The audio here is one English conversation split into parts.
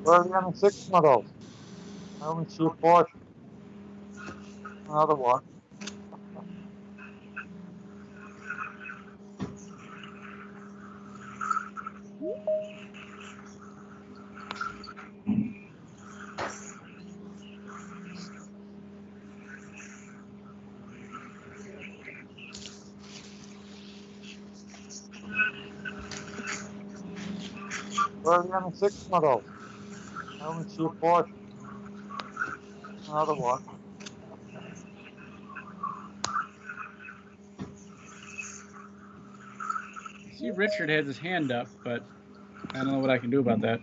Where are the NSX models? I only see a portion. Another one. Where are the NSX models? I only see a portion. Another one. See, Richard has his hand up, but I don't know what I can do about that.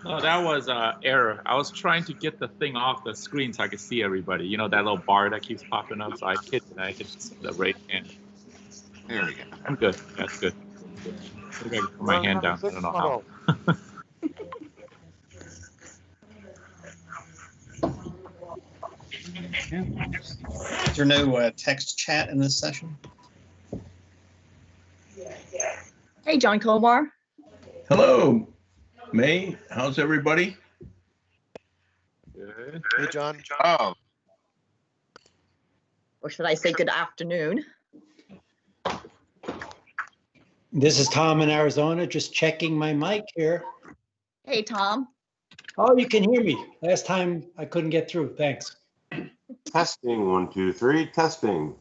No, that was error. I was trying to get the thing off the screen so I could see everybody. You know, that little bar that keeps popping up. So I hit it. I hit the right hand. There we go. I'm good. That's good. I think I can put my hand down. I don't know how. Is there no text chat in this session? Hey, John Komar. Hello, May. How's everybody? Good. Hey, John. Oh, Or should I say good afternoon? This is Tom in Arizona, just checking my mic here. Hey, Tom. Oh, you can hear me. Last time I couldn't get through. Thanks. Testing, 1, 2, 3, testing.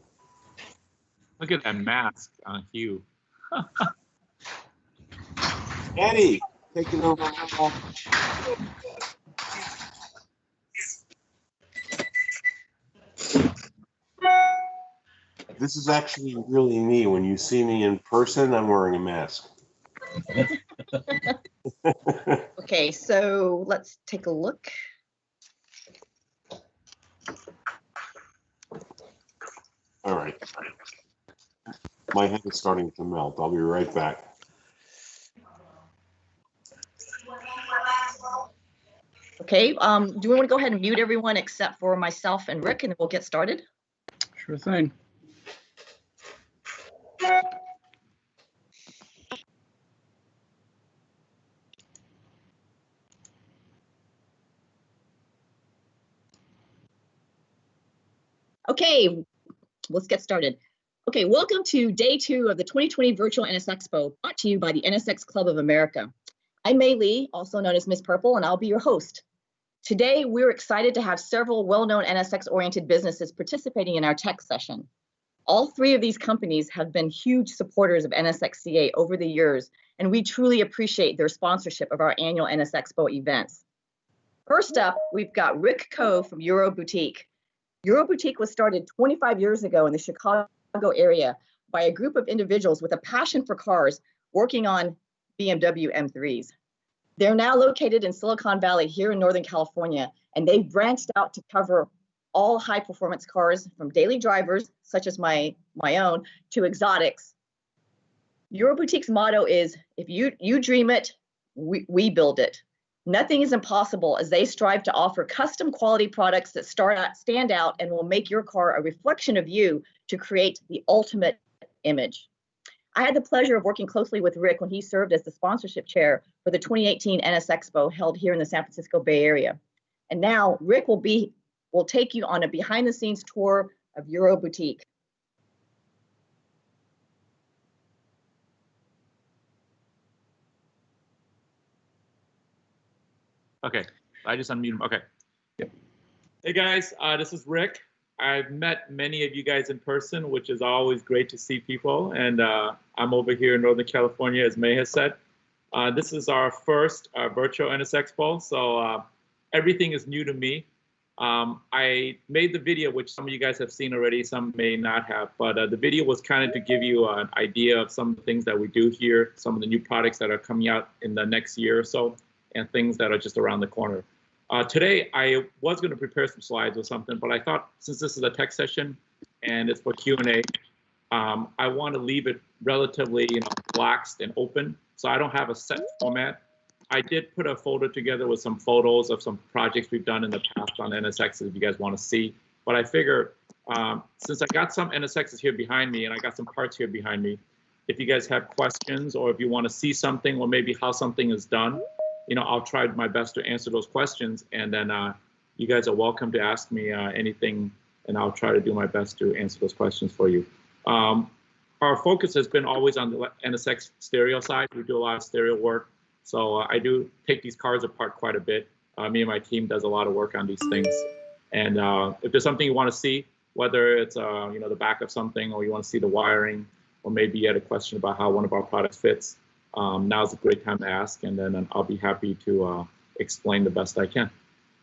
Look at that mask on Hugh. Eddie, taking over. This is actually really me. When you see me in person, I'm wearing a mask. Okay, so let's take a look. All right. My head is starting to melt. I'll be right back. Okay, do we want to go ahead and mute everyone except for myself and Rick, and then we'll get started? Sure thing. Okay, let's get started. Okay, welcome to day 2 of the 2020 Virtual NSXPO, brought to you by the NSX Club of America. I'm May Lee, also known as Ms. Purple, and I'll be your host. Today, we're excited to have several well-known NSX-oriented businesses participating in our tech session. All 3 of these companies have been huge supporters of NSXCA over the years, and we truly appreciate their sponsorship of our annual NSXPO events. First up, we've got Rick Coe from Euro Boutique. Euro Boutique was started 25 years ago in the Chicago area by a group of individuals with a passion for cars working on BMW M3s. They're now located in Silicon Valley here in Northern California, and they've branched out to cover all high performance cars from daily drivers, such as my own, to exotics. Euro Boutique's motto is, if you dream it, we build it. Nothing is impossible, as they strive to offer custom quality products that stand out and will make your car a reflection of you to create the ultimate image. I had the pleasure of working closely with Rick when he served as the sponsorship chair for the 2018 NSXPO held here in the San Francisco Bay Area. And now Rick will take you on a behind the scenes tour of Euro Boutique. Okay, I just unmuted him. Okay. Yep. Hey guys, this is Rick. I've met many of you guys in person, which is always great to see people. And I'm over here in Northern California, as May has said. This is our first virtual NSXPO, so everything is new to me. I made the video, which some of you guys have seen already, some may not have, but the video was kind of to give you an idea of some of the things that we do here, some of the new products that are coming out in the next year or so, and things that are just around the corner. Today, I was going to prepare some slides or something, but I thought since this is a tech session and it's for Q&A, I want to leave it relatively relaxed and open, so I don't have a set format. I did put a folder together with some photos of some projects we've done in the past on NSXs if you guys want to see. But I figure since I got some NSXs here behind me and I got some parts here behind me, if you guys have questions or if you want to see something or maybe how something is done, I'll try my best to answer those questions, and then you guys are welcome to ask me anything, and I'll try to do my best to answer those questions for you. Our focus has been always on the NSX stereo side. We do a lot of stereo work, so I do take these cars apart quite a bit. Me and my team does a lot of work on these things, and if there's something you want to see, whether it's the back of something, or you want to see the wiring, or maybe you had a question about how one of our products fits, now's a great time to ask, and then I'll be happy to explain the best I can.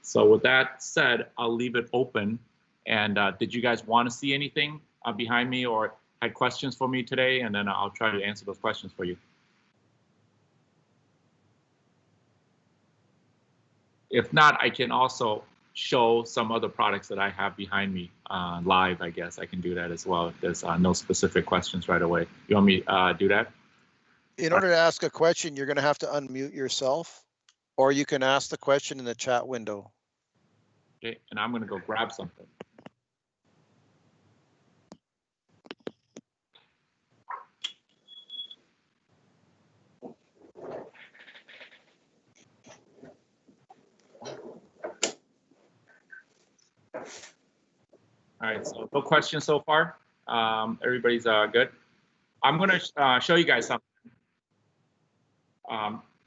So with that said, I'll leave it open. And did you guys want to see anything behind me, or had questions for me today? And then I'll try to answer those questions for you. If not, I can also show some other products that I have behind me live. I guess I can do that as well if there's no specific questions right away. You want me to do that? In order to ask a question, you're going to have to unmute yourself, or you can ask the question in the chat window. Okay, and I'm going to go grab something. All right, so no questions so far. Everybody's good. I'm going to show you guys something.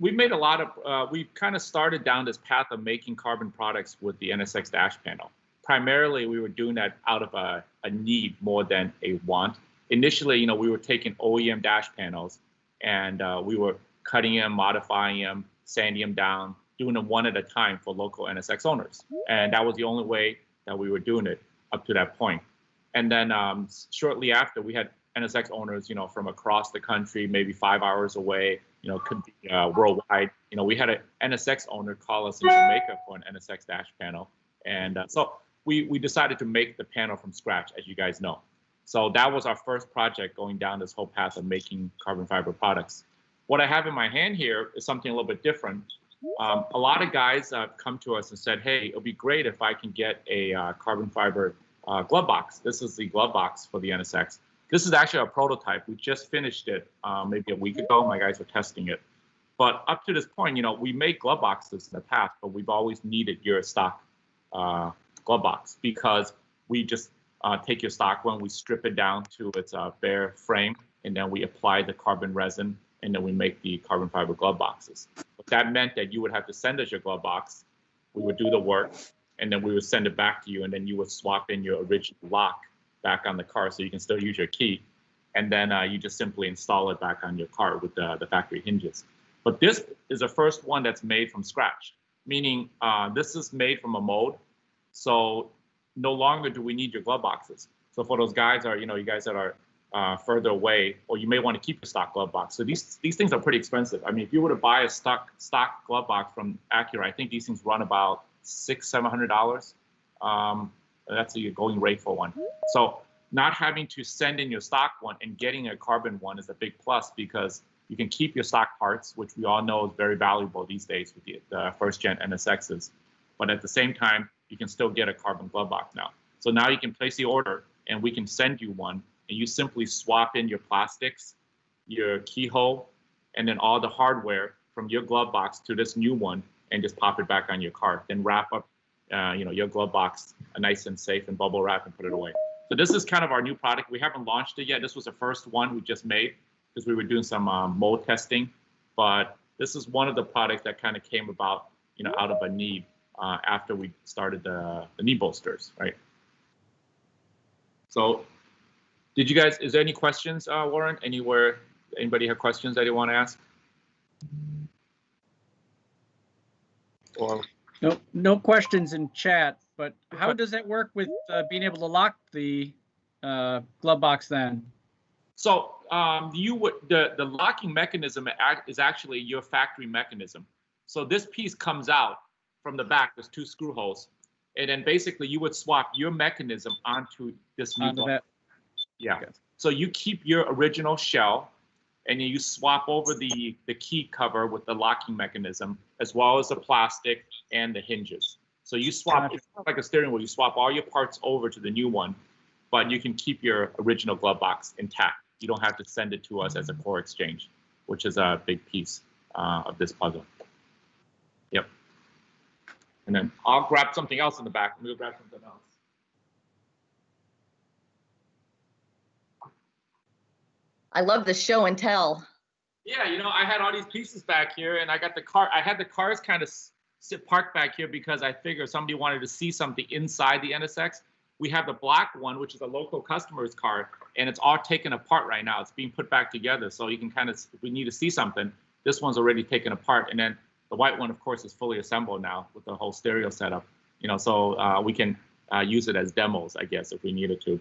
We've made a lot of, we've kind of started down this path of making carbon products with the NSX dash panel. Primarily, we were doing that out of a need more than a want. Initially, we were taking OEM dash panels, and we were cutting them, modifying them, sanding them down, doing them one at a time for local NSX owners. And that was the only way that we were doing it up to that point. And then shortly after, we had NSX owners, from across the country, maybe 5 hours away, could be worldwide. We had an NSX owner call us in Jamaica for an NSX dash panel. And so we decided to make the panel from scratch, as you guys know. So that was our first project going down this whole path of making carbon fiber products. What I have in my hand here is something a little bit different. A lot of guys come to us and said, hey, it'll be great if I can get a carbon fiber glove box. This is the glove box for the NSX. This is actually a prototype. We just finished it maybe a week ago. My guys were testing it. But up to this point, we made glove boxes in the past, but we've always needed your stock glove box, because we just take your stock one, we strip it down to its bare frame, and then we apply the carbon resin, and then we make the carbon fiber glove boxes. But that meant that you would have to send us your glove box, we would do the work, and then we would send it back to you, and then you would swap in your original lock back on the car so you can still use your key. And then you just simply install it back on your car with the factory hinges. But this is the first one that's made from scratch, meaning this is made from a mold. So no longer do we need your glove boxes. So for those guys you guys that are further away, or you may want to keep your stock glove box. So these things are pretty expensive. I mean, if you were to buy a stock glove box from Acura, I think these things run about $600-700. That's the going rate for one. So not having to send in your stock one and getting a carbon one is a big plus, because you can keep your stock parts, which we all know is very valuable these days with the first gen NSXs. But at the same time, you can still get a carbon glove box now. So now you can place the order, and we can send you one, and you simply swap in your plastics, your keyhole, and then all the hardware from your glove box to this new one, and just pop it back on your car. Then wrap up your glove box nice and safe, and bubble wrap and put it away. So this is kind of our new product. We haven't launched it yet. This was the first one we just made because we were doing some mold testing. But this is one of the products that kind of came about, out of a need after we started the knee bolsters, right? So did you guys, is there any questions, Warren? Anybody have questions that you want to ask? Or No questions in chat, but how does that work with being able to lock the glove box then? So the locking mechanism is actually your factory mechanism. So this piece comes out from the back. There's 2 screw holes, and then basically you would swap your mechanism onto this new one. Yeah. Okay. So you keep your original shell, and you swap over the key cover with the locking mechanism, as well as the plastic and the hinges. So you swap, it's not like a steering wheel, you swap all your parts over to the new one, but you can keep your original glove box intact. You don't have to send it to us as a core exchange, which is a big piece of this puzzle. And then I'll grab something else in the back. We'll grab something else. I love the show and tell. Yeah, you know, I had all these pieces back here, and I got the car. I had the cars kind of sit parked back here because I figured somebody wanted to see something inside the NSX. We have the black one, which is a local customer's car, and it's all taken apart right now. It's being put back together, so you can kind of, if we need to see something, this one's already taken apart, and then the white one, of course, is fully assembled now with the whole stereo setup. You know, so we can use it as demos, I guess, if we needed to.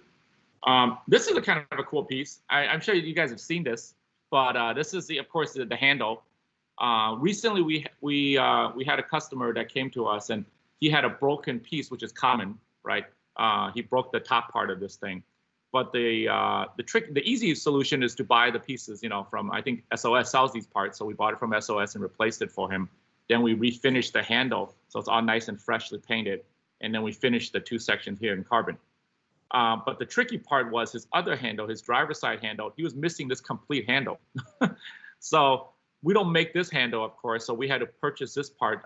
This is a kind of a cool piece. I'm sure you guys have seen this, but this is of course, the handle. Recently, we had a customer that came to us, and he had a broken piece, which is common, right? He broke the top part of this thing. But the easy solution is to buy the pieces, you know, from, I think SOS sells these parts, so we bought it from SOS and replaced it for him. Then we refinished the handle, so it's all nice and freshly painted, and then we finished the 2 sections here in carbon. But the tricky part was his other handle, his driver's side handle, he was missing this complete handle. So we don't make this handle, of course, so we had to purchase this part.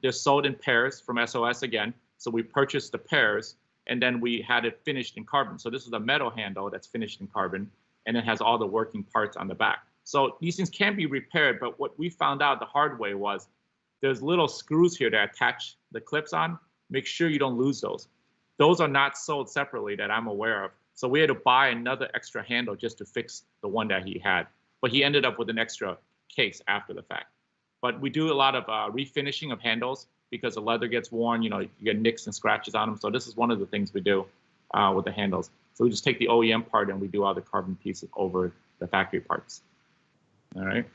They're sold in pairs from SOS again, so we purchased the pairs, and then we had it finished in carbon. So this is a metal handle that's finished in carbon, and it has all the working parts on the back. So these things can be repaired, but what we found out the hard way was there's little screws here that attach the clips on. Make sure you don't lose those. Those are not sold separately that I'm aware of. So we had to buy another extra handle just to fix the one that he had. But he ended up with an extra case after the fact. But we do a lot of refinishing of handles because the leather gets worn, you know, you get nicks and scratches on them. So this is one of the things we do with the handles. So we just take the OEM part and we do all the carbon pieces over the factory parts. All right.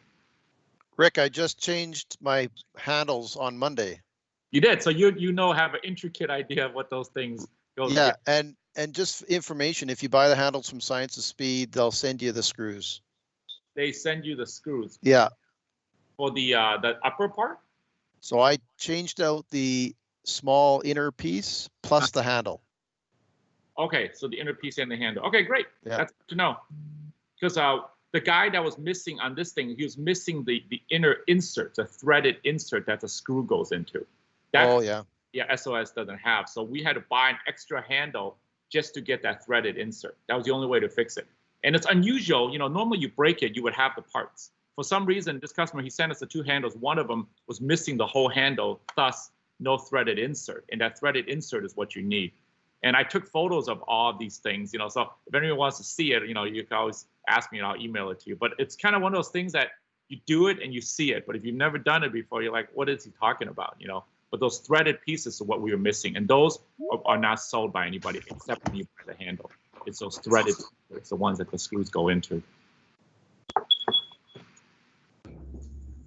Rick, I just changed my handles on Monday. You did, so you know, have an intricate idea of what those things go. Yeah, and just information, if you buy the handles from Science of Speed, they'll send you the screws. They send you the screws. Yeah. For the upper part? So I changed out the small inner piece plus the handle. Okay, so the inner piece and the handle. Okay, great. Yeah. That's good to know. Because the guy that was missing on this thing, he was missing the inner insert, the threaded insert that the screw goes into. That's, yeah, SOS doesn't have. So we had to buy an extra handle just to get that threaded insert. That was the only way to fix it. And it's unusual, you know, normally you break it, you would have the parts. For some reason, this customer, he sent us the 2 handles. One of them was missing the whole handle, thus no threaded insert. And that threaded insert is what you need. And I took photos of all of these things, you know, so if anyone wants to see it, you know, you can always ask me and I'll email it to you. But it's kind of one of those things that you do it and you see it. But if you've never done it before, you're like, what is he talking about, you know? But those threaded pieces are what we were missing. And those are not sold by anybody except when you buy the handle. It's those threaded, it's the ones that the screws go into.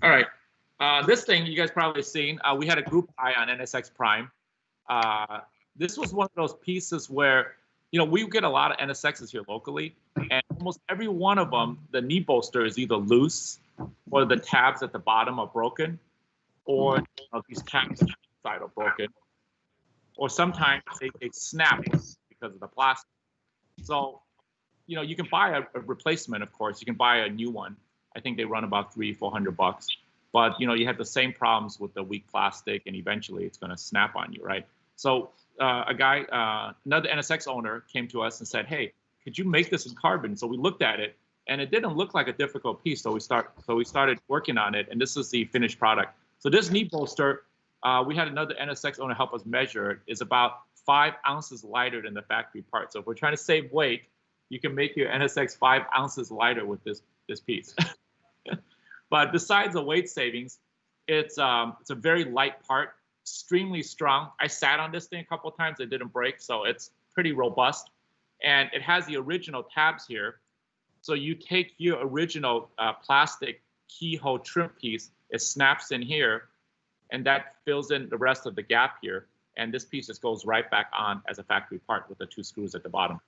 All right. This thing you guys probably seen. We had a group buy on NSX Prime. This was one of those pieces where, you know, we get a lot of NSXs here locally. And almost every one of them, the knee bolster is either loose or the tabs at the bottom are broken. Or, you know, these tabs on the side are broken, or sometimes they snap because of the plastic. So, you know, you can buy a replacement, of course. You can buy a new one. I think they run about $300-400. But, you know, you have the same problems with the weak plastic, and eventually it's going to snap on you, right? So a guy, another NSX owner came to us and said, hey, could you make this in carbon? So we looked at it, and it didn't look like a difficult piece. So we started working on it, and this is the finished product. So this knee bolster, we had another NSX owner help us measure it, is about 5 ounces lighter than the factory part. So if we're trying to save weight, you can make your NSX 5 ounces lighter with this piece. But besides the weight savings, it's a very light part, extremely strong. I sat on this thing a couple of times, it didn't break, so it's pretty robust. And it has the original tabs here. So you take your original plastic keyhole trim piece, it snaps in here, and that fills in the rest of the gap here. And this piece just goes right back on as a factory part with the 2 screws at the bottom.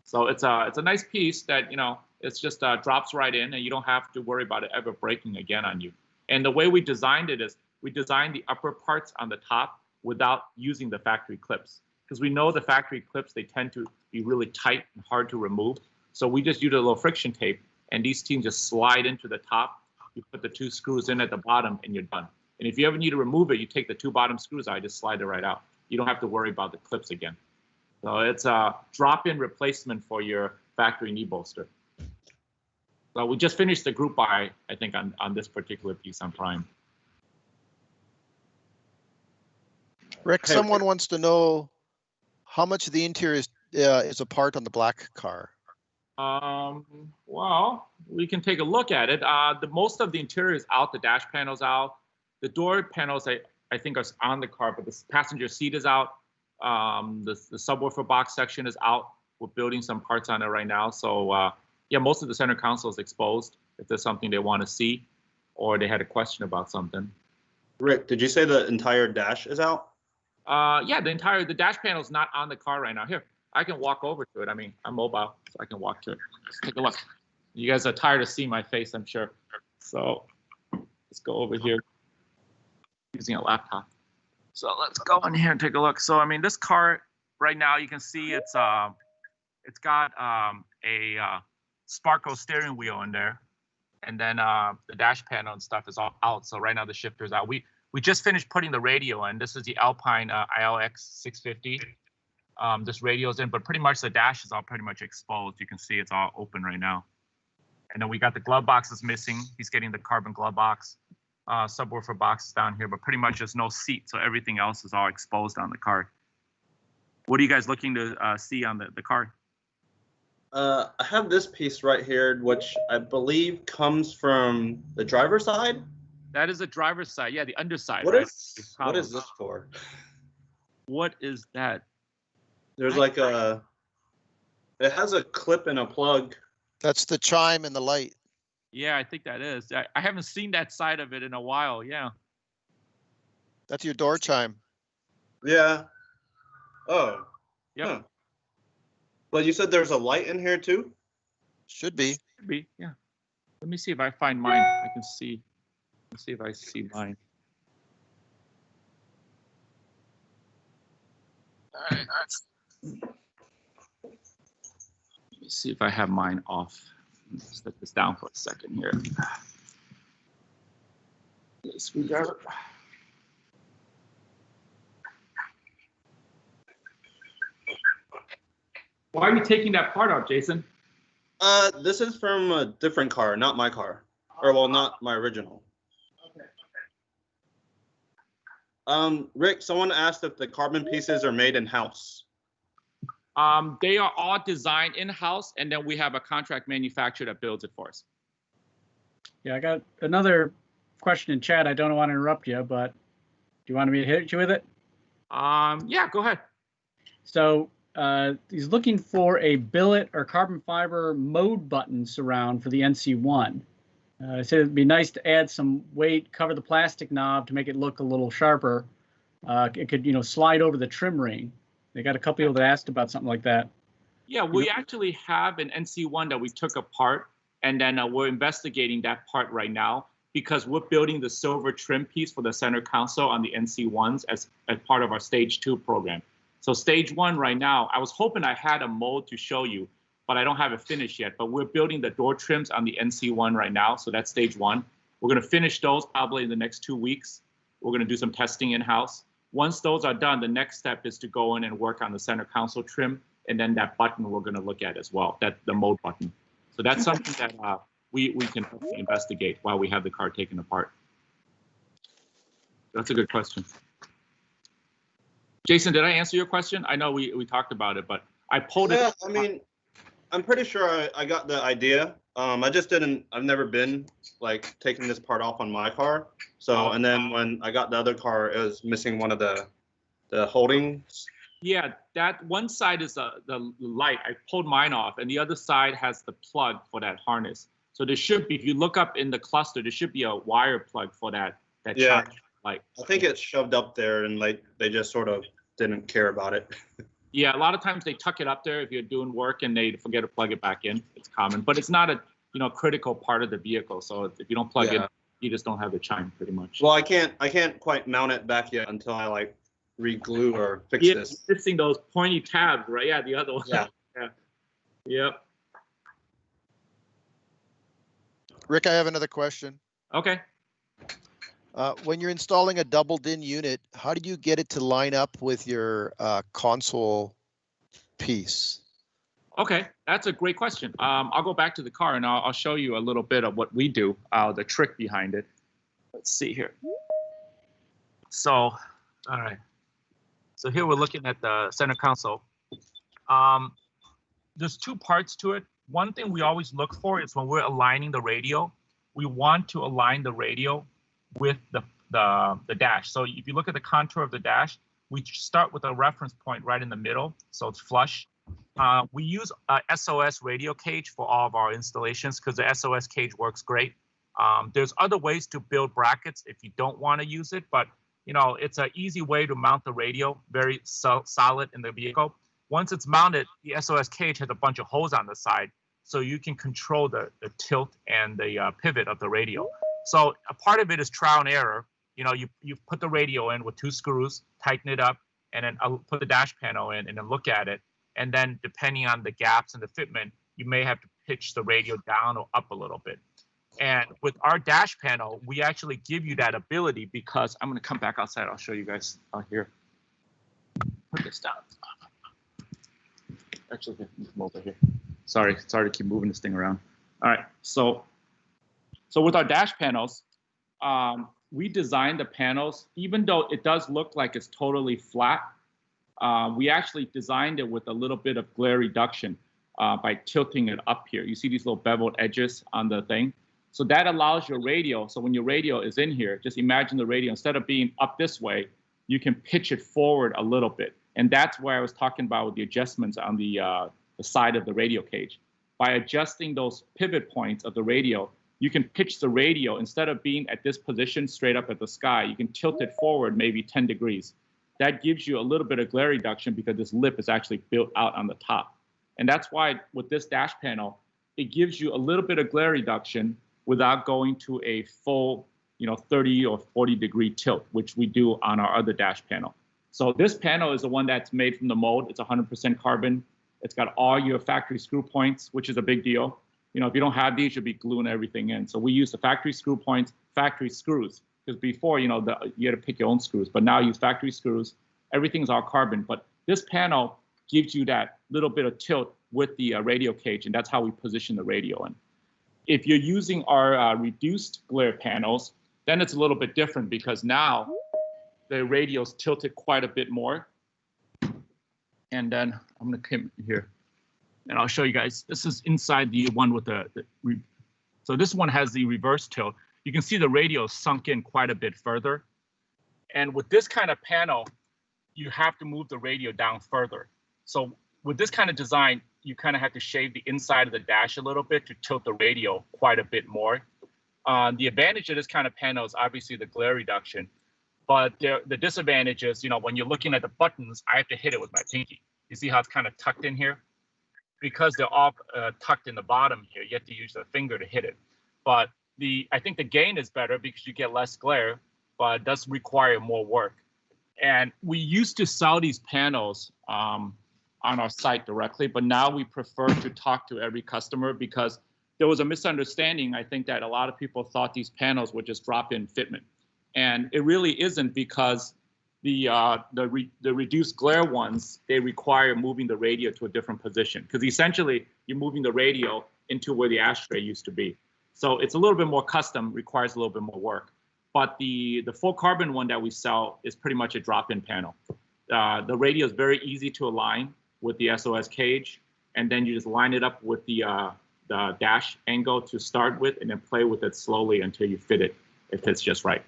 So it's a nice piece that, you know, it's just drops right in, and you don't have to worry about it ever breaking again on you. And the way we designed it is we designed the upper parts on the top without using the factory clips, because we know the factory clips, they tend to be really tight and hard to remove. So we just use a little friction tape, and these teams just slide into the top. You put the 2 screws in at the bottom, and you're done. And if you ever need to remove it, you take the 2 bottom screws out, just slide it right out. You don't have to worry about the clips again. So it's a drop-in replacement for your factory knee bolster. So we just finished the group buy, I think, on this particular piece on Prime. Rick, someone wants to know how much of the interior is apart on the black car. Well, we can take a look at it. Most of the interior is out. The dash panel's out. The door panels, I think, are on the car, but the passenger seat is out. The subwoofer box section is out. We're building some parts on it right now. So yeah, most of the center console is exposed if there's something they want to see or they had a question about something. Rick, did you say the entire dash is out? Yeah, the dash panel is not on the car right now. Here, I can walk over to it. I mean, I'm mobile, so I can walk to it. Let's take a look. You guys are tired of seeing my face, I'm sure. So let's go over here using a laptop. So let's go in here and take a look. So I mean, this car right now, you can see it's got a Sparco steering wheel in there, and then the dash panel and stuff is all out. So right now the shifter's out. We just finished putting the radio in. This is the Alpine ILX 650. This radio's in, but pretty much the dash is all pretty much exposed. You can see it's all open right now. And then we got the glove box is missing. He's getting the carbon glove box. Subwoofer box is down here, but pretty much there's no seat, so everything else is all exposed on the car. What are you guys looking to see on the car? I have this piece right here, which I believe comes from the driver's side. That is the driver's side. Yeah, the underside. What right? is this for? What is that? There's like it has a clip and a plug. That's the chime and the light. Yeah, I think that is. I haven't seen that side of it in a while. Yeah. That's your door chime. Yeah. Oh. Yep. Huh. But you said there's a light in here too? Should be. Should be, yeah. Let me see if I find mine. I can see. Let's see if I see mine. All right. Let me see if I have mine off. Let's set this down for a second here. Screwdriver. Why are you taking that part out, Jason? This is from a different car, not my car. Or well, not my original. Okay. Rick, someone asked if the carbon pieces are made in-house. They are all designed in-house, and then we have a contract manufacturer that builds it for us. Yeah, I got another question in chat. I don't want to interrupt you, but do you want me to hit you with it? Yeah, go ahead. So he's looking for a billet or carbon fiber mode button surround for the NC1. I said it'd be nice to add some weight, cover the plastic knob to make it look a little sharper. It could, slide over the trim ring. They got a couple people that asked about something like that. Yeah, we actually have an NC1 that we took apart, and then we're investigating that part right now because we're building the silver trim piece for the center console on the NC1s as part of our stage 2 program. So stage 1 right now, I was hoping I had a mold to show you, but I don't have it finished yet. But we're building the door trims on the NC1 right now, so that's stage 1. We're going to finish those probably in the next 2 weeks. We're going to do some testing in-house. Once those are done, the next step is to go in and work on the center console trim, and then that button we're going to look at as well, the mode button. So that's something that we can investigate while we have the car taken apart. That's a good question. Jason, did I answer your question? I know we talked about it, but I pulled it. Yeah, I mean, I'm pretty sure I got the idea. I've never been like taking this part off on my car. So, and then when I got the other car, it was missing one of the holdings. Yeah, that one side is the light. I pulled mine off, and the other side has the plug for that harness. So there should be, if you look up in the cluster, there should be a wire plug for that yeah. charge light. I think it's shoved up there, and like they just sort of didn't care about it. Yeah, a lot of times they tuck it up there if you're doing work and they forget to plug it back in. It's common, but it's not a critical part of the vehicle. So if you don't plug it, you just don't have the chime pretty much. Well, I can't quite mount it back yet until I like re-glue or fix this. Fixing those pointy tabs, right? Yeah, the other one. Yeah. Yeah. Yep. Rick, I have another question. Okay. When you're installing a double DIN unit, how do you get it to line up with your console piece? Okay, that's a great question. I'll go back to the car and I'll show you a little bit of what we do, the trick behind it. Let's see here. So, all right. So here we're looking at the center console. There's two parts to it. One thing we always look for is when we're aligning the radio, we want to align the radio with the dash. So if you look at the contour of the dash, we start with a reference point right in the middle, so it's flush. We use a SOS radio cage for all of our installations because the SOS cage works great. There's other ways to build brackets if you don't want to use it, but you know, it's an easy way to mount the radio, very solid in the vehicle. Once it's mounted, the SOS cage has a bunch of holes on the side, so you can control the tilt and the pivot of the radio. So a part of it is trial and error. You know, you put the radio in with 2 screws, tighten it up, and then I'll put the dash panel in and then look at it. And then depending on the gaps and the fitment, you may have to pitch the radio down or up a little bit. And with our dash panel, we actually give you that ability because I'm going to come back outside. I'll show you guys here. Put this down. Actually, come over here. Sorry to keep moving this thing around. All right, so with our dash panels, we designed the panels, even though it does look like it's totally flat, we actually designed it with a little bit of glare reduction by tilting it up here. You see these little beveled edges on the thing? So that allows your radio, so when your radio is in here, just imagine the radio, instead of being up this way, you can pitch it forward a little bit. And that's where I was talking about with the adjustments on the side of the radio cage. By adjusting those pivot points of the radio, you can pitch the radio, instead of being at this position straight up at the sky, you can tilt it forward maybe 10 degrees. That gives you a little bit of glare reduction because this lip is actually built out on the top. And that's why with this dash panel, it gives you a little bit of glare reduction without going to a full, 30 or 40 degree tilt, which we do on our other dash panel. So this panel is the one that's made from the mold. It's 100% carbon. It's got all your factory screw points, which is a big deal. If you don't have these, you'll be gluing everything in. So we use the factory screw points, factory screws, because before, you had to pick your own screws, but now use factory screws. Everything's all carbon, but this panel gives you that little bit of tilt with the radio cage, and that's how we position the radio in. If you're using our reduced glare panels, then it's a little bit different because now the radio's tilted quite a bit more. And then I'm going to come here and I'll show you guys. This is inside the one with so this one has the reverse tilt. You can see the radio sunk in quite a bit further. And with this kind of panel, you have to move the radio down further. So with this kind of design, you kind of have to shave the inside of the dash a little bit to tilt the radio quite a bit more. The advantage of this kind of panel is obviously the glare reduction. But the disadvantage is, when you're looking at the buttons, I have to hit it with my pinky. You see how it's kind of tucked in here? Because they're all tucked in the bottom here, you have to use the finger to hit it. But I think the gain is better because you get less glare, but it does require more work. And we used to sell these panels on our site directly, but now we prefer to talk to every customer because there was a misunderstanding. I think that a lot of people thought these panels would just drop in fitment. And it really isn't because the reduced glare ones, they require moving the radio to a different position because essentially you're moving the radio into where the ashtray used to be. So it's a little bit more custom, requires a little bit more work. But the full carbon one that we sell is pretty much a drop-in panel. The radio is very easy to align with the SOS cage, and then you just line it up with the dash angle to start with, and then play with it slowly until you fit it. It fits just right.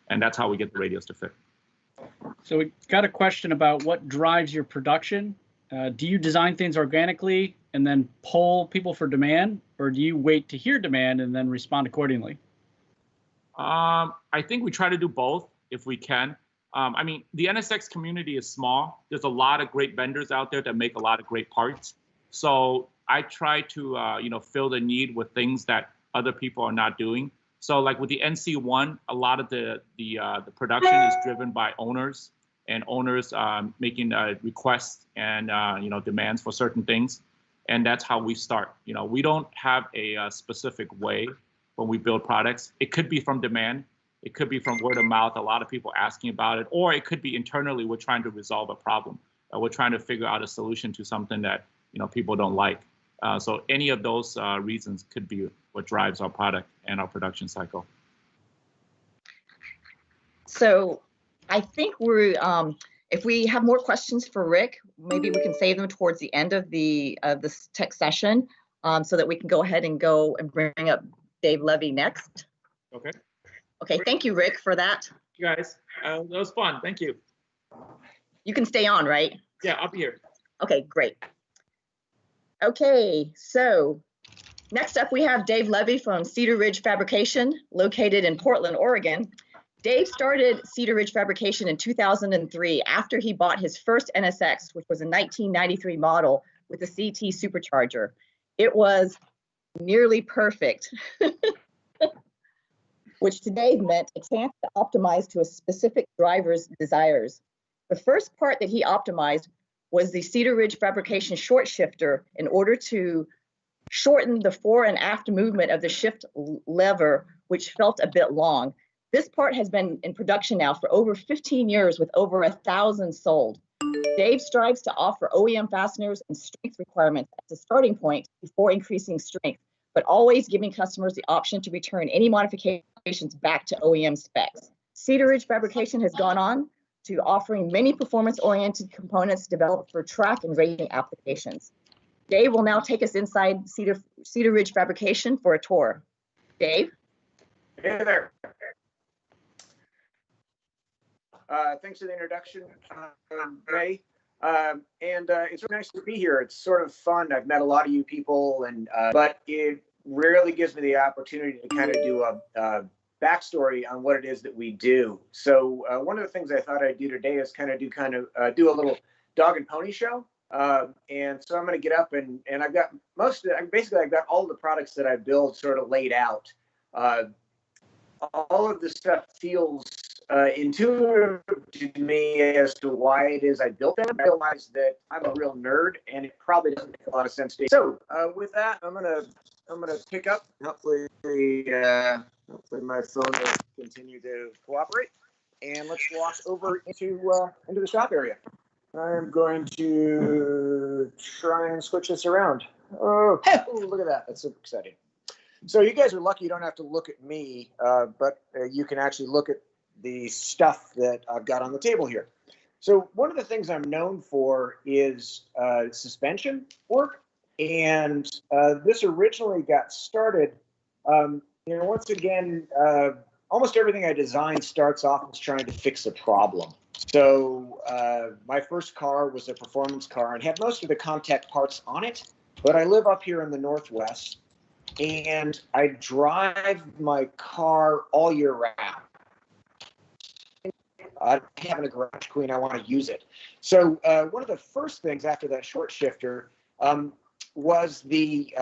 And that's how we get the radios to fit. So we got a question about what drives your production. Do you design things organically and then poll people for demand, or do you wait to hear demand and then respond accordingly? I think we try to do both if we can. I mean, the NSX community is small. There's a lot of great vendors out there that make a lot of great parts. So I try to, fill the need with things that other people are not doing. So like with the NC1, a lot of the production is driven by owners and owners making requests and, demands for certain things. And that's how we start. We don't have a specific way when we build products. It could be from demand. It could be from word of mouth, a lot of people asking about it, or it could be internally we're trying to resolve a problem. We're trying to figure out a solution to something that people don't like. So any of those reasons could be what drives our product and our production cycle. So I think we're, if we have more questions for Rick, maybe we can save them towards the end of this tech session, so that we can go ahead and bring up Dave Levy next. Okay. Okay, thank you, Rick, for that. You guys, that was fun. Thank you. You can stay on, right? Yeah, I'll be here. Okay, great. Okay, so next up we have Dave Levy from Cedar Ridge Fabrication, located in Portland, Oregon. Dave started Cedar Ridge Fabrication in 2003 after he bought his first NSX, which was a 1993 model with a CT supercharger. It was nearly perfect, which to Dave meant a chance to optimize to a specific driver's desires. The first part that he optimized was the Cedar Ridge Fabrication short shifter in order to shorten the fore and aft movement of the shift lever, which felt a bit long. This part has been in production now for over 15 years with over 1,000 sold. Dave strives to offer OEM fasteners and strength requirements as a starting point before increasing strength, but always giving customers the option to return any modifications back to OEM specs. Cedar Ridge Fabrication has gone on to offering many performance-oriented components developed for track and racing applications. Dave will now take us inside Cedar Ridge Fabrication for a tour. Dave? Hey there. Thanks for the introduction, Ray. It's really nice to be here. It's sort of fun. I've met a lot of you people, but it rarely gives me the opportunity to kind of do a backstory on what it is that we do. So one of the things I thought I'd do today is kind of do a little dog and pony show. And so I'm going to get up and I've got I've got all the products that I build sort of laid out. All of this stuff feels intuitive to me as to why it is I built them. I realize that I'm a real nerd and it probably doesn't make a lot of sense to you. So with that, I'm gonna pick up. Hopefully my phone will continue to cooperate. And let's walk over into the shop area. I'm going to try and switch this around. Oh, look at that. That's so exciting. So you guys are lucky you don't have to look at me, but you can actually look at the stuff that I've got on the table here. So one of the things I'm known for is suspension work. And this originally got started, once again, almost everything I design starts off as trying to fix a problem. So my first car was a performance car and had most of the contact parts on it, but I live up here in the Northwest and I drive my car all year round. Having a garage queen, I want to use it. So one of the first things after that short shifter was the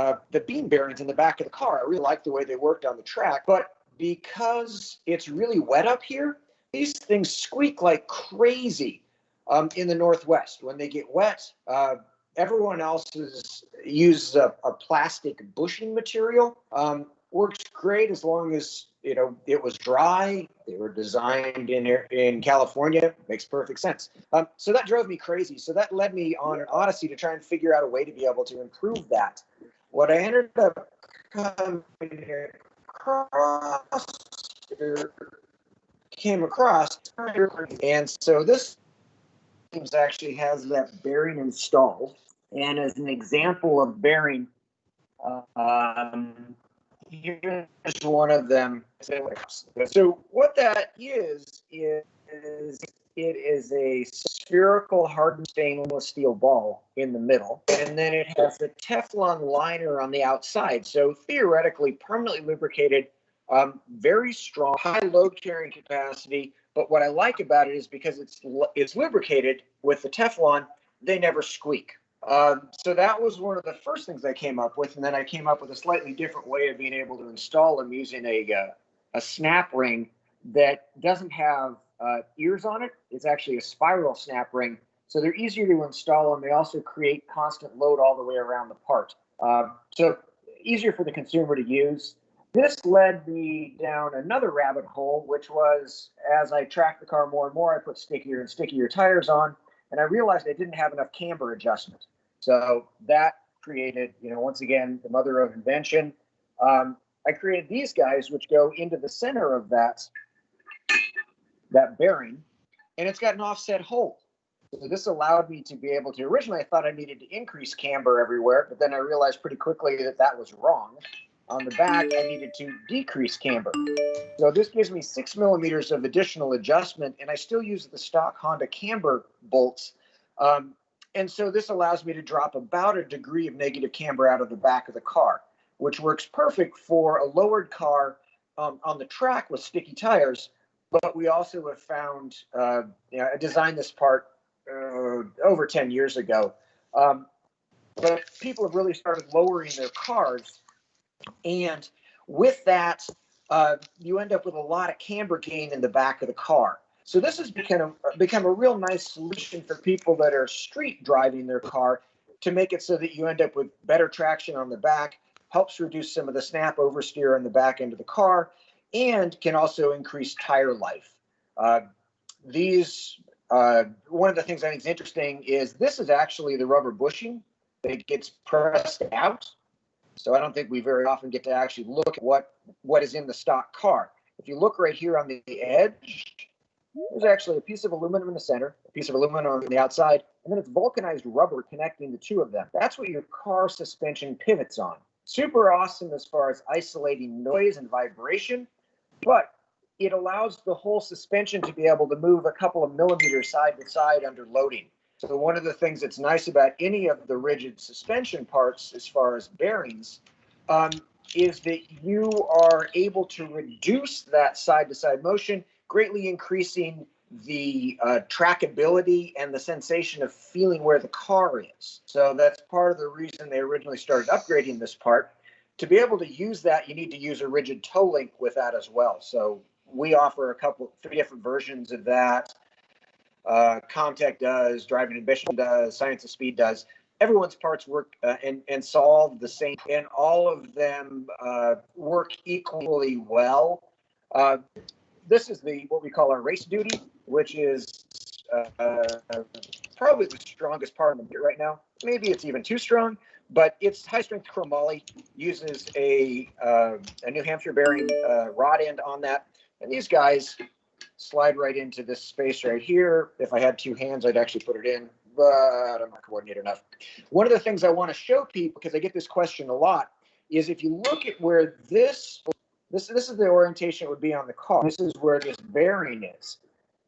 beam bearings in the back of the car. I really liked the way they worked on the track, but because it's really wet up here, these things squeak like crazy in the Northwest. When they get wet, everyone else uses a plastic bushing material. Works great as long as it was dry. They were designed in California. Makes perfect sense. So that drove me crazy. So that led me on an odyssey to try and figure out a way to be able to improve that. What I ended up came across, and so this actually has that bearing installed. And as an example of bearing, here's one of them. So what that is it is a spherical hardened stainless steel ball in the middle, and then it has a Teflon liner on the outside. So theoretically, permanently lubricated, very strong, high load carrying capacity. But what I like about it is because it's lubricated with the Teflon, they never squeak. So that was one of the first things I came up with, and then I came up with a slightly different way of being able to install them using a snap ring that doesn't have ears on it. It's actually a spiral snap ring, so they're easier to install, and they also create constant load all the way around the part. So easier for the consumer to use. This led me down another rabbit hole, which was as I tracked the car more and more, I put stickier and stickier tires on, and I realized I didn't have enough camber adjustment. So that created, once again, the mother of invention. I created these guys, which go into the center of that bearing, and it's got an offset hole. So this allowed me to be able to, originally I thought I needed to increase camber everywhere, but then I realized pretty quickly that that was wrong. On the back, I needed to decrease camber. So this gives me 6 millimeters of additional adjustment, and I still use the stock Honda camber bolts. And so this allows me to drop about a degree of negative camber out of the back of the car, which works perfect for a lowered car on the track with sticky tires. But we also have found, I designed this part over 10 years ago. But people have really started lowering their cars. And with that, you end up with a lot of camber gain in the back of the car. So this has become a real nice solution for people that are street driving their car to make it so that you end up with better traction on the back, helps reduce some of the snap oversteer on the back end of the car, and can also increase tire life. One of the things I think is interesting is this is actually the rubber bushing that gets pressed out. So I don't think we very often get to actually look at what is in the stock car. If you look right here on the edge, there's actually a piece of aluminum in the center, a piece of aluminum on the outside, and then it's vulcanized rubber connecting the two of them. That's what your car suspension pivots on. Super awesome as far as isolating noise and vibration, but it allows the whole suspension to be able to move a couple of millimeters side to side under loading. So one of the things that's nice about any of the rigid suspension parts as far as bearings is that you are able to reduce that side-to-side motion, greatly increasing the trackability and the sensation of feeling where the car is. So that's part of the reason they originally started upgrading this part. To be able to use that, you need to use a rigid toe link with that as well. So we offer three different versions of that. Comtech does, Driving Ambition does, Science of Speed does. Everyone's parts work and solve the same, and all of them work equally well. This is what we call our race duty, which is probably the strongest part of the market right now. Maybe it's even too strong, but it's high-strength chromoly, uses a New Hampshire bearing rod end on that, and these guys slide right into this space right here. If I had two hands, I'd actually put it in, but I'm not coordinated enough. One of the things I want to show people, because I get this question a lot, is if you look at where this is the orientation it would be on the car. This is where this bearing is.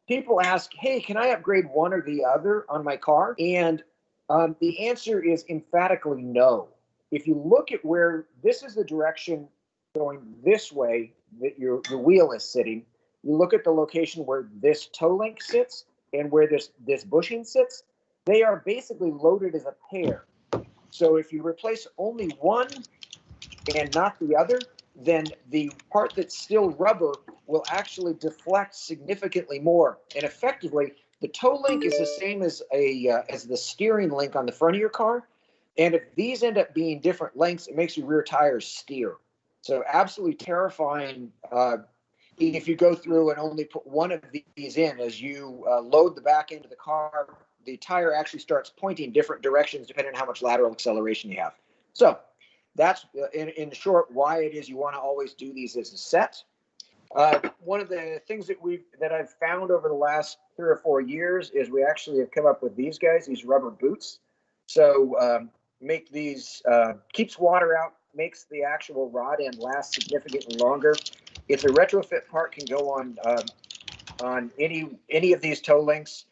People ask, hey, can I upgrade one or the other on my car? And the answer is emphatically no. If you look at where this is the direction going this way that the wheel is sitting, you look at the location where this toe link sits and where this bushing sits, they are basically loaded as a pair. So if you replace only one and not the other, then the part that's still rubber will actually deflect significantly more. And effectively, the toe link is the same as the steering link on the front of your car. And if these end up being different lengths, it makes your rear tires steer. So absolutely terrifying if you go through and only put one of these in. As you load the back end of the car, the tire actually starts pointing different directions depending on how much lateral acceleration you have. So that's, in short, why it is you want to always do these as a set. One of the things that I've found over the last 3 or 4 years is we actually have come up with these guys, these rubber boots. So make these, keeps water out, makes the actual rod end last significantly longer. It's a retrofit part, can go on any of these toe links,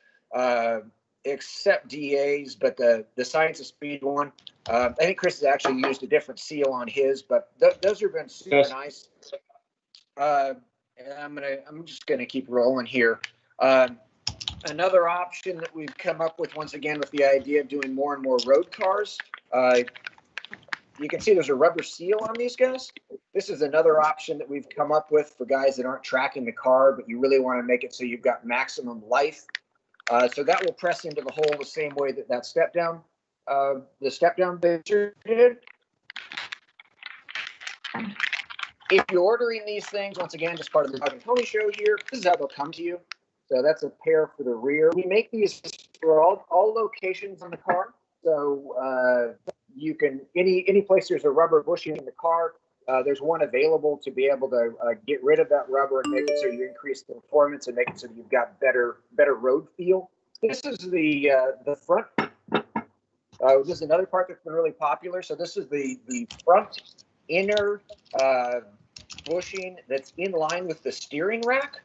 except DAs, but the Science of Speed one, I think Chris has actually used a different seal on his, but those have been super nice. And I'm just gonna keep rolling here. Another option that we've come up with, once again, with the idea of doing more and more road cars. You can see there's a rubber seal on these guys. This is another option that we've come up with for guys that aren't tracking the car, but you really want to make it so you've got maximum life. So that will press into the hole the same way that step down, the step down picture did. if you're ordering these things, once again, just part of the Dog and Pony Show here, this is how they'll come to you. So that's a pair for the rear. We make these for all locations on the car. So you can, any place there's a rubber bushing in the car, there's one available to be able to get rid of that rubber and make it so you increase the performance and make it so that you've got better road feel. This is the front. This is another part that's been really popular. So this is the front inner bushing that's in line with the steering rack.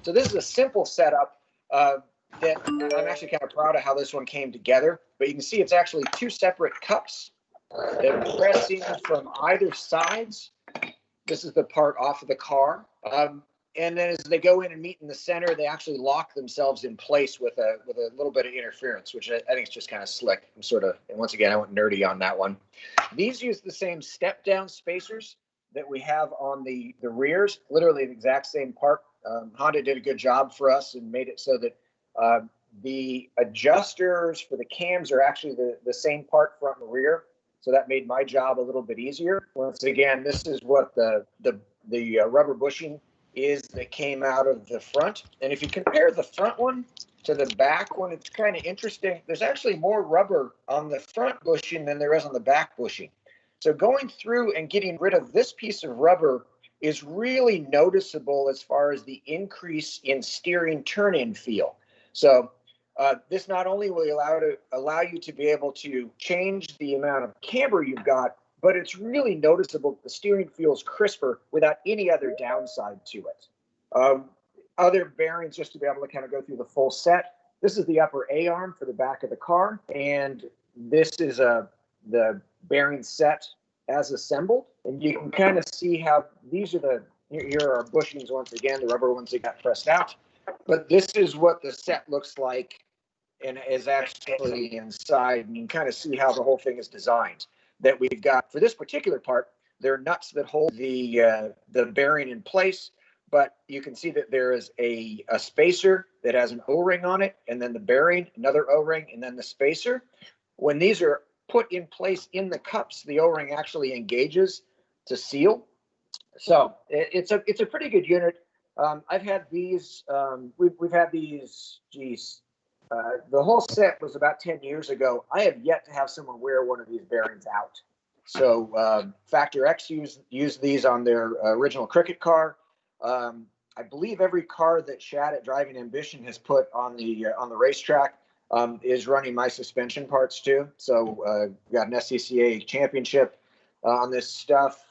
So this is a simple setup that I'm actually kind of proud of how this one came together. But you can see it's actually two separate cups that press in from either sides. This is the part off of the car. And then as they go in and meet in the center, they actually lock themselves in place with a little bit of interference, which I think is just kind of slick. I'm sort of, and once again, I went nerdy on that one. These use the same step down spacers that we have on the rears, literally the exact same part. Honda did a good job for us and made it so that the adjusters for the cams are actually the same part front and rear. So that made my job a little bit easier. Once again, this is what the rubber bushing is that came out of the front. And if you compare the front one to the back one, it's kind of interesting. There's actually more rubber on the front bushing than there is on the back bushing. So going through and getting rid of this piece of rubber is really noticeable as far as the increase in steering turn-in feel. So this not only will allow you to be able to change the amount of camber you've got, but it's really noticeable that the steering feels crisper without any other downside to it. Other bearings, just to be able to kind of go through the full set. This is the upper A-arm for the back of the car, and this is the bearing set as assembled. And you can kind of see how these are here are our bushings once again, the rubber ones that got pressed out. But this is what the set looks like and is actually inside. And you can kind of see how the whole thing is designed. That we've got for this particular part, there are nuts that hold the bearing in place, but you can see that there is a spacer that has an O-ring on it, and then the bearing, another O-ring, and then the spacer. When these are put in place in the cups, the O-ring actually engages to seal. So it's a pretty good unit. I've had these. We've had these. Geez. The whole set was about 10 years ago. I have yet to have someone wear one of these bearings out. So Factor X used these on their original Cricket car. I believe every car that Shad at Driving Ambition has put on the racetrack is running my suspension parts too. So we got an SCCA championship on this stuff.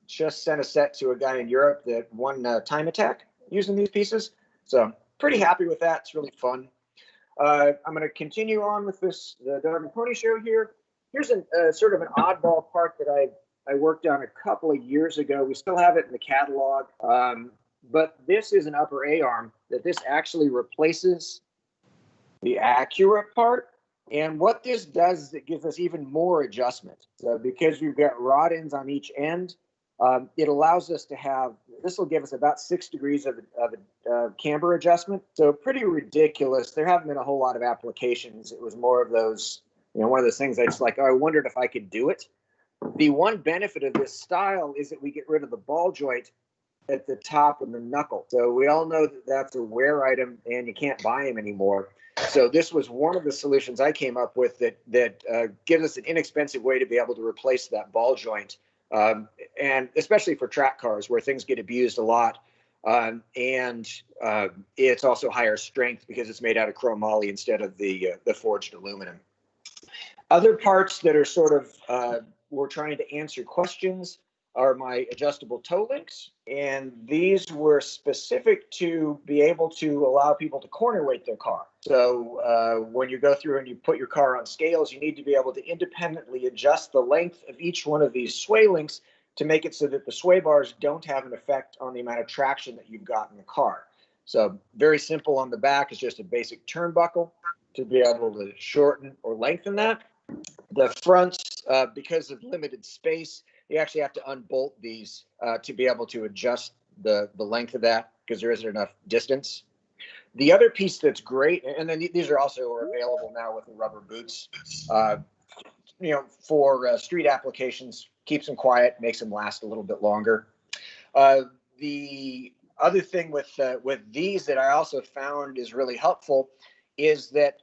Just sent a set to a guy in Europe that won Time Attack using these pieces. So pretty happy with that. It's really fun. I'm going to continue on with the Dog and Pony Show here. Here's sort of an oddball part that I worked on a couple of years ago. We still have it in the catalog, but this is an upper A-arm that this actually replaces the Acura part. And what this does is it gives us even more adjustment. So because we've got rod ends on each end, it allows us to have, this will give us about 6 degrees of camber adjustment. So pretty ridiculous. There haven't been a whole lot of applications. It was more of those, one of those things I just like, oh, I wondered if I could do it. The one benefit of this style is that we get rid of the ball joint at the top of the knuckle. So we all know that that's a wear item and you can't buy them anymore. So this was one of the solutions I came up with that gives us an inexpensive way to be able to replace that ball joint. And especially for track cars where things get abused a lot. And it's also higher strength because it's made out of chromoly instead of the forged aluminum. Other parts that are sort of, we're trying to answer questions are my adjustable toe links. And these were specific to be able to allow people to corner weight their car. So when you go through and you put your car on scales, you need to be able to independently adjust the length of each one of these sway links to make it so that the sway bars don't have an effect on the amount of traction that you've got in the car. So very simple on the back is just a basic turnbuckle to be able to shorten or lengthen that. The fronts, because of limited space, you actually have to unbolt these to be able to adjust the length of that because there isn't enough distance. The other piece that's great, and then these are also available now with the rubber boots, for street applications, keeps them quiet, makes them last a little bit longer. The other thing with these that I also found is really helpful is that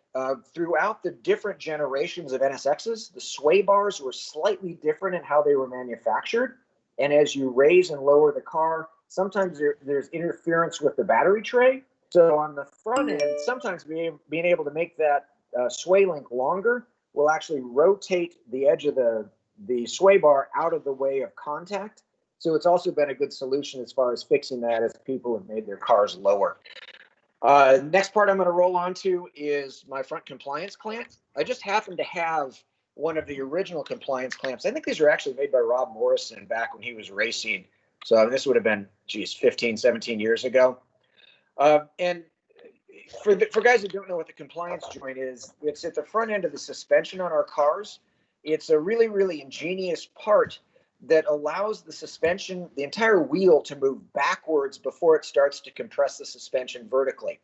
throughout the different generations of NSXs, the sway bars were slightly different in how they were manufactured. And as you raise and lower the car, sometimes there's interference with the battery tray. So on the front end, sometimes being able to make that sway link longer will actually rotate the edge of the sway bar out of the way of contact. So it's also been a good solution as far as fixing that as people have made their cars lower. Next part I'm going to roll on to is my front compliance clamp. I just happen to have one of the original compliance clamps. I think these were actually made by Rob Morrison back when he was racing. So this would have been, 15, 17 years ago. And for guys who don't know what the compliance joint is, it's at the front end of the suspension on our cars. It's a really, really ingenious part that allows the suspension, the entire wheel, to move backwards before it starts to compress the suspension vertically.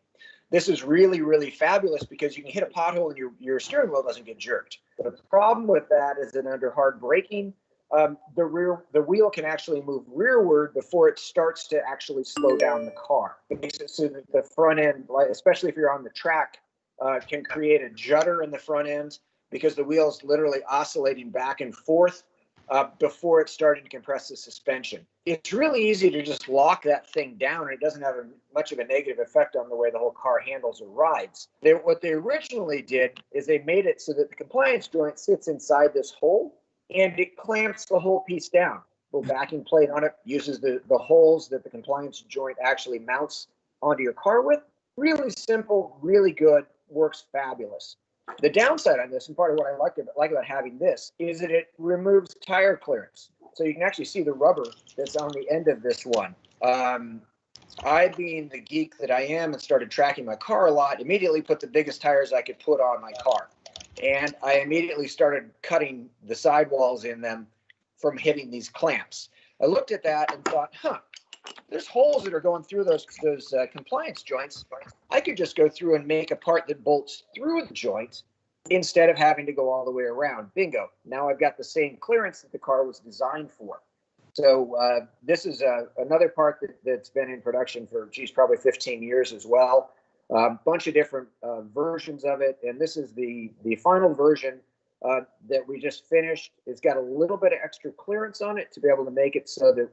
This is really, really fabulous because you can hit a pothole and your steering wheel doesn't get jerked. The problem with that is that under hard braking, the wheel can actually move rearward before it starts to actually slow down the car. It makes it so that the front end, especially if you're on the track, can create a judder in the front end because the wheel's literally oscillating back and forth before it's starting to compress the suspension. It's really easy to just lock that thing down, and it doesn't have much of a negative effect on the way the whole car handles or rides. What they originally did is they made it so that the compliance joint sits inside this hole, and it clamps the whole piece down. Little backing plate on it uses the holes that the compliance joint actually mounts onto your car with. Really simple, really good, works fabulous. The downside on this, and part of what I like about having this, is that it removes tire clearance. So you can actually see the rubber that's on the end of this one. I, being the geek that I am and started tracking my car a lot, immediately put the biggest tires I could put on my car. And I immediately started cutting the sidewalls in them from hitting these clamps. I looked at that and thought, there's holes that are going through those compliance joints. I could just go through and make a part that bolts through the joint instead of having to go all the way around. Bingo. Now I've got the same clearance that the car was designed for. So this is another part that's been in production for, probably 15 years as well. Bunch of different versions of it. And this is the final version that we just finished. It's got a little bit of extra clearance on it to be able to make it so that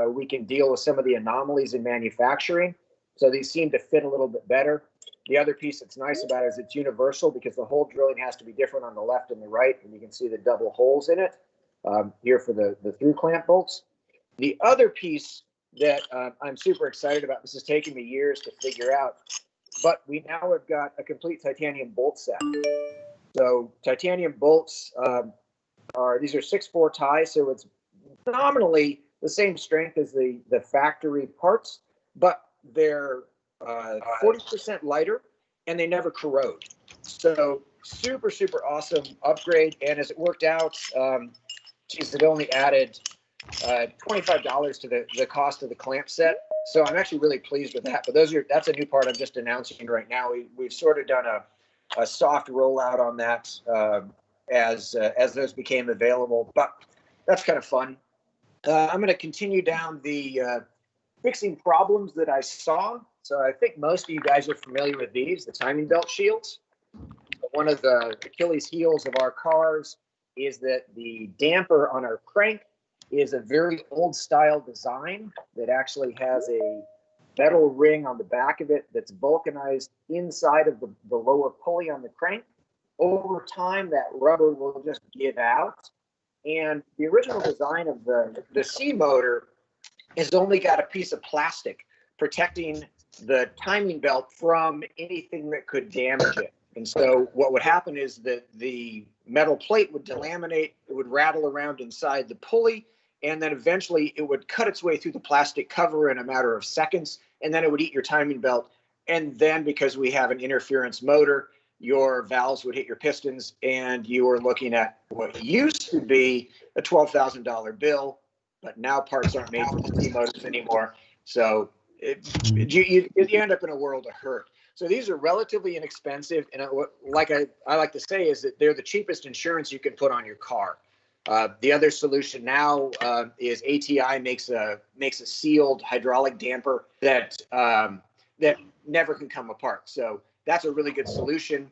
we can deal with some of the anomalies in manufacturing. So these seem to fit a little bit better. The other piece that's nice about it is it's universal because the hole drilling has to be different on the left and the right. And you can see the double holes in it here for the through clamp bolts. The other piece that I'm super excited about, this has taken me years to figure out, but we now have got a complete titanium bolt set. So titanium bolts these are 6-4 ties, so it's nominally the same strength as the factory parts, but they're 40% lighter and they never corrode. So super, super awesome upgrade. And as it worked out, it only added $25 to the cost of the clamp set. So I'm actually really pleased with that. But that's a new part I'm just announcing right now. We've sort of done a soft rollout on that as those became available. But that's kind of fun. I'm going to continue down the fixing problems that I saw. So I think most of you guys are familiar with these, the timing belt shields. One of the Achilles heels of our cars is that the damper on our crank is a very old style design that actually has a metal ring on the back of it that's vulcanized inside of the lower pulley on the crank. Over time, that rubber will just give out. And the original design of the C motor has only got a piece of plastic protecting the timing belt from anything that could damage it. And so what would happen is that the metal plate would delaminate, it would rattle around inside the pulley, and then eventually it would cut its way through the plastic cover in a matter of seconds, and then it would eat your timing belt. And then because we have an interference motor, your valves would hit your pistons, and you were looking at what used to be a $12,000 bill, but now parts aren't made for the C motors anymore. So you end up in a world of hurt. So these are relatively inexpensive, and like I like to say is that they're the cheapest insurance you can put on your car. The other solution now is ATI makes a sealed hydraulic damper that that never can come apart. So that's a really good solution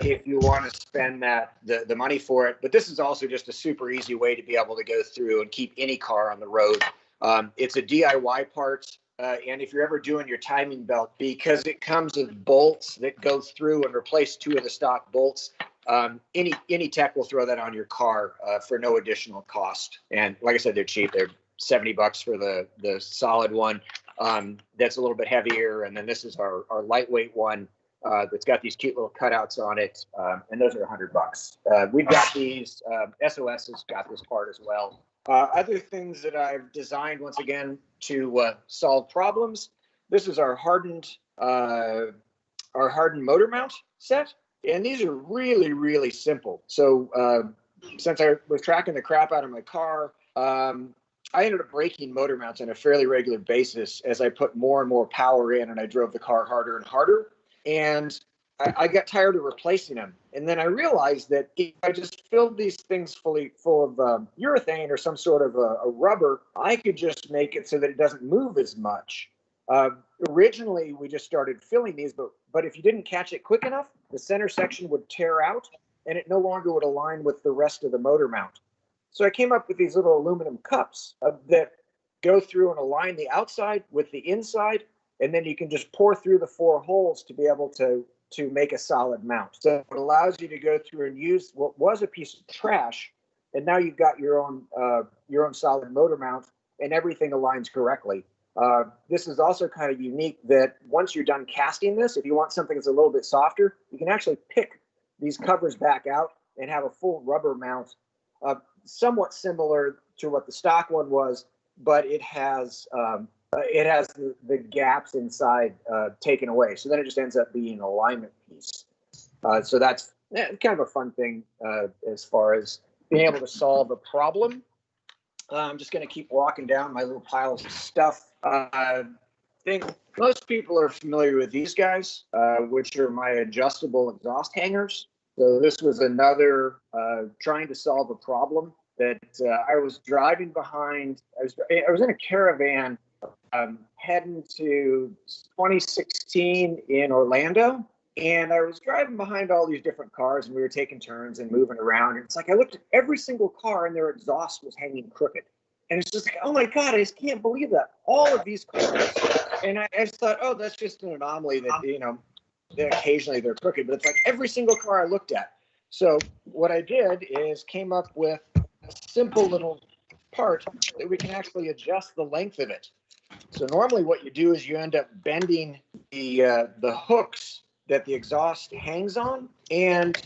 if you want to spend the money for it. But this is also just a super easy way to be able to go through and keep any car on the road. It's a DIY part. And if you're ever doing your timing belt, because it comes with bolts that go through and replace 2 of the stock bolts, any tech will throw that on your car for no additional cost. And like I said, they're cheap. They're $70 for the solid one. That's a little bit heavier. And then this is our lightweight one that's got these cute little cutouts on it. And those are $100. We've got these, SOS has got this part as well. Other things that I've designed, once again, to solve problems. This is our hardened motor mount set. And these are really, really simple. So since I was tracking the crap out of my car, I ended up breaking motor mounts on a fairly regular basis as I put more and more power in and I drove the car harder and harder. And I got tired of replacing them. And then I realized that if I just filled these things full of urethane or some sort of a rubber, I could just make it so that it doesn't move as much. Originally, we just started filling these, but if you didn't catch it quick enough, the center section would tear out and it no longer would align with the rest of the motor mount. So I came up with these little aluminum cups that go through and align the outside with the inside, and then you can just pour through the 4 holes to be able to make a solid mount. So it allows you to go through and use what was a piece of trash, and now you've got your own solid motor mount, and everything aligns correctly. This is also kind of unique that once you're done casting this, if you want something that's a little bit softer, you can actually pick these covers back out and have a full rubber mount, somewhat similar to what the stock one was, but it has the gaps inside taken away. So then it just ends up being an alignment piece. So that's kind of a fun thing as far as being able to solve a problem. I'm just going to keep walking down my little piles of stuff. I think most people are familiar with these guys, which are my adjustable exhaust hangers. So this was another trying to solve a problem that I was driving behind. I was in a caravan heading to 2016 in Orlando, and I was driving behind all these different cars, and we were taking turns and moving around. And it's like I looked at every single car, and their exhaust was hanging crooked. And it's just like, oh my God, I just can't believe that. All of these cars. And I just thought, oh, that's just an anomaly that, that occasionally they're crooked. But it's like every single car I looked at. So what I did is came up with a simple little part that we can actually adjust the length of it. So normally what you do is you end up bending the hooks that the exhaust hangs on. And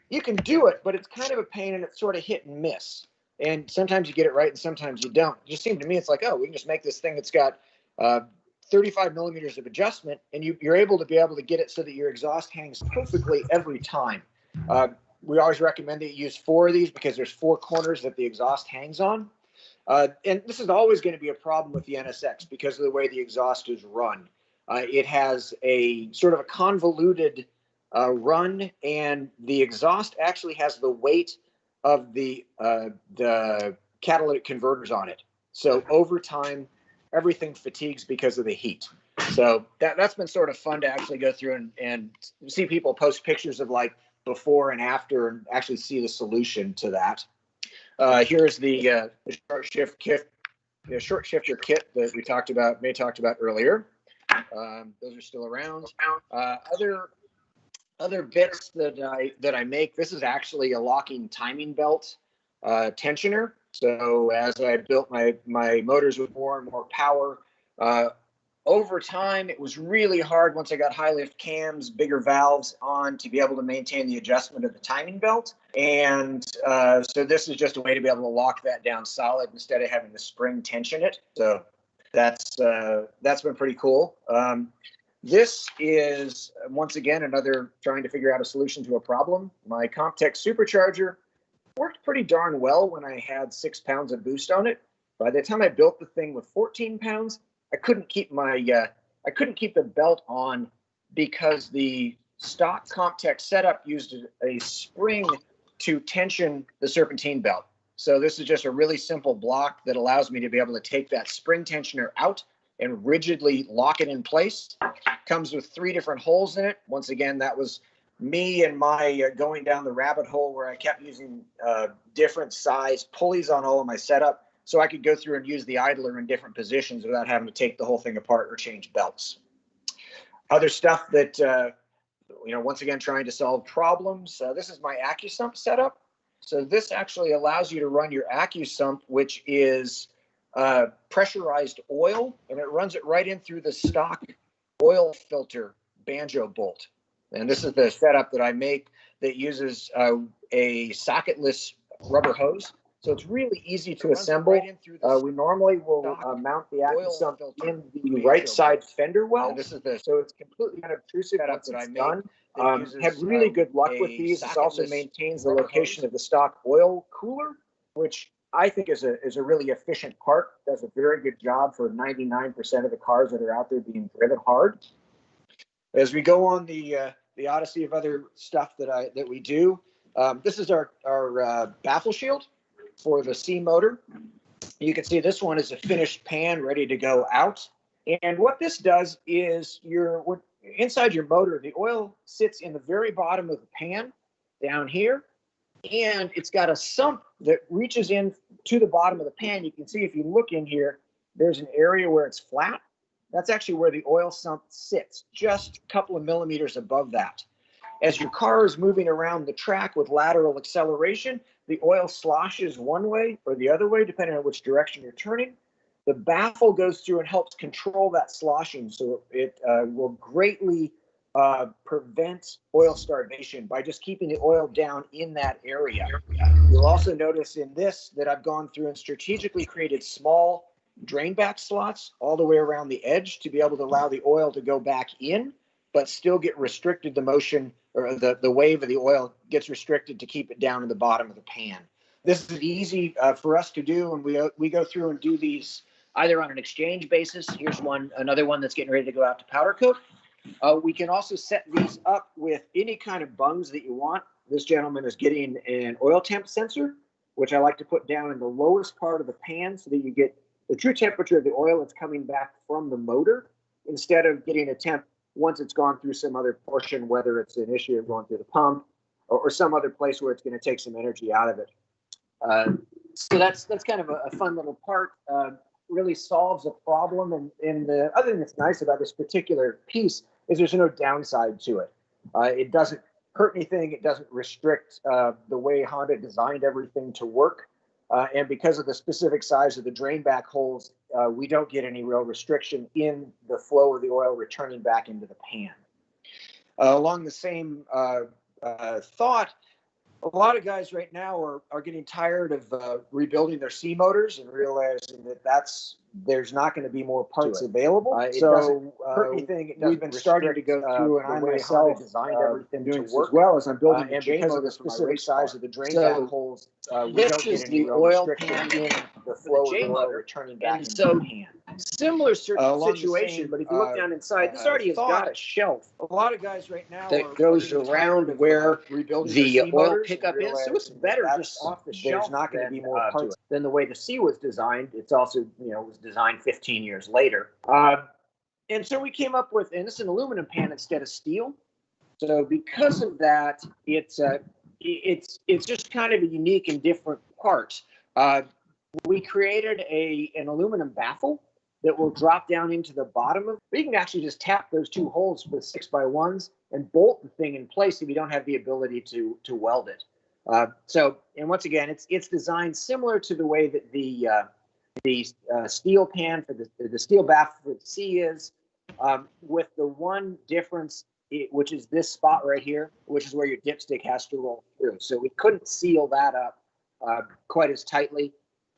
you can do it, but it's kind of a pain and it's sort of hit and miss. And sometimes you get it right and sometimes you don't. It just seemed to me it's like, oh, we can just make this thing that's got 35 millimeters of adjustment, and you're able to get it so that your exhaust hangs perfectly every time. We always recommend that you use 4 of these because there's 4 corners that the exhaust hangs on. And this is always going to be a problem with the NSX because of the way the exhaust is run. It has a sort of a convoluted run, and the exhaust actually has the weight of the catalytic converters on it. So over time, everything fatigues because of the heat. So that's been sort of fun to actually go through and see people post pictures of like before and after and actually see the solution to that. Here's the short shift kit, the short shifter kit that May talked about earlier. Those are still around. Other bits that I make, this is actually a locking timing belt tensioner. So as I built my motors with more and more power, over time, it was really hard once I got high lift cams, bigger valves on to be able to maintain the adjustment of the timing belt. And so this is just a way to be able to lock that down solid instead of having the spring tension it. So that's been pretty cool. This is, once again, another trying to figure out a solution to a problem. My Comptech Supercharger worked pretty darn well when I had 6 pounds of boost on it. By the time I built the thing with 14 pounds, I couldn't keep the belt on because the stock Comptech setup used a spring to tension the serpentine belt. So this is just a really simple block that allows me to be able to take that spring tensioner out and rigidly lock it in place. Comes with 3 different holes in it. Once again, that was me and my going down the rabbit hole where I kept using different size pulleys on all of my setup so I could go through and use the idler in different positions without having to take the whole thing apart or change belts. Other stuff that, once again, trying to solve problems. This is my Accusump setup. So this actually allows you to run your Accusump, which is pressurized oil, and it runs it right in through the stock oil filter banjo bolt. And this is the setup that I make that uses a socketless rubber hose. So it's really easy to assemble. We normally will mount the Accusump in the right side fender well. And this is so it's completely unobtrusive setup that I made. Had really good luck with these. This also maintains the location of the stock oil cooler, which I think is a really efficient part. Does a very good job for 99% of the cars that are out there being driven hard. As we go on the odyssey of other stuff that we do, this is our baffle shield for the C motor. You can see this one is a finished pan ready to go out. And what this does is inside your motor, the oil sits in the very bottom of the pan down here, and it's got a sump that reaches in to the bottom of the pan. You can see if you look in here, there's an area where it's flat. That's actually where the oil sump sits, just a couple of millimeters above that. As your car is moving around the track with lateral acceleration, the oil sloshes one way or the other way, depending on which direction you're turning. The baffle goes through and helps control that sloshing, so it will greatly prevent oil starvation by just keeping the oil down in that area. You'll also notice in this that I've gone through and strategically created small drain back slots all the way around the edge to be able to allow the oil to go back in, but still get restricted the motion, or the wave of the oil gets restricted to keep it down in the bottom of the pan. This is easy for us to do, and we go through and do these either on an exchange basis. Here's another one that's getting ready to go out to powder coat. We can also set these up with any kind of bungs that you want. This gentleman is getting an oil temp sensor, which I like to put down in the lowest part of the pan so that you get the true temperature of the oil that's coming back from the motor, instead of getting a temp once it's gone through some other portion, whether it's an issue of going through the pump or some other place where it's going to take some energy out of it. So that's kind of a fun little part. Really solves a problem. And the other thing that's nice about this particular piece is there's no downside to it. It doesn't hurt anything. It doesn't restrict the way Honda designed everything to work. And because of the specific size of the drain back holes, we don't get any real restriction in the flow of the oil returning back into the pan. Along the same thought, a lot of guys right now are getting tired of rebuilding their C motors and realizing that there's not going to be more parts available. It doesn't hurt anything. We've been starting to go through, and I myself designed everything to work as well as I'm building the J motor. Because of the specific size of the drain back holes, we don't get any oil pan in the flow of the oil returning back into the pan. Similar situation, but if you look down inside, this already has got a shelf. A lot of guys right now that goes around where the oil pickup is, so it's better just off the shelf. There's not going to be more parts than the way the C was designed. It's also, was designed 15 years later. And so we came up with, and it's an aluminum pan instead of steel. So because of that, it's just kind of a unique and different part. We created an aluminum baffle that will drop down into the bottom of. But you can actually just tap those two holes with 6x1s and bolt the thing in place if you don't have the ability to weld it. And once again, it's designed similar to the way that the steel pan for the steel baffle for the C is, with the one difference, which is this spot right here, which is where your dipstick has to roll through. So we couldn't seal that up quite as tightly,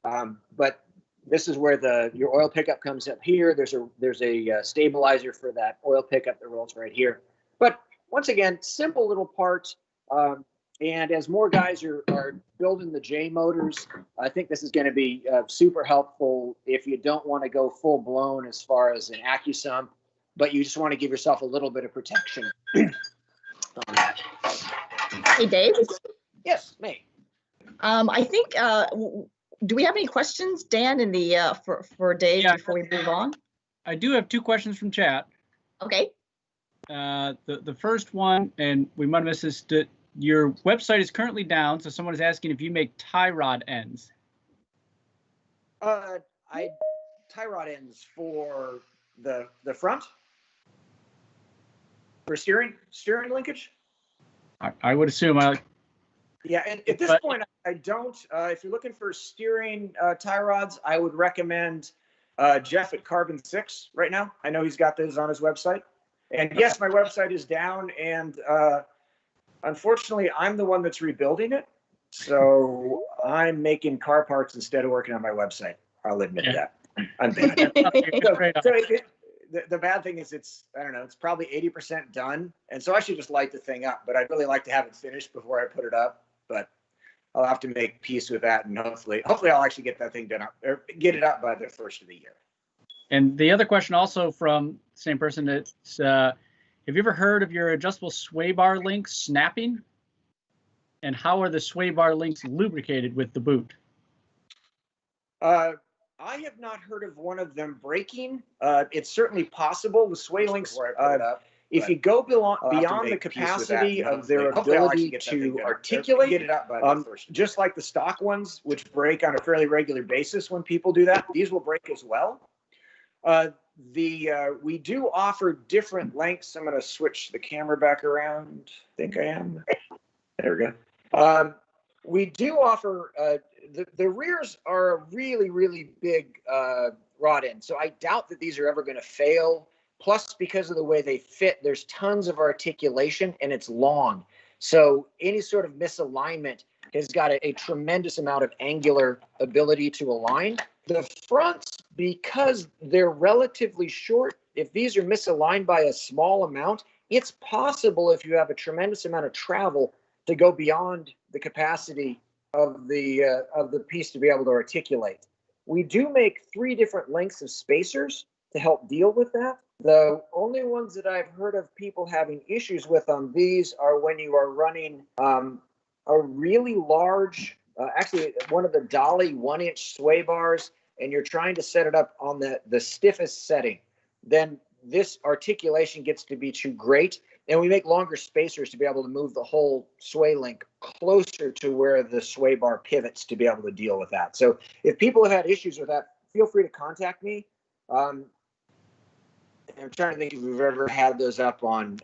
but this is where your oil pickup comes up here. There's a stabilizer for that oil pickup that rolls right here. But once again, simple little parts. And as more guys are building the J motors, I think this is going to be super helpful if you don't want to go full blown as far as an Accusump, but you just want to give yourself a little bit of protection on that. Hey, Dave. Yes, May. I think, do we have any questions, Dan, in the for Dave Yeah. before we move on? I do have 2 questions from chat. Okay. The first one, and we might have missed this, that your website is currently down, so someone is asking if you make tie rod ends. I tie rod ends for the front for steering linkage. I would assume. Yeah, and at this point, I don't. If you're looking for steering tie rods, I would recommend Jeff at Carbon 6 right now. I know he's got those on his website. And yes, my website is down, and unfortunately, I'm the one that's rebuilding it. So I'm making car parts instead of working on my website. I'll admit that. I'm bad. The bad thing is I don't know, it's probably 80% done. And so I should just light the thing up, but I'd really like to have it finished before I put it up. But I'll have to make peace with that, and hopefully I'll actually get that thing done up, or get it up by the 1st of the year. And the other question also from the same person, that's, have you ever heard of your adjustable sway bar links snapping? And how are the sway bar links lubricated with the boot? I have not heard of one of them breaking. It's certainly possible with sway links. If you go beyond the capacity of their ability to articulate, get it up by the first. Just like the stock ones, which break on a fairly regular basis when people do that, these will break as well. We do offer different lengths. I'm going to switch the camera back around. I think I am. There we go. We do offer the rears are a really, really big rod end. So I doubt that these are ever going to fail. Plus, because of the way they fit, there's tons of articulation and it's long. So any sort of misalignment has got a tremendous amount of angular ability to align. The fronts, because they're relatively short, if these are misaligned by a small amount, it's possible if you have a tremendous amount of travel to go beyond the capacity of the piece to be able to articulate. We do make 3 different lengths of spacers to help deal with that. The only ones that I've heard of people having issues with on these are when you are running a really large, actually one of the dolly 1-inch sway bars, and you're trying to set it up on the stiffest setting. Then this articulation gets to be too great, and we make longer spacers to be able to move the whole sway link closer to where the sway bar pivots to be able to deal with that. So if people have had issues with that, feel free to contact me. I'm trying to think if we've ever had those up on,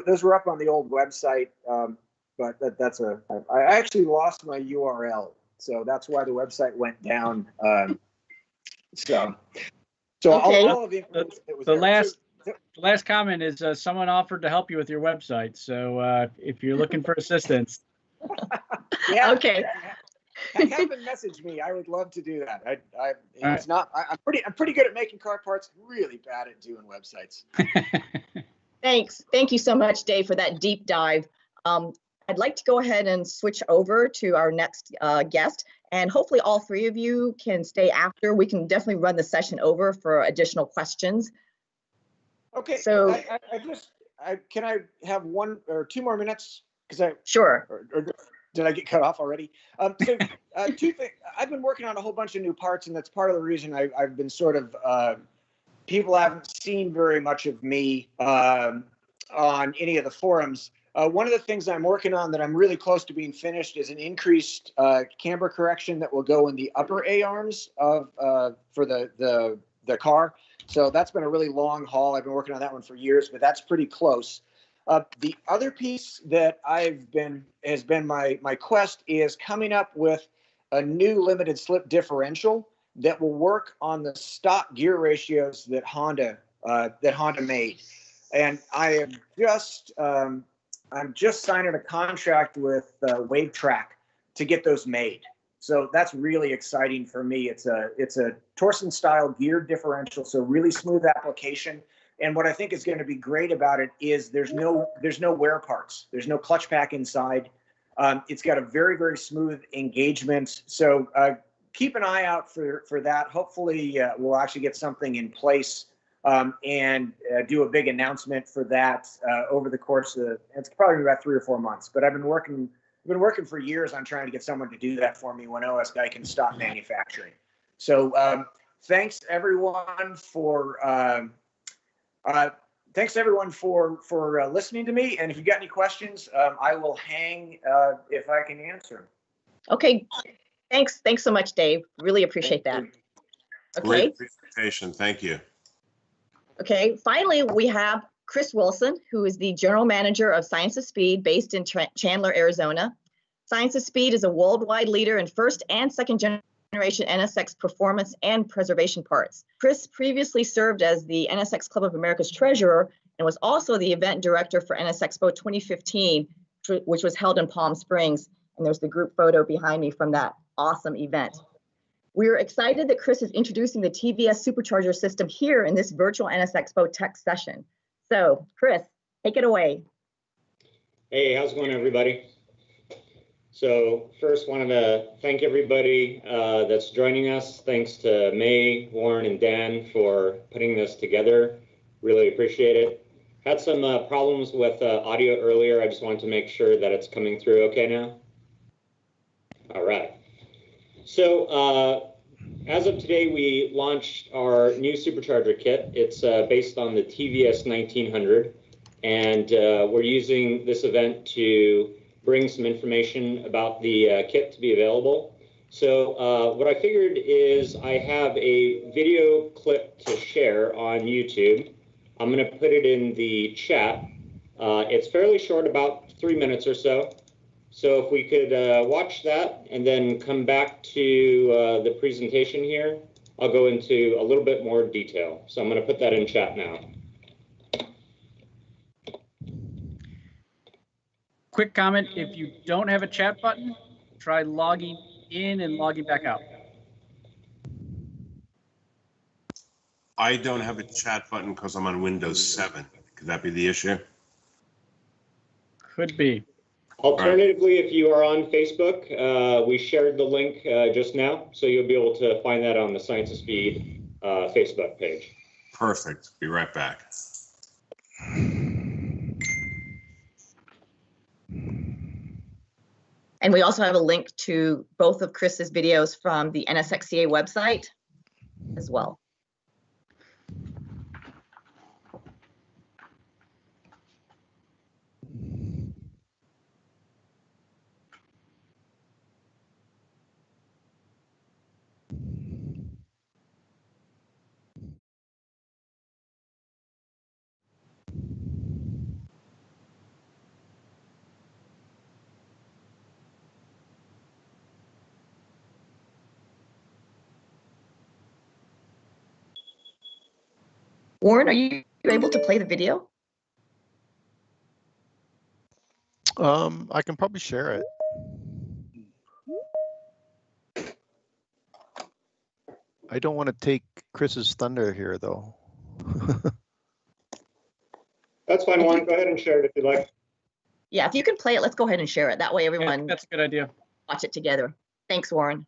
those were up on the old website, but I actually lost my URL. So that's why the website went down. So Okay. all of the information that was The there. last comment is someone offered to help you with your website. So if you're looking for assistance. Yeah. Okay. Have them message me. I would love to do that. I'm pretty good at making car parts. Really bad at doing websites. Thanks. Thank you so much, Dave, for that deep dive. I'd like to go ahead and switch over to our next guest, and hopefully all 3 of you can stay after. We can definitely run the session over for additional questions. Okay. So can I have 1 or 2 more minutes? Sure. Or did I get cut off already? So 2 things. I've been working on a whole bunch of new parts, and that's part of the reason I've been sort of people haven't seen very much of me on any of the forums. One of the things I'm working on that I'm really close to being finished is an increased camber correction that will go in the upper A-arms of for the car. So that's been a really long haul. I've been working on that one for years, but that's pretty close. The other piece that has been my quest is coming up with a new limited slip differential that will work on the stock gear ratios that Honda made. And I'm just signing a contract with Wave Track to get those made. So that's really exciting for me. It's a Torsen style gear differential, so really smooth application. And what I think is going to be great about it is there's no wear parts. There's no clutch pack inside. It's got a very, very smooth engagement. So keep an eye out for that. Hopefully we'll actually get something in place and do a big announcement for that over the course of, it's probably about 3 or 4 months. But I've been working been working for years on trying to get someone to do that for me when OS Daikin stopped manufacturing. So thanks everyone for listening to me. And if you got any questions, I will hang if I can answer them. Okay, thanks so much, Dave. Really appreciate that. Okay. Great presentation. Thank you. Okay, finally, we have Chris Wilson, who is the General Manager of Science of Speed based in Chandler, Arizona. Science of Speed is a worldwide leader in first and second generation NSX performance and preservation parts. Chris previously served as the NSX Club of America's treasurer and was also the event director for NSXPO 2015, which was held in Palm Springs. And there's the group photo behind me from that awesome event. We're excited that Chris is introducing the TVS Supercharger system here in this virtual NSXPO tech session. So, Chris, take it away. Hey, how's it going, everybody? So first, wanted to thank everybody that's joining us. Thanks to May, Warren, and Dan for putting this together. Really appreciate it. Had some problems with audio earlier. I just wanted to make sure that it's coming through okay now. All right. So as of today, we launched our new Supercharger Kit. It's based on the TVS 1900, and we're using this event to bring some information about the kit to be available. So what I figured is I have a video clip to share on YouTube. I'm going to put it in the chat. It's fairly short, about 3 minutes or so. So if we could watch that and then come back to the presentation here, I'll go into a little bit more detail. So I'm going to put that in chat now. Quick comment, if you don't have a chat button, try logging in and logging back out. I don't have a chat button because I'm on Windows 7. Could that be the issue? Could be. Alternatively, if you are on Facebook, we shared the link just now, so you'll be able to find that on the Science of Speed Facebook page. Perfect. Be right back. And we also have a link to both of Chris's videos from the NSXCA website as well. Warren, are you able to play the video? I can probably share it. I don't want to take Chris's thunder here, though. That's fine, Warren. Go ahead and share it if you'd like. Yeah, if you can play it, let's go ahead and share it. That way everyone That's a good idea. watch it together. Thanks, Warren.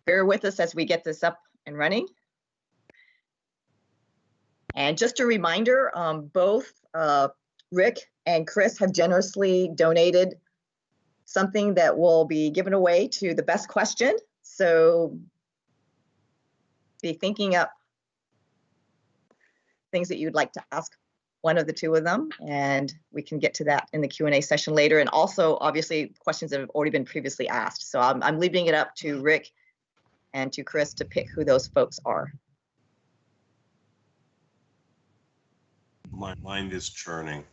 Bear with us as we get this up and running. And just a reminder, both Rick and Chris have generously donated something that will be given away to the best question. So be thinking up things that you'd like to ask one of the two of them, and we can get to that in the Q&A session later. And also, obviously, questions that have already been previously asked. So I'm leaving it up to Rick and to Chris to pick who those folks are. My mind is churning.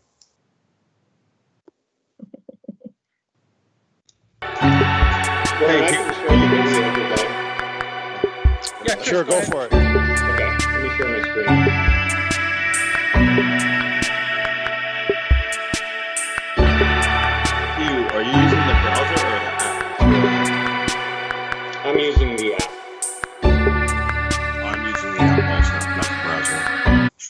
Hey, I can share the video if you'd like. Yeah, sure, go for it. Okay.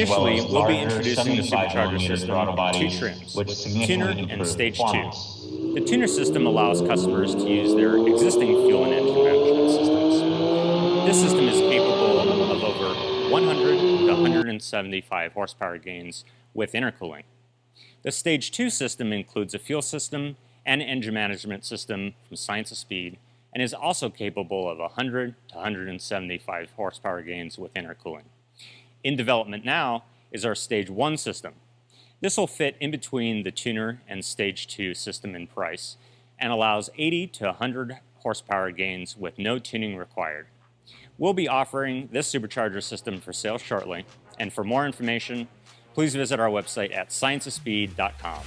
Initially, we'll be introducing the Supercharger System in 2 trims, Tuner and Stage 2. The Tuner system allows customers to use their existing fuel and engine management systems. This system is capable of over 100 to 175 horsepower gains with intercooling. The Stage 2 system includes a fuel system and engine management system from Science of Speed and is also capable of 100 to 175 horsepower gains with intercooling. In development now is our Stage 1 system. This will fit in between the tuner and Stage 2 system in price and allows 80 to 100 horsepower gains with no tuning required. We'll be offering this supercharger system for sale shortly, and for more information, please visit our website at scienceofspeed.com.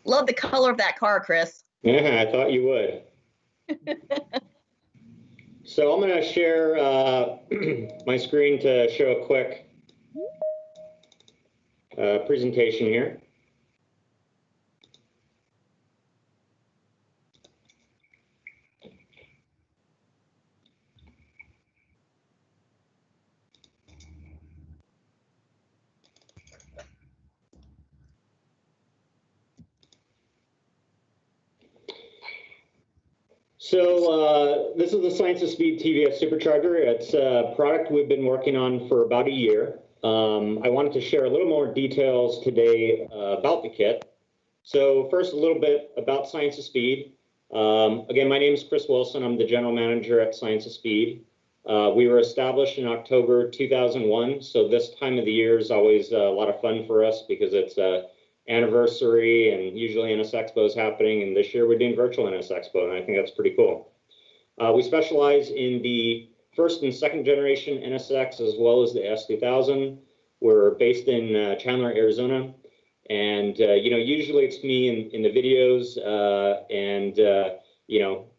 Love the color of that car, Chris. Yeah, I thought you would. So I'm going to share my screen to show a quick presentation here. So this is the Science of Speed TVS Supercharger. It's a product we've been working on for about a year. I wanted to share a little more details today about the kit. So first, a little bit about Science of Speed. Again, my name is Chris Wilson. I'm the general manager at Science of Speed. We were established in October 2001. So this time of the year is always a lot of fun for us because it's anniversary, and usually NSXPO is happening, and this year we're doing virtual NSXPO, and I think that's pretty cool. We specialize in the first and second generation NSX as well as the S2000. We're based in Chandler, Arizona, and usually it's me in the videos and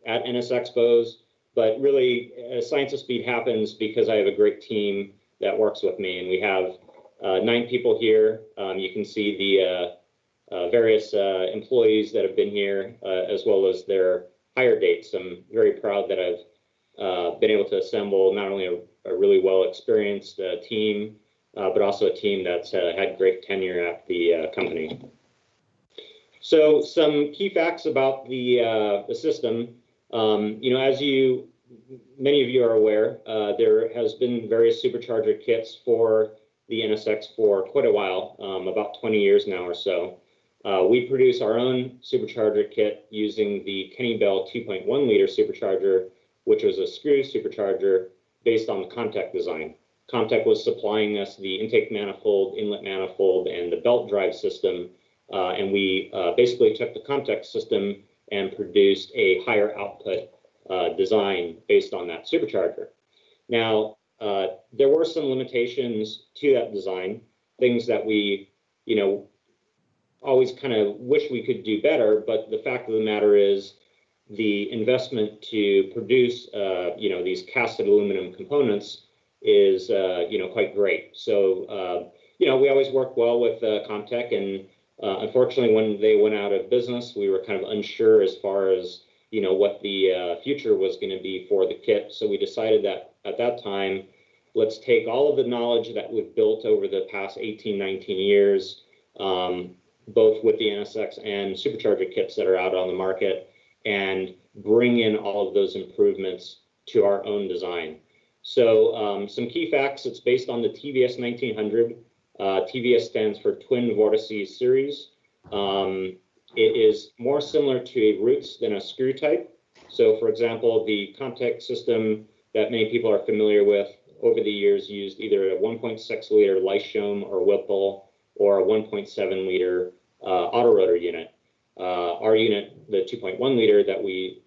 at NSXPOs, but really Science of Speed happens because I have a great team that works with me, and we have 9 people here. You can see the various employees that have been here, as well as their hire dates. I'm very proud that I've been able to assemble not only a really well-experienced team, but also a team that's had great tenure at the company. So some key facts about the system. As many of you are aware, there has been various supercharger kits for the NSX for quite a while, about 20 years now or so. We produce our own supercharger kit using the Kenny Bell 2.1 liter supercharger, which was a screw supercharger based on the Comtech design. Comtech was supplying us the intake manifold, inlet manifold, and the belt drive system, and we basically took the Comtech system and produced a higher output design based on that supercharger. Now, there were some limitations to that design, things that we, always kind of wish we could do better, but the fact of the matter is the investment to produce, these casted aluminum components is, quite great. So, we always work well with Comtech, and unfortunately, when they went out of business, we were kind of unsure as far as, what the future was going to be for the kit. So we decided that at that time, let's take all of the knowledge that we've built over the past 18, 19 years, both with the NSX and Supercharger kits that are out on the market, and bring in all of those improvements to our own design. So some key facts: it's based on the TVS 1900. TVS stands for Twin Vortices Series. It is more similar to a roots than a screw type. So for example, the Comtech system that many people are familiar with over the years used either a 1.6 liter Lyshome or Whipple or a 1.7 liter autorotor unit. Our unit, the 2.1 liter that we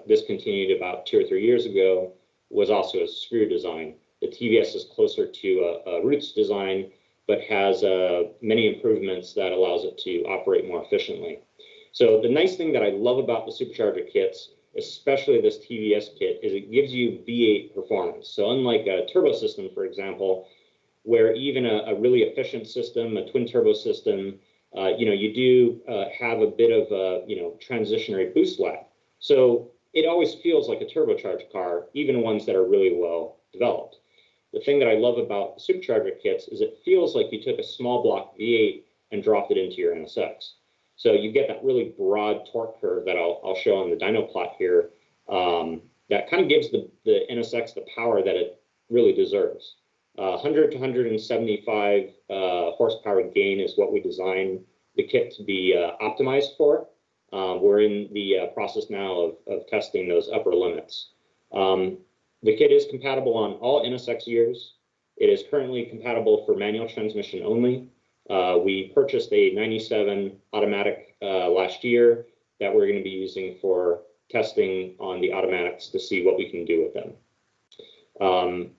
discontinued about 2 or 3 years ago, was also a screw design. The TVS is closer to a roots design, but has many improvements that allows it to operate more efficiently. So the nice thing that I love about the Supercharger kits, especially this TVS kit, is it gives you V8 performance. So unlike a turbo system, for example, where even a really efficient system, a twin turbo system, you do have a bit of a transitionary boost lag. So it always feels like a turbocharged car, even ones that are really well developed. The thing that I love about the Supercharger kits is it feels like you took a small block V8 and dropped it into your NSX. So you get that really broad torque curve that I'll show on the dyno plot here. That kind of gives the NSX the power that it really deserves. 100 to 175 horsepower gain is what we designed the kit to be optimized for. We're in the process now of testing those upper limits. The kit is compatible on all NSX years. It is currently compatible for manual transmission only. We purchased a 97 automatic last year that we're going to be using for testing on the automatics to see what we can do with them.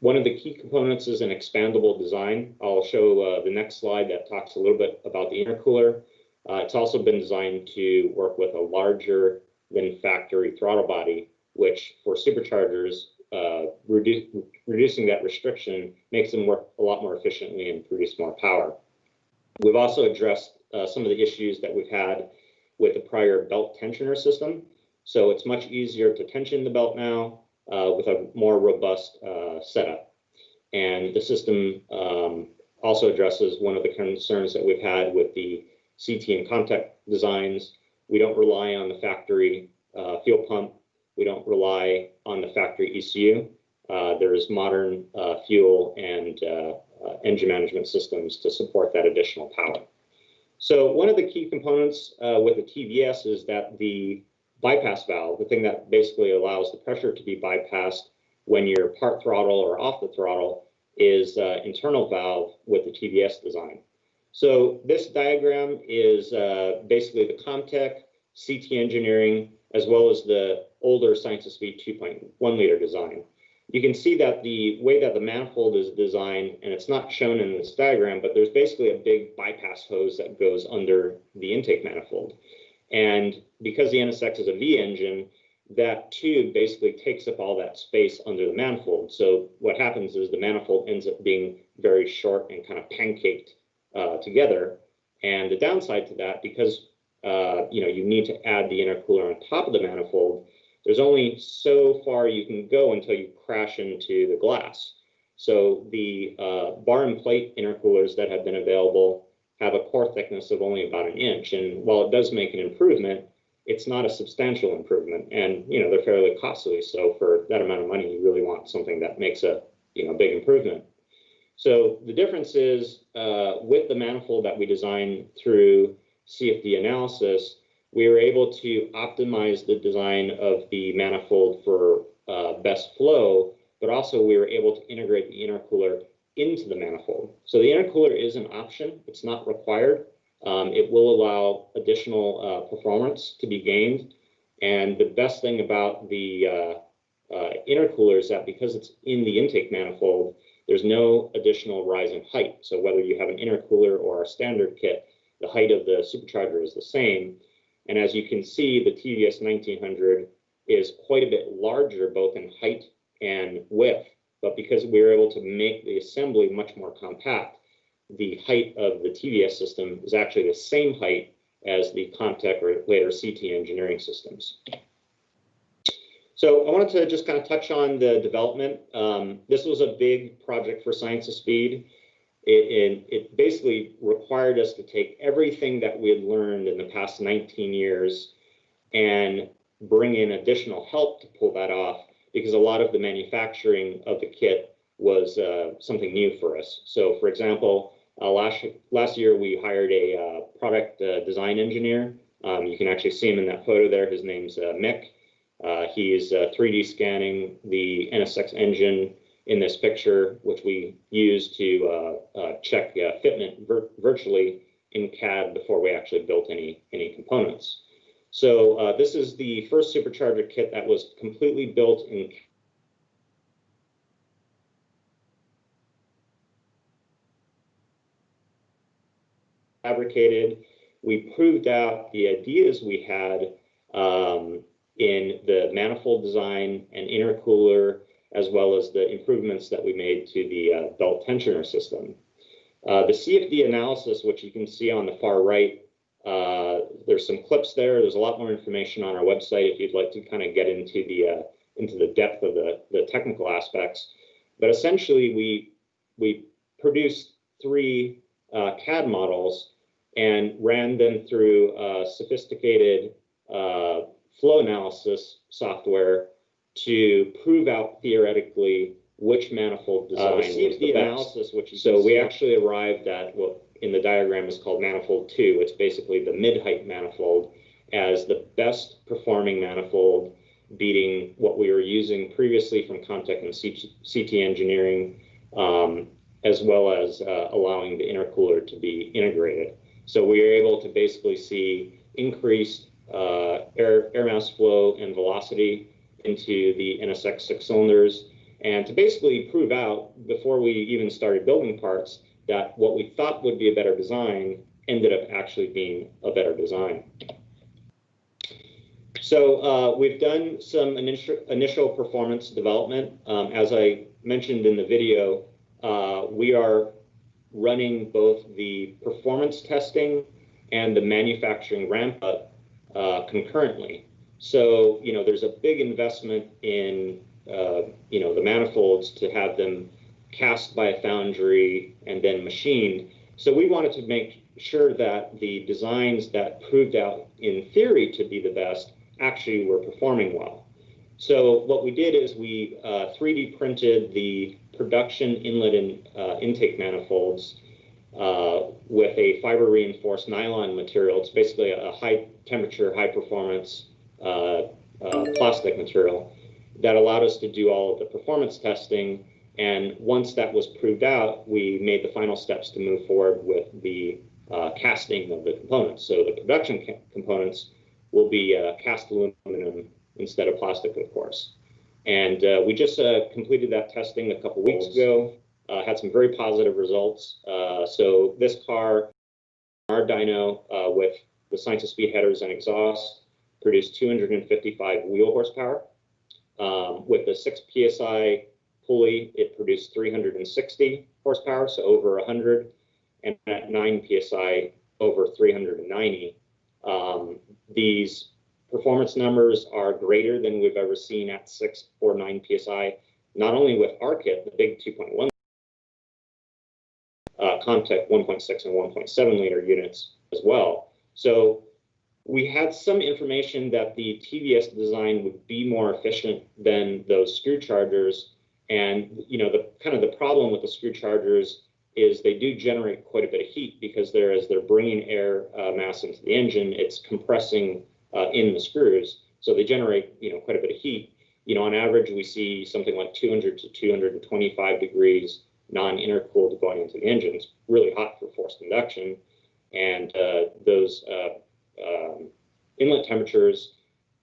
One of the key components is an expandable design. I'll show the next slide that talks a little bit about the intercooler. It's also been designed to work with a larger than factory throttle body, which for superchargers, reducing that restriction makes them work a lot more efficiently and produce more power. We've also addressed some of the issues that we've had with the prior belt tensioner system. So it's much easier to tension the belt now with a more robust setup. And the system also addresses one of the concerns that we've had with the CT and Comtech designs. We don't rely on the factory fuel pump. We don't rely on the factory ECU. There's modern fuel and engine management systems to support that additional power. So one of the key components with the TVS is that the bypass valve, the thing that basically allows the pressure to be bypassed when you're part throttle or off the throttle, is internal valve with the TVS design. So this diagram is basically the Comtech, CT engineering, as well as the older Science of Speed 2.1 liter design. You can see that the way that the manifold is designed, and it's not shown in this diagram, but there's basically a big bypass hose that goes under the intake manifold. And because the NSX is a V engine, that tube basically takes up all that space under the manifold. So what happens is the manifold ends up being very short and kind of pancaked together. And the downside to that, because you need to add the intercooler on top of the manifold, there's only so far you can go until you crash into the glass. So the bar and plate intercoolers that have been available have a core thickness of only about 1 inch. And while it does make an improvement, it's not a substantial improvement. And they're fairly costly. So for that amount of money, you really want something that makes a big improvement. So the difference is with the manifold that we designed through CFD analysis, we were able to optimize the design of the manifold for best flow, but also we were able to integrate the intercooler into the manifold. So the intercooler is an option. It's not required. It will allow additional performance to be gained. And the best thing about the intercooler is that because it's in the intake manifold, there's no additional rise in height. So whether you have an intercooler or a standard kit, the height of the supercharger is the same. And as you can see, the TVS 1900 is quite a bit larger, both in height and width. But because we were able to make the assembly much more compact, the height of the TVS system is actually the same height as the Comtech or later CT engineering systems. So I wanted to just kind of touch on the development. This was a big project for Science of Speed. It basically required us to take everything that we had learned in the past 19 years and bring in additional help to pull that off, because a lot of the manufacturing of the kit was something new for us. So for example, last year we hired a product design engineer. You can actually see him in that photo there. His name's Mick. He is 3D scanning the NSX engine in this picture, which we use to check fitment virtually in CAD before we actually built any components. So this is the first Supercharger kit that was completely built in fabricated. We proved out the ideas we had in the manifold design and intercooler, as well as the improvements that we made to the belt tensioner system. The CFD analysis, which you can see on the far right, there's some clips there. There's a lot more information on our website if you'd like to kind of get into the depth of the technical aspects. But essentially, we produced 3 CAD models and ran them through sophisticated flow analysis software to prove out theoretically which manifold design was the analysis, so we actually arrived at what in the diagram is called manifold 2. It's basically the mid-height manifold as the best performing manifold, beating what we were using previously from Comtech and CT Engineering, as well as allowing the intercooler to be integrated. So we were able to basically see increased air mass flow and velocity into the NSX 6 cylinders, and to basically prove out, before we even started building parts, that what we thought would be a better design ended up actually being a better design. So we've done some initial performance development. As I mentioned in the video, we are running both the performance testing and the manufacturing ramp up concurrently. So, there's a big investment in, the manifolds to have them cast by a foundry and then machined. So we wanted to make sure that the designs that proved out in theory to be the best actually were performing well. So what we did is we 3D printed the production inlet and intake manifolds with a fiber reinforced nylon material. It's basically a high temperature, high performance plastic material that allowed us to do all of the performance testing. And once that was proved out, we made the final steps to move forward with the casting of the components. So the production components will be cast aluminum instead of plastic, of course. And we just completed that testing a couple weeks ago, had some very positive results. So this car, our dyno with the Science of Speed headers and exhaust, produced 255 wheel horsepower. With the 6 PSI pulley, it produced 360 horsepower, so over 100, and at 9 PSI, over 390. These performance numbers are greater than we've ever seen at 6 or 9 PSI, not only with our kit, the big 2.1 Comtech 1.6 and 1.7 liter units as well. So we had some information that the TVS design would be more efficient than those screw chargers. And the problem with the screw chargers is they do generate quite a bit of heat, because as they're bringing air mass into the engine, it's compressing in the screws. So they generate quite a bit of heat. On average, we see something like 200 to 225 degrees non-intercooled going into the engine. It's really hot for forced induction. And those inlet temperatures,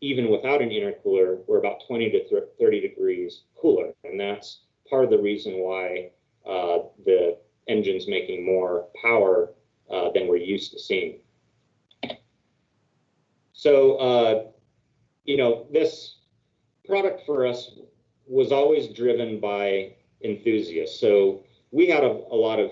even without an intercooler, were about 20 to 30 degrees cooler. And that's part of the reason why the engine's making more power than we're used to seeing. So, this product for us was always driven by enthusiasts. So we had a lot of,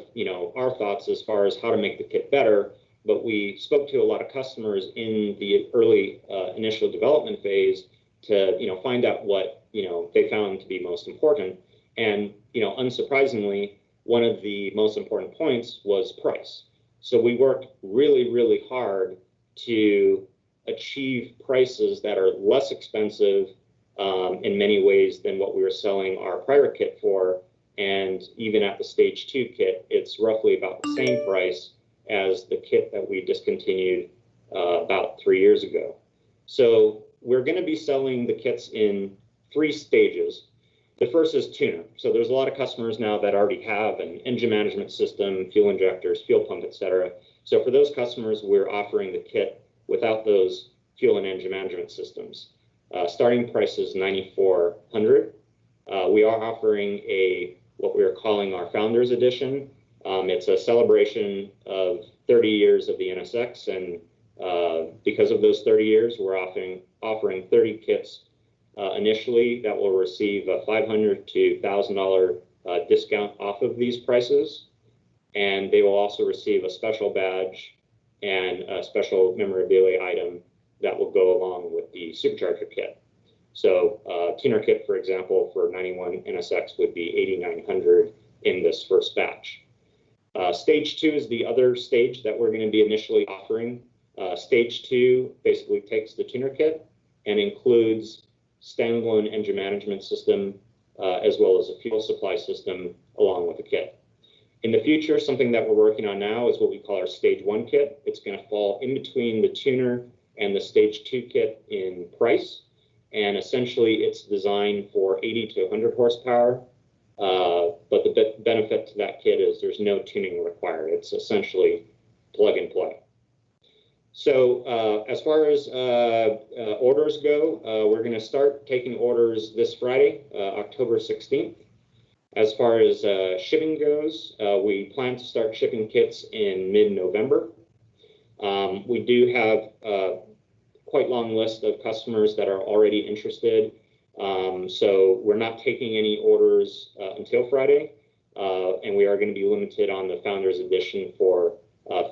our thoughts as far as how to make the kit better, but we spoke to a lot of customers in the early initial development phase to find out what they found to be most important. And unsurprisingly, one of the most important points was price. So we worked really, really hard to achieve prices that are less expensive in many ways than what we were selling our prior kit for. And even at the stage 2 kit, it's roughly about the same price as the kit that we discontinued about 3 years ago. So we're going to be selling the kits in 3 stages. The first is tuner. So there's a lot of customers now that already have an engine management system, fuel injectors, fuel pump, etc. So for those customers, we're offering the kit without those fuel and engine management systems. Starting price is $9,400. We are offering what we are calling our Founders Edition. It's a celebration of 30 years of the NSX, and because of those 30 years, we're offering 30 kits initially that will receive a $500 to $1,000 discount off of these prices, and they will also receive a special badge and a special memorabilia item that will go along with the Supercharger Kit. So tuner kit, for example, for 91 NSX would be $8,900 in this first batch. Stage 2 is the other stage that we're going to be initially offering. Stage 2 basically takes the tuner kit and includes standalone engine management system as well as a fuel supply system along with the kit. In the future, something that we're working on now is what we call our stage 1 kit. It's going to fall in between the tuner and the stage 2 kit in price. And essentially, it's designed for 80 to 100 horsepower. But the benefit to that kit is there's no tuning required. It's essentially plug and play. So as far as orders go, we're going to start taking orders this Friday, October 16th. As far as shipping goes, we plan to start shipping kits in mid-November. We do have quite long list of customers that are already interested. So we're not taking any orders until Friday, and we are going to be limited on the Founders Edition for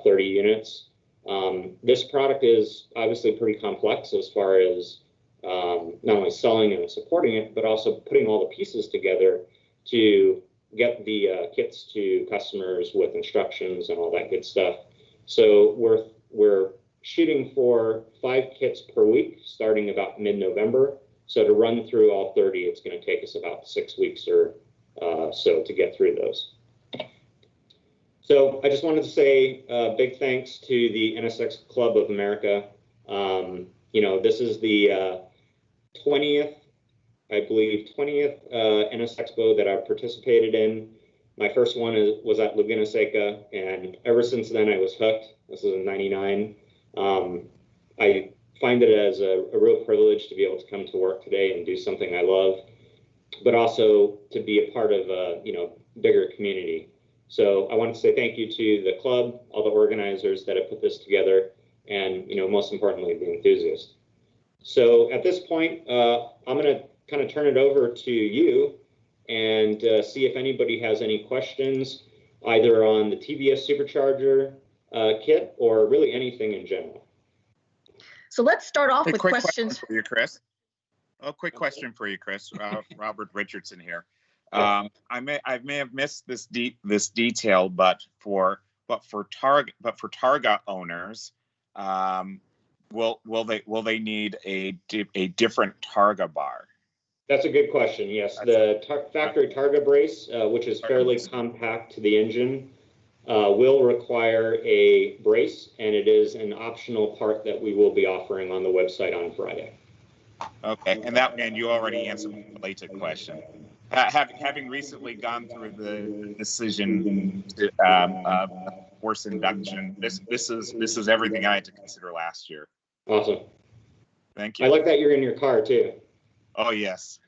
30 units. This product is obviously pretty complex as far as not only selling and supporting it, but also putting all the pieces together to get the kits to customers with instructions and all that good stuff. So we're shooting for 5 kits per week, starting about mid-November. So to run through all 30, it's going to take us about 6 weeks or so to get through those. So I just wanted to say big thanks to the NSX Club of America. This is the 20th, I believe, 20th NSXPO that I've participated in. My first one was at Laguna Seca, and ever since then I was hooked. This was in '99. I find it as a real privilege to be able to come to work today and do something I love, but also to be a part of a bigger community. So I want to say thank you to the club, all the organizers that have put this together, and most importantly, the enthusiasts. So at this point, I'm going to kind of turn it over to you and see if anybody has any questions, either on the TVS Supercharger kit or really anything in general. So let's start off with quick questions. For you, Chris. A quick question for you, Chris. Robert Richardson here. I may have missed this detail, but for Targa owners, will they need a different Targa bar? That's a good question. Yes, the factory Targa brace, which is fairly compact to the engine, will require a brace, and it is an optional part that we will be offering on the website on Friday. Okay, and you already answered the related question. Having recently gone through the decision to force induction, this is everything I had to consider last year. Awesome. Thank you. I like that you're in your car too. Oh yes.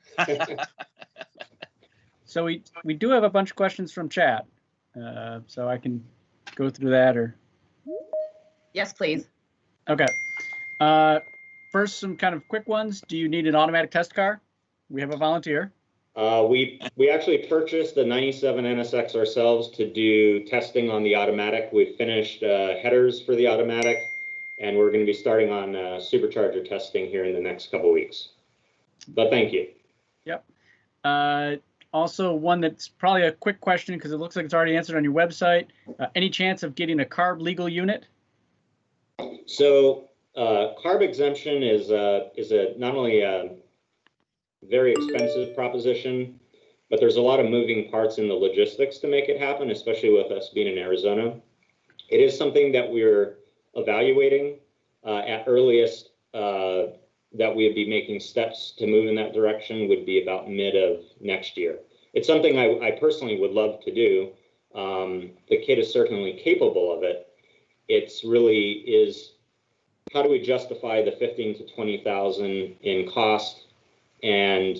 So we do have a bunch of questions from chat, so I can go through that, or Yes, please. okay. First, some kind of quick ones. Do you need an automatic test car? We have a volunteer. We actually purchased the 97 NSX ourselves to do testing on the automatic. We finished headers for the automatic, and we're going to be starting on supercharger testing here in the next couple weeks. But thank you. Yep. Also, one that's probably a quick question because it looks like it's already answered on your website. Any chance of getting a CARB legal unit? So CARB exemption is not only a very expensive proposition, but there's a lot of moving parts in the logistics to make it happen, especially with us being in Arizona. It is something that we're evaluating. At earliest that we would be making steps to move in that direction would be about mid of next year. It's something I personally would love to do. The kit is certainly capable of it. It's really is, how do we justify the 15 to 20,000 in cost, and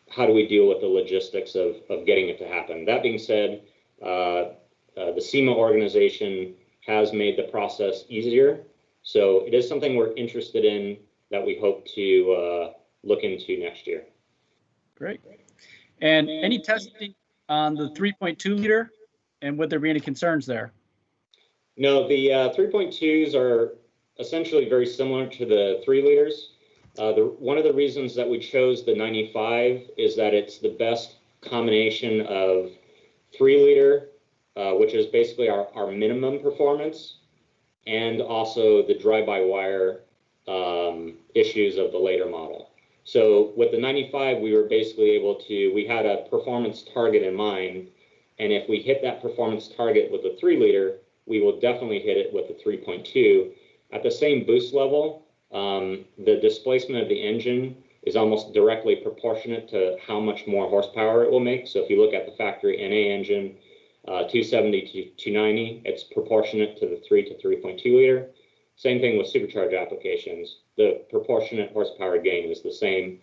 how do we deal with the logistics of getting it to happen? That being said, the SEMA organization has made the process easier. So it is something we're interested in that we hope to look into next year. Great. And any testing on the 3.2 liter, and would there be any concerns there? No, the 3.2s are essentially very similar to the 3 liters. One of the reasons that we chose the 95 is that it's the best combination of 3 liter, which is basically our minimum performance, and also the drive-by-wire issues of the later model. So with the 95, we were basically able to, we had a performance target in mind, and if we hit that performance target with the 3 liter, we will definitely hit it with the 3.2. At the same boost level, the displacement of the engine is almost directly proportionate to how much more horsepower it will make. So if you look at the factory NA engine, 270 to 290, it's proportionate to the 3 to 3.2 liter. Same thing with supercharger applications. The proportionate horsepower gain is the same.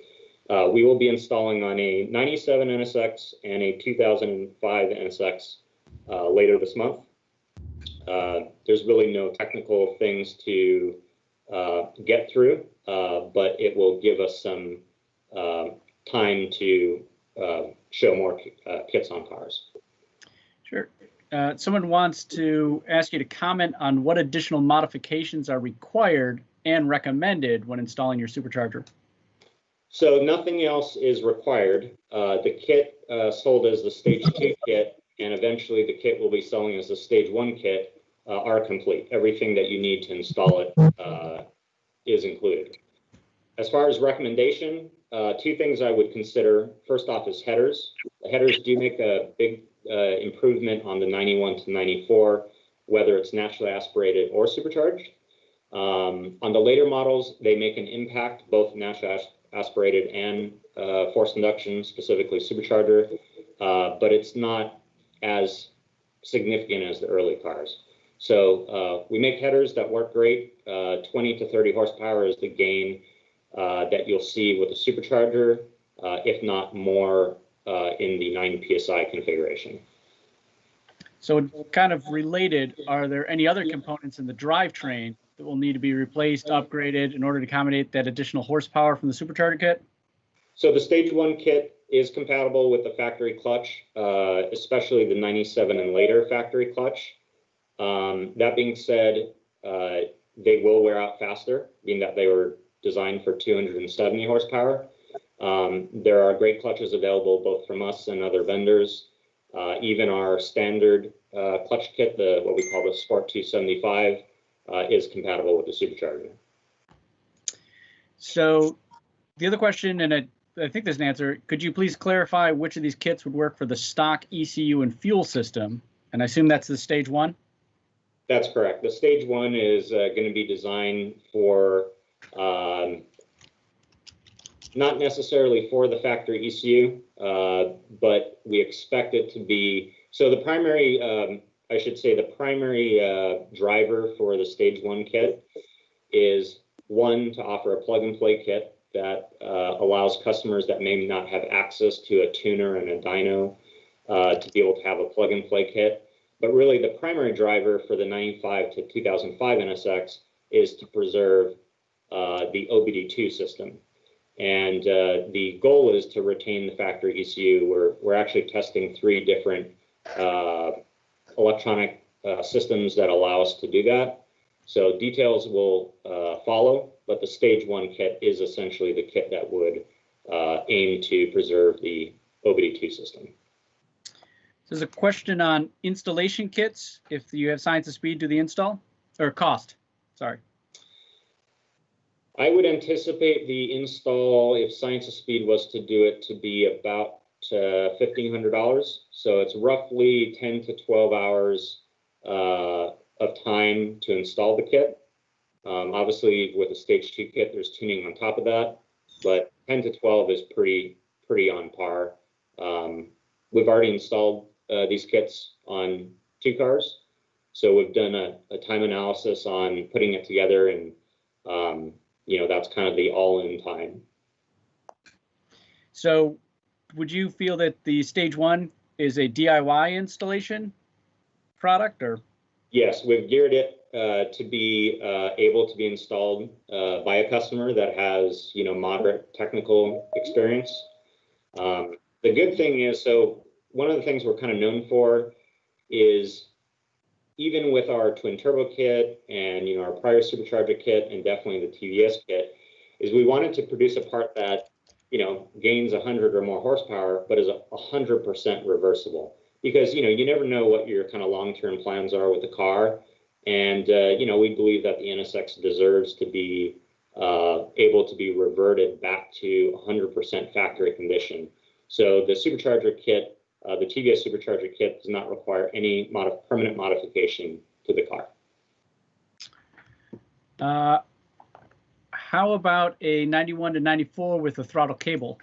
We will be installing on a 97 NSX and a 2005 NSX later this month. There's really no technical things to get through, but it will give us some time to show more kits on cars. Sure. Someone wants to ask you to comment on what additional modifications are required and recommended when installing your supercharger. So nothing else is required. The kit sold as the Stage 2 kit, and eventually the kit will be selling as the Stage 1 kit, are complete. Everything that you need to install it is included. As far as recommendation, 2 things I would consider. First off is headers. The headers do make a big improvement on the 91 to 94, whether it's naturally aspirated or supercharged. On the later models, they make an impact, both naturally aspirated and forced induction, specifically supercharger, but it's not as significant as the early cars. So we make headers that work great. 20 to 30 horsepower is the gain that you'll see with the supercharger, if not more in the 9 PSI configuration. So kind of related, are there any other components in the drivetrain that will need to be replaced, upgraded in order to accommodate that additional horsepower from the supercharger kit? So the Stage 1 kit is compatible with the factory clutch, especially the 97 and later factory clutch. That being said, they will wear out faster, being that they were designed for 270 horsepower. There are great clutches available both from us and other vendors. Even our standard clutch kit, what we call the Sport 275, is compatible with the supercharger. So the other question, and I think there's an answer, could you please clarify which of these kits would work for the stock ECU and fuel system? And I assume that's the Stage 1? That's correct. The Stage 1 is going to be designed for not necessarily for the factory ECU, but we expect it to be, so the primary, I should say the primary driver for the Stage 1 kit is, one, to offer a plug-and-play kit that allows customers that may not have access to a tuner and a dyno to be able to have a plug-and-play kit. But really the primary driver for the 95 to 2005 NSX is to preserve the OBD2 system. And the goal is to retain the factory ECU. We're actually testing 3 different electronic systems that allow us to do that. So details will follow, but the Stage 1 kit is essentially the kit that would aim to preserve the OBD2 system. There's a question on installation kits. If you have Science of Speed do the install, or cost, sorry. I would anticipate the install, if Science of Speed was to do it, to be about $1,500. So it's roughly 10 to 12 hours of time to install the kit. Obviously, with a stage 2 kit, there's tuning on top of that, but 10 to 12 is pretty on par. We've already installed these kits on 2 cars, so we've done a time analysis on putting it together, and you know, that's kind of the all-in time. So would you feel that the stage 1 is a DIY installation product, or? Yes, we've geared it to be able to be installed by a customer that has, you know, moderate technical experience. The good thing is, so one of the things we're kind of known for is, even with our twin turbo kit and, you know, our prior supercharger kit and definitely the TVS kit, is we wanted to produce a part that, you know, gains 100 or more horsepower, but is 100% reversible. Because, you know, you never know what your kind of long-term plans are with the car. And, you know, we believe that the NSX deserves to be able to be reverted back to 100% factory condition. So the supercharger kit, the TVS supercharger kit, does not require any permanent modification to the car. How about a 91 to 94 with a throttle cable?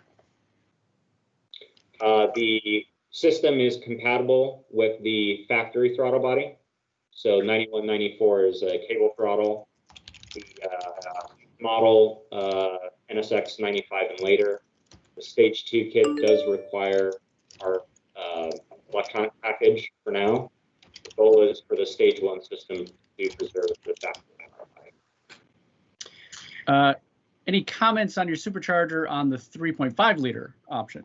The system is compatible with the factory throttle body. So 91, 94 is a cable throttle. The model NSX 95 and later, the stage 2 kit does require our electronic package for now. The goal is for the stage 1 system to preserve the factory throttle body. Any comments on your supercharger on the 3.5 liter option?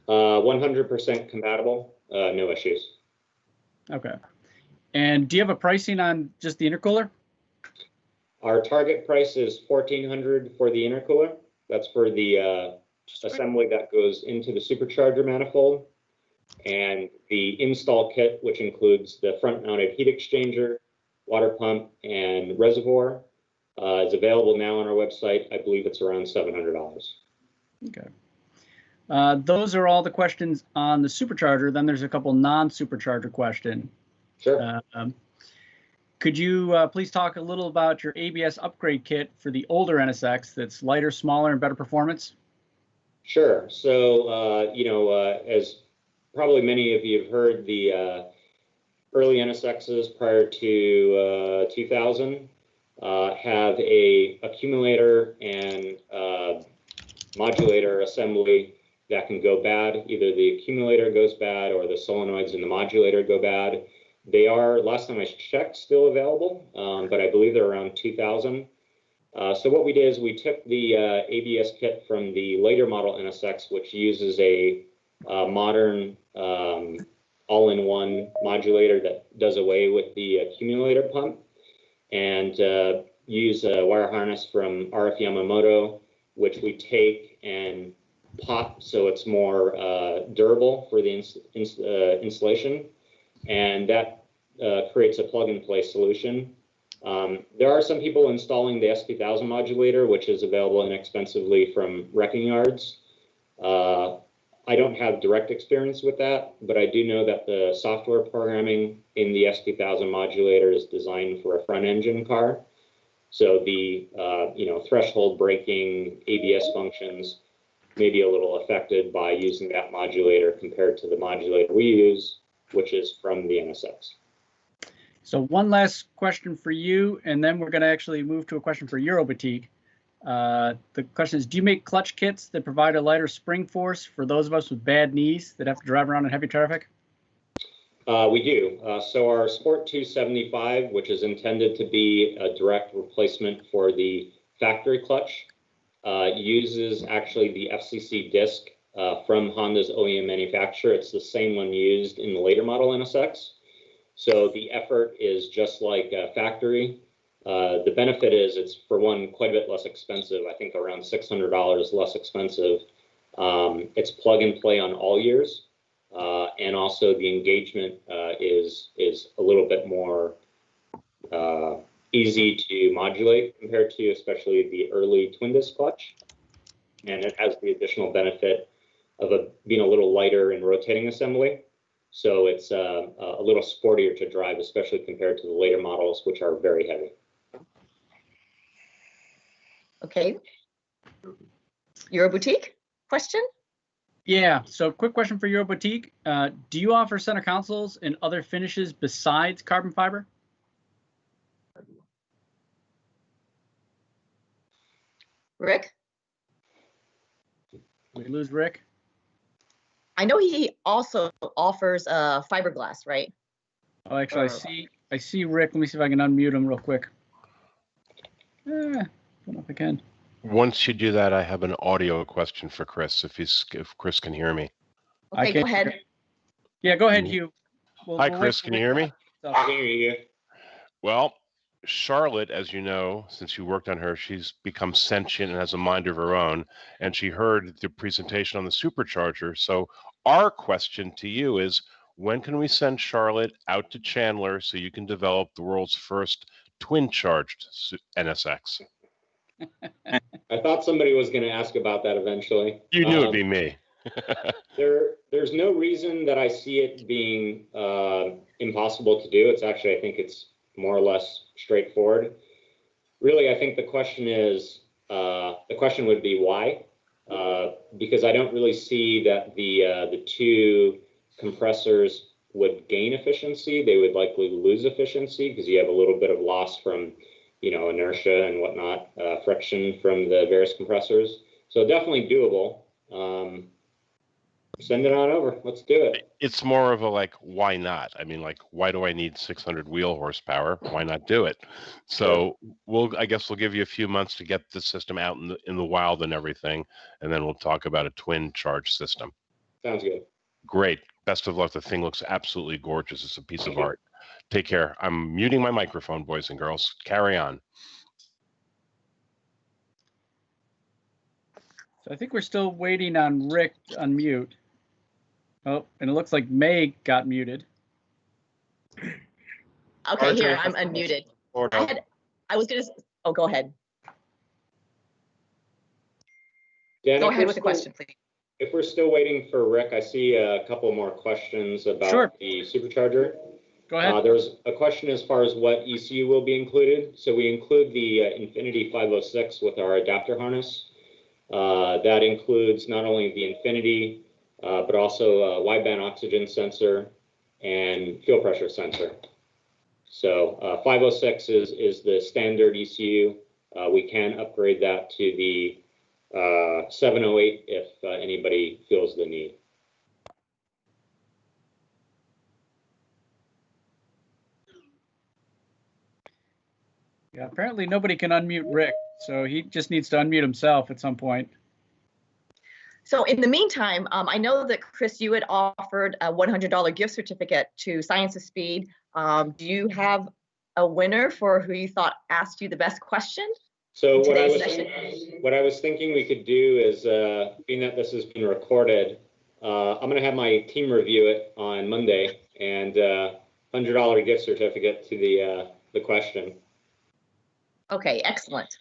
100% compatible, no issues. Okay. And do you have a pricing on just the intercooler? Our target price is $1,400 for the intercooler. That's for the assembly that goes into the supercharger manifold. And the install kit, which includes the front-mounted heat exchanger, water pump, and reservoir, is available now on our website. I believe it's around $700. Okay. Those are all the questions on the supercharger. Then there's a couple non-supercharger questions. Sure. Could you please talk a little about your ABS upgrade kit for the older NSX that's lighter, smaller, and better performance? Sure. So, you know, as probably many of you have heard, the early NSXs prior to 2000 have a accumulator and modulator assembly that can go bad. Either the accumulator goes bad or the solenoids in the modulator go bad. They are, last time I checked, still available, but I believe they're around 2000. So what we did is we took the ABS kit from the later model NSX, which uses a modern all-in-one modulator that does away with the accumulator pump, and use a wire harness from RF Yamamoto, which we take and pop so it's more durable for the installation, and that creates a plug-and-play solution. There are some people installing the SP1000 modulator, which is available inexpensively from wrecking yards. I don't have direct experience with that, but I do know that the software programming in the SP1000 modulator is designed for a front engine car. So the you know, threshold braking, ABS functions may be a little affected by using that modulator compared to the modulator we use, which is from the NSX. So one last question for you, and then we're going to actually move to a question for Eurobatique. The question is, do you make clutch kits that provide a lighter spring force for those of us with bad knees that have to drive around in heavy traffic? We do. So our Sport 275, which is intended to be a direct replacement for the factory clutch, uses actually the FCC disc from Honda's OEM manufacturer. It's the same one used in the later model NSX. So the effort is just like factory. The benefit is it's, for one, quite a bit less expensive. I think around $600 less expensive. It's plug and play on all years. And also the engagement is a little bit more easy to modulate compared to especially the early twin disc clutch. And it has the additional benefit of being a little lighter in rotating assembly. So it's a little sportier to drive, especially compared to the later models, which are very heavy. Okay. Euro Boutique question? Yeah, so quick question for Euro Boutique. Do you offer center consoles in other finishes besides carbon fiber? Rick? We lose Rick? I know he also offers fiberglass, right? Oh, actually, I see Rick. Let me see if I can unmute him real quick. I don't know if I can. Once you do that, I have an audio question for Chris, if Chris can hear me. Okay, go ahead. Yeah, go ahead, Hugh. Hi, Chris. Can you hear me? I can hear you. Well, Charlotte, as you know, since you worked on her, she's become sentient and has a mind of her own, and she heard the presentation on the supercharger. So our question to you is, when can we send Charlotte out to Chandler so you can develop the world's first twin-charged NSX? I thought somebody was going to ask about that eventually. You knew it'd be me. There's no reason that I see it being impossible to do. It's actually, I think it's more or less straightforward. Really, I think the question would be why? Because I don't really see that the two compressors would gain efficiency. They would likely lose efficiency because you have a little bit of loss from, inertia and whatnot, friction from the various compressors. So definitely doable. Send it on over. Let's do it. It's more of a why not? I mean, why do I need 600 wheel horsepower? Why not do it? So I guess we'll give you a few months to get the system out in the wild and everything, and then we'll talk about a twin charge system. Sounds good. Great. Best of luck. The thing looks absolutely gorgeous. It's a piece of art. Take care. I'm muting my microphone, boys and girls. Carry on. So I think we're still waiting on Rick to unmute. Oh, and it looks like May got muted. Okay, here, I'm unmuted. I was going to, go ahead. Dan, go ahead with the question, please. If we're still waiting for Rick, I see a couple more questions about the supercharger. Go ahead. There's a question as far as what ECU will be included. So we include the Infinity 506 with our adapter harness. That includes not only the Infinity, but also a wideband oxygen sensor and fuel pressure sensor. So 506 is the standard ECU. We can upgrade that to the 708 if anybody feels the need. Yeah, apparently nobody can unmute Rick, so he just needs to unmute himself at some point. So in the meantime, I know that Chris, you had offered a $100 gift certificate to Science of Speed. Do you have a winner for who you thought asked you the best question? So what I was thinking we could do is, being that this has been recorded, I'm going to have my team review it on Monday, and $100 gift certificate to the question. Okay, excellent.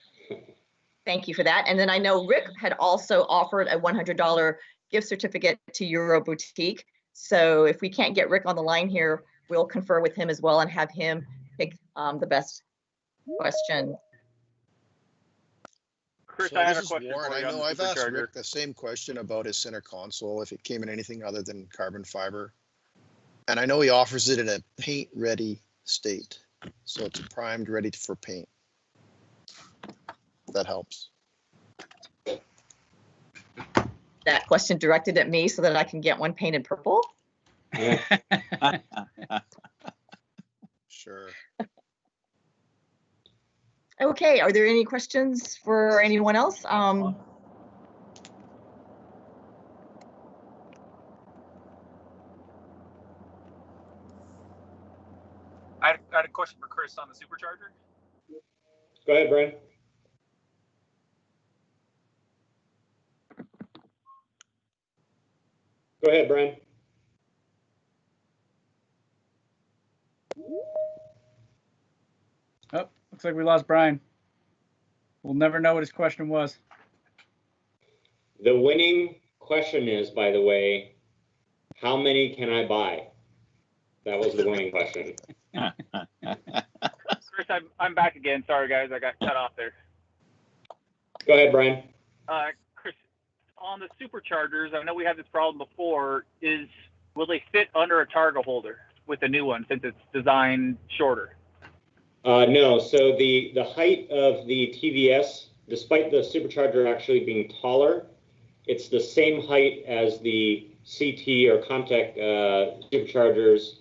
Thank you for that. And then I know Rick had also offered a $100 gift certificate to Euro Boutique. So if we can't get Rick on the line here, we'll confer with him as well and have him pick the best question. Chris, So I have a this is question Warren. for you I on know the I've asked Supercharger. Rick the same question about his center console, if it came in anything other than carbon fiber. And I know he offers it in a paint-ready state. So it's primed, ready for paint. That helps. That question directed at me so that I can get one painted purple. Sure. Okay, are there any questions for anyone else? I had a question for Chris on the Supercharger. Go ahead, Brian. Go ahead, Brian. Oh, looks like we lost Brian. We'll never know what his question was. The winning question is, by the way, how many can I buy? That was the winning question. Chris, I'm back again. Sorry, guys, I got cut off there. Go ahead, Brian. Chris, on the superchargers, I know we had this problem before. Will they fit under a Targa holder with the new one since it's designed shorter? No. So the height of the TVS, despite the supercharger actually being taller, it's the same height as the CT or Comtech superchargers,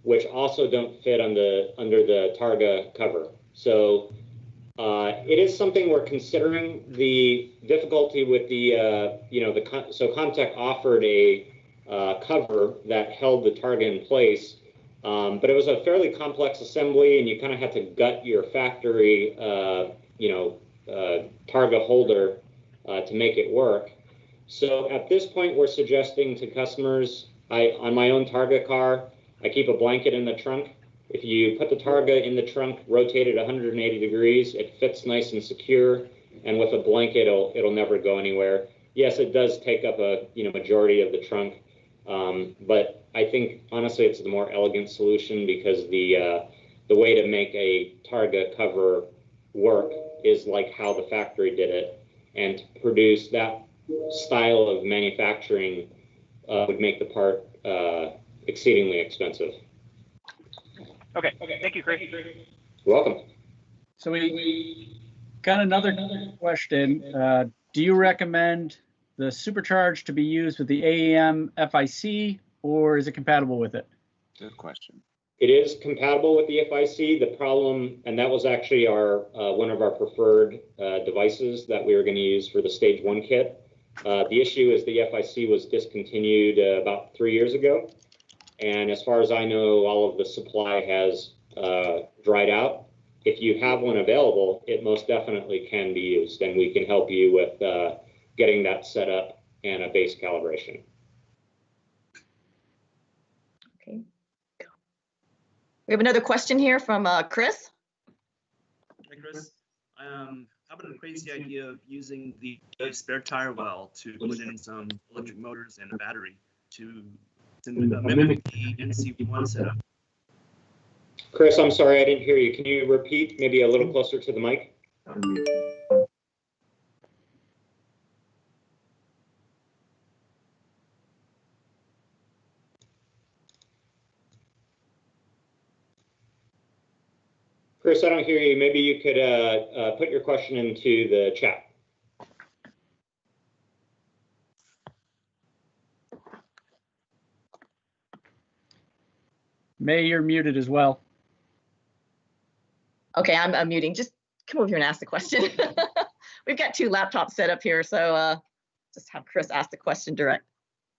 which also don't fit under the Targa cover. So it is something we're considering. The difficulty with the, so Comtech offered a cover that held the Targa in place, but it was a fairly complex assembly, and you kind of had to gut your factory, Targa holder to make it work. So at this point, we're suggesting to customers, on my own Targa car, I keep a blanket in the trunk. If you put the Targa in the trunk, rotate it 180 degrees, it fits nice and secure, and with a blanket, it'll never go anywhere. Yes, it does take up a majority of the trunk, but I think honestly it's the more elegant solution, because the way to make a Targa cover work is like how the factory did it, and to produce that style of manufacturing would make the part exceedingly expensive. Okay. Thank you, Chris. You're welcome. So we got another question. Do you recommend the Supercharge to be used with the AEM FIC, or is it compatible with it? Good question. It is compatible with the FIC. The problem, and that was actually our one of our preferred devices that we were going to use for the Stage 1 kit. The issue is the FIC was discontinued about 3 years ago. And as far as I know, all of the supply has dried out. If you have one available, it most definitely can be used, and we can help you with getting that set up and a base calibration. Okay. We have another question here from Chris. Hey, Chris. How about a crazy idea of using the spare tire well to put in some electric motors and a battery to mimic the NC1 setup? Chris, I'm sorry, I didn't hear you. Can you repeat, maybe a little closer to the mic? Chris, I don't hear you. Maybe you could put your question into the chat. May, you're muted as well. Okay, I'm unmuting. Just come over here and ask the question. We've got two laptops set up here, so just have Chris ask the question direct.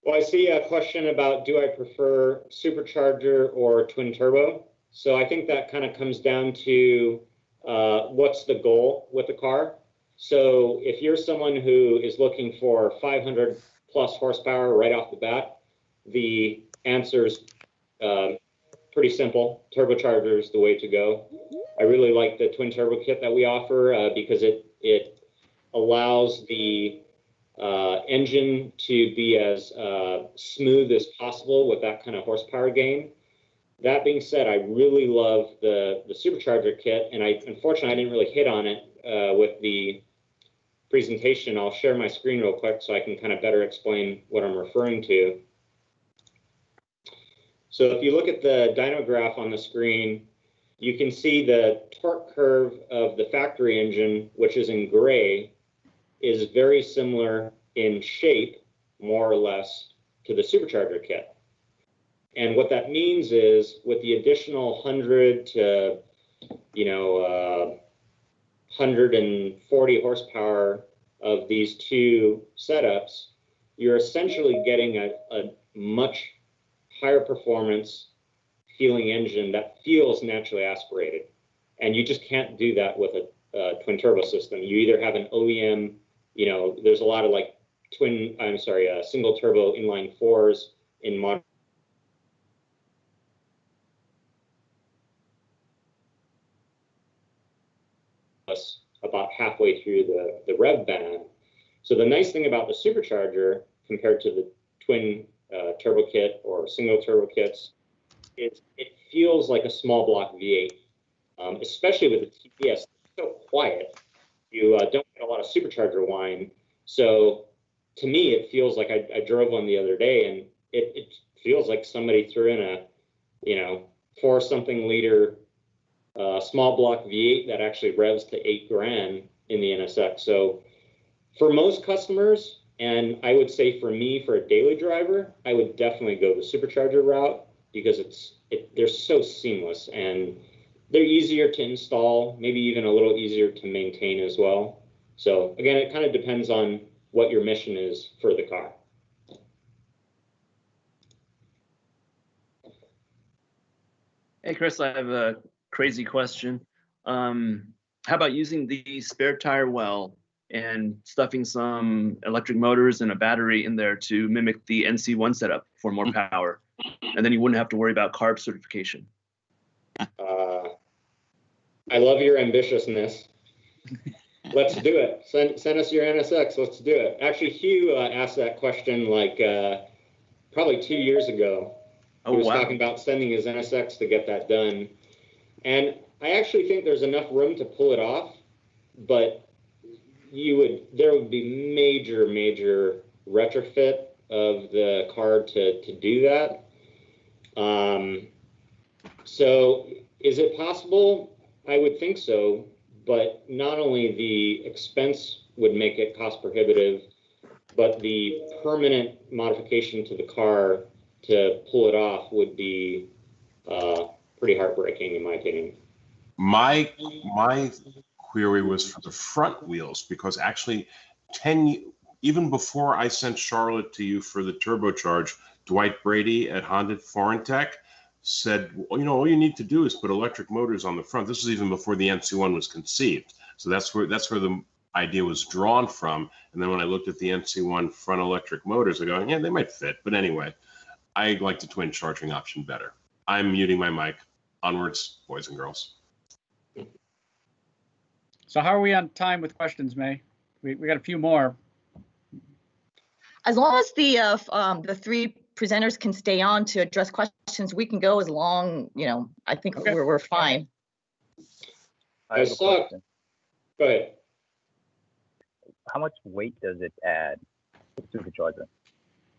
Well, I see a question about, do I prefer supercharger or twin turbo? So I think that kind of comes down to what's the goal with the car. So if you're someone who is looking for 500 plus horsepower right off the bat, the answer is pretty simple. Turbocharger is the way to go. I really like the twin turbo kit that we offer because it allows the engine to be as smooth as possible with that kind of horsepower gain. That being said, I really love the Supercharger kit, and unfortunately I didn't really hit on it with the presentation. I'll share my screen real quick so I can kind of better explain what I'm referring to. So if you look at the dyno graph on the screen, you can see the torque curve of the factory engine, which is in gray, is very similar in shape, more or less, to the Supercharger kit. And what that means is, with the additional 100 to 140 horsepower of these two setups, you're essentially getting a much higher performance feeling engine that feels naturally aspirated. And you just can't do that with twin turbo system. You either have an OEM, you know, there's a lot of like single turbo inline fours in modern. About halfway through the rev band. So the nice thing about the supercharger compared to the twin turbo kit or single turbo kits is it feels like a small block V8, especially with the TPS. It's so quiet. You don't get a lot of supercharger whine. So to me, it feels like I drove one the other day, and it feels like somebody threw in a, you know, 4-something liter small block V8 that actually revs to 8 grand in the NSX. So for most customers, and I would say for me, for a daily driver, I would definitely go the supercharger route because they're so seamless and they're easier to install, maybe even a little easier to maintain as well. So again, it kind of depends on what your mission is for the car. Hey, Chris, I have a crazy question. How about using the spare tire well and stuffing some electric motors and a battery in there to mimic the NC1 setup for more power? And then you wouldn't have to worry about carb certification. I love your ambitiousness. Let's do it. Send us your NSX. Let's do it. Actually, Hugh asked that question like probably 2 years ago. Oh, he was wow. talking about sending his NSX to get that done. And I actually think there's enough room to pull it off, but there would be major retrofit of the car to do that. So is it possible? I would think so, but not only the expense would make it cost prohibitive, but the permanent modification to the car to pull it off would be pretty heartbreaking in my opinion. My query was for the front wheels, because actually even before I sent Charlotte to you for the turbocharge, Dwight Brady at Honda Foreign Tech said, well, you know, all you need to do is put electric motors on the front. This was even before the NC1 was conceived. So that's where the idea was drawn from. And then when I looked at the NC1 front electric motors, I go, yeah, they might fit. But anyway, I like the twin charging option better. I'm muting my mic. Onwards, boys and girls. So how are we on time with questions, May? We got a few more. As long as the three presenters can stay on to address questions, we can go as long, you know, I think we're fine. I saw. Go ahead. How much weight does it add to the supercharger?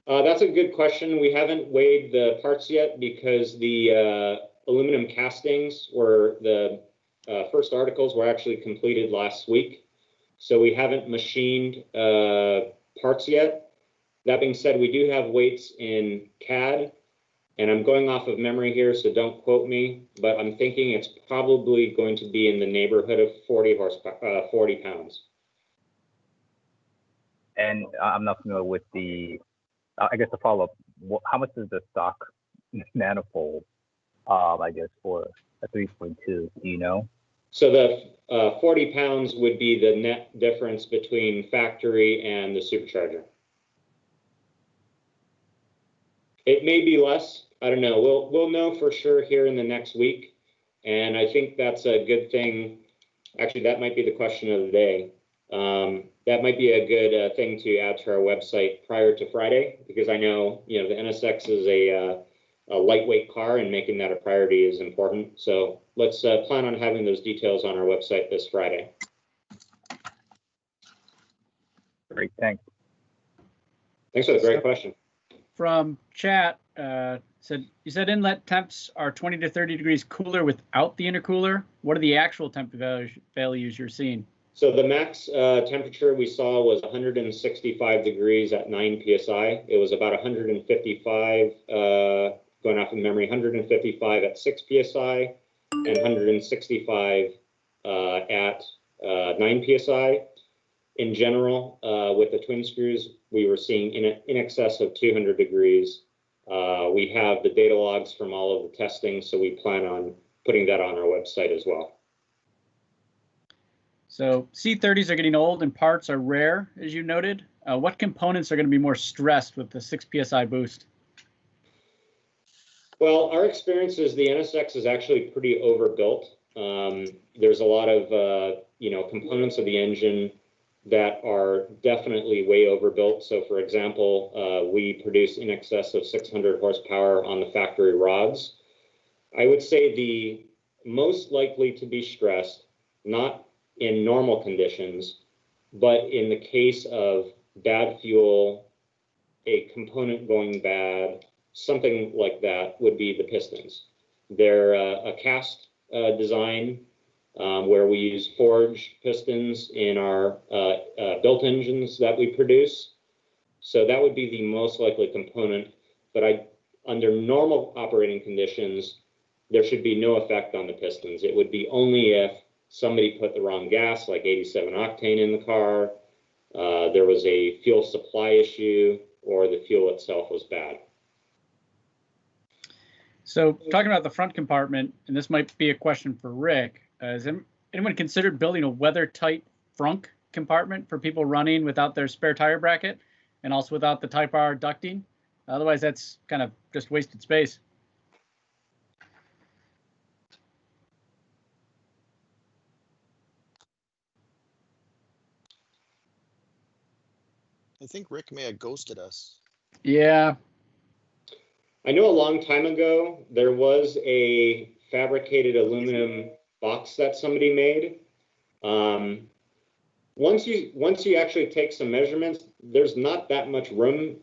That's a good question. We haven't weighed the parts yet because the aluminum castings were the first articles were actually completed last week. So we haven't machined parts yet. That being said, we do have weights in CAD, and I'm going off of memory here, so don't quote me, but I'm thinking it's probably going to be in the neighborhood of 40 pounds. And I'm not familiar with I guess the follow-up, how much is the stock manifold, I guess, for a 3.2, do you know? So the 40 pounds would be the net difference between factory and the supercharger. It may be less. I don't know. We'll know for sure here in the next week. And I think that's a good thing. Actually, that might be the question of the day. That might be a good thing to add to our website prior to Friday, because I know, you know, the NSX is a lightweight car, and making that a priority is important. So let's plan on having those details on our website this Friday. Great, thanks. Thanks for the great question. From chat, you said inlet temps are 20 to 30 degrees cooler without the intercooler. What are the actual temp values you're seeing? So the max temperature we saw was 165 degrees at 9 psi. It was about 155, going off of memory, 155 at 6 psi and 165 at 9 psi. In general, with the twin screws, we were seeing in excess of 200 degrees. We have the data logs from all of the testing, so we plan on putting that on our website as well. So C30s are getting old and parts are rare, as you noted. What components are going to be more stressed with the 6 PSI boost? Well, our experience is the NSX is actually pretty overbuilt. There's a lot of components of the engine that are definitely way overbuilt. So, for example, we produce in excess of 600 horsepower on the factory rods. I would say the most likely to be stressed, not in normal conditions, but in the case of bad fuel, a component going bad, something like that, would be the pistons. They're a cast design where we use forged pistons in our built engines that we produce. So that would be the most likely component, but under normal operating conditions, there should be no effect on the pistons. It would be only if somebody put the wrong gas, like 87 octane in the car, there was a fuel supply issue, or the fuel itself was bad. So talking about the front compartment, and this might be a question for Rick, has anyone considered building a weather-tight front compartment for people running without their spare tire bracket and also without the Type R ducting? Otherwise, that's kind of just wasted space. I think Rick may have ghosted us. Yeah. I know a long time ago, there was a fabricated aluminum box that somebody made. Once you actually take some measurements, there's not that much room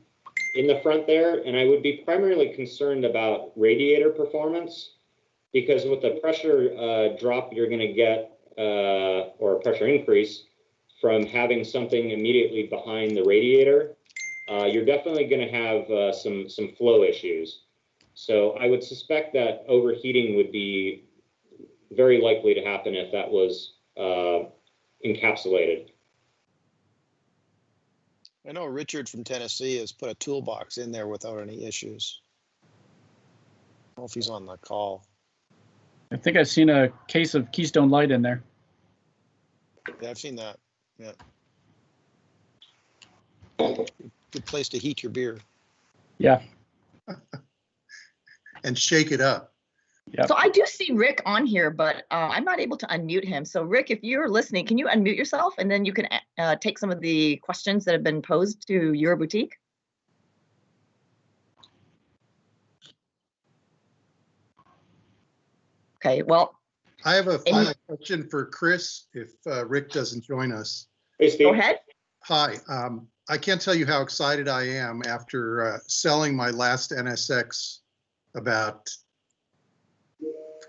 in the front there, and I would be primarily concerned about radiator performance, because with the pressure drop you're going to get, or pressure increase from having something immediately behind the radiator, you're definitely going to have some flow issues. So I would suspect that overheating would be very likely to happen if that was encapsulated. I know Richard from Tennessee has put a toolbox in there without any issues. I don't know if he's on the call. I think I've seen a case of Keystone Light in there. Yeah, I've seen that. Yeah. Good place to heat your beer. Yeah. And shake it up. Yep. So I do see Rick on here, but I'm not able to unmute him. So Rick, if you're listening, can you unmute yourself and then you can take some of the questions that have been posed to your boutique? Okay, well. I have a final question for Chris if Rick doesn't join us. Hey, Steve. Go ahead. Hi. I can't tell you how excited I am after selling my last NSX about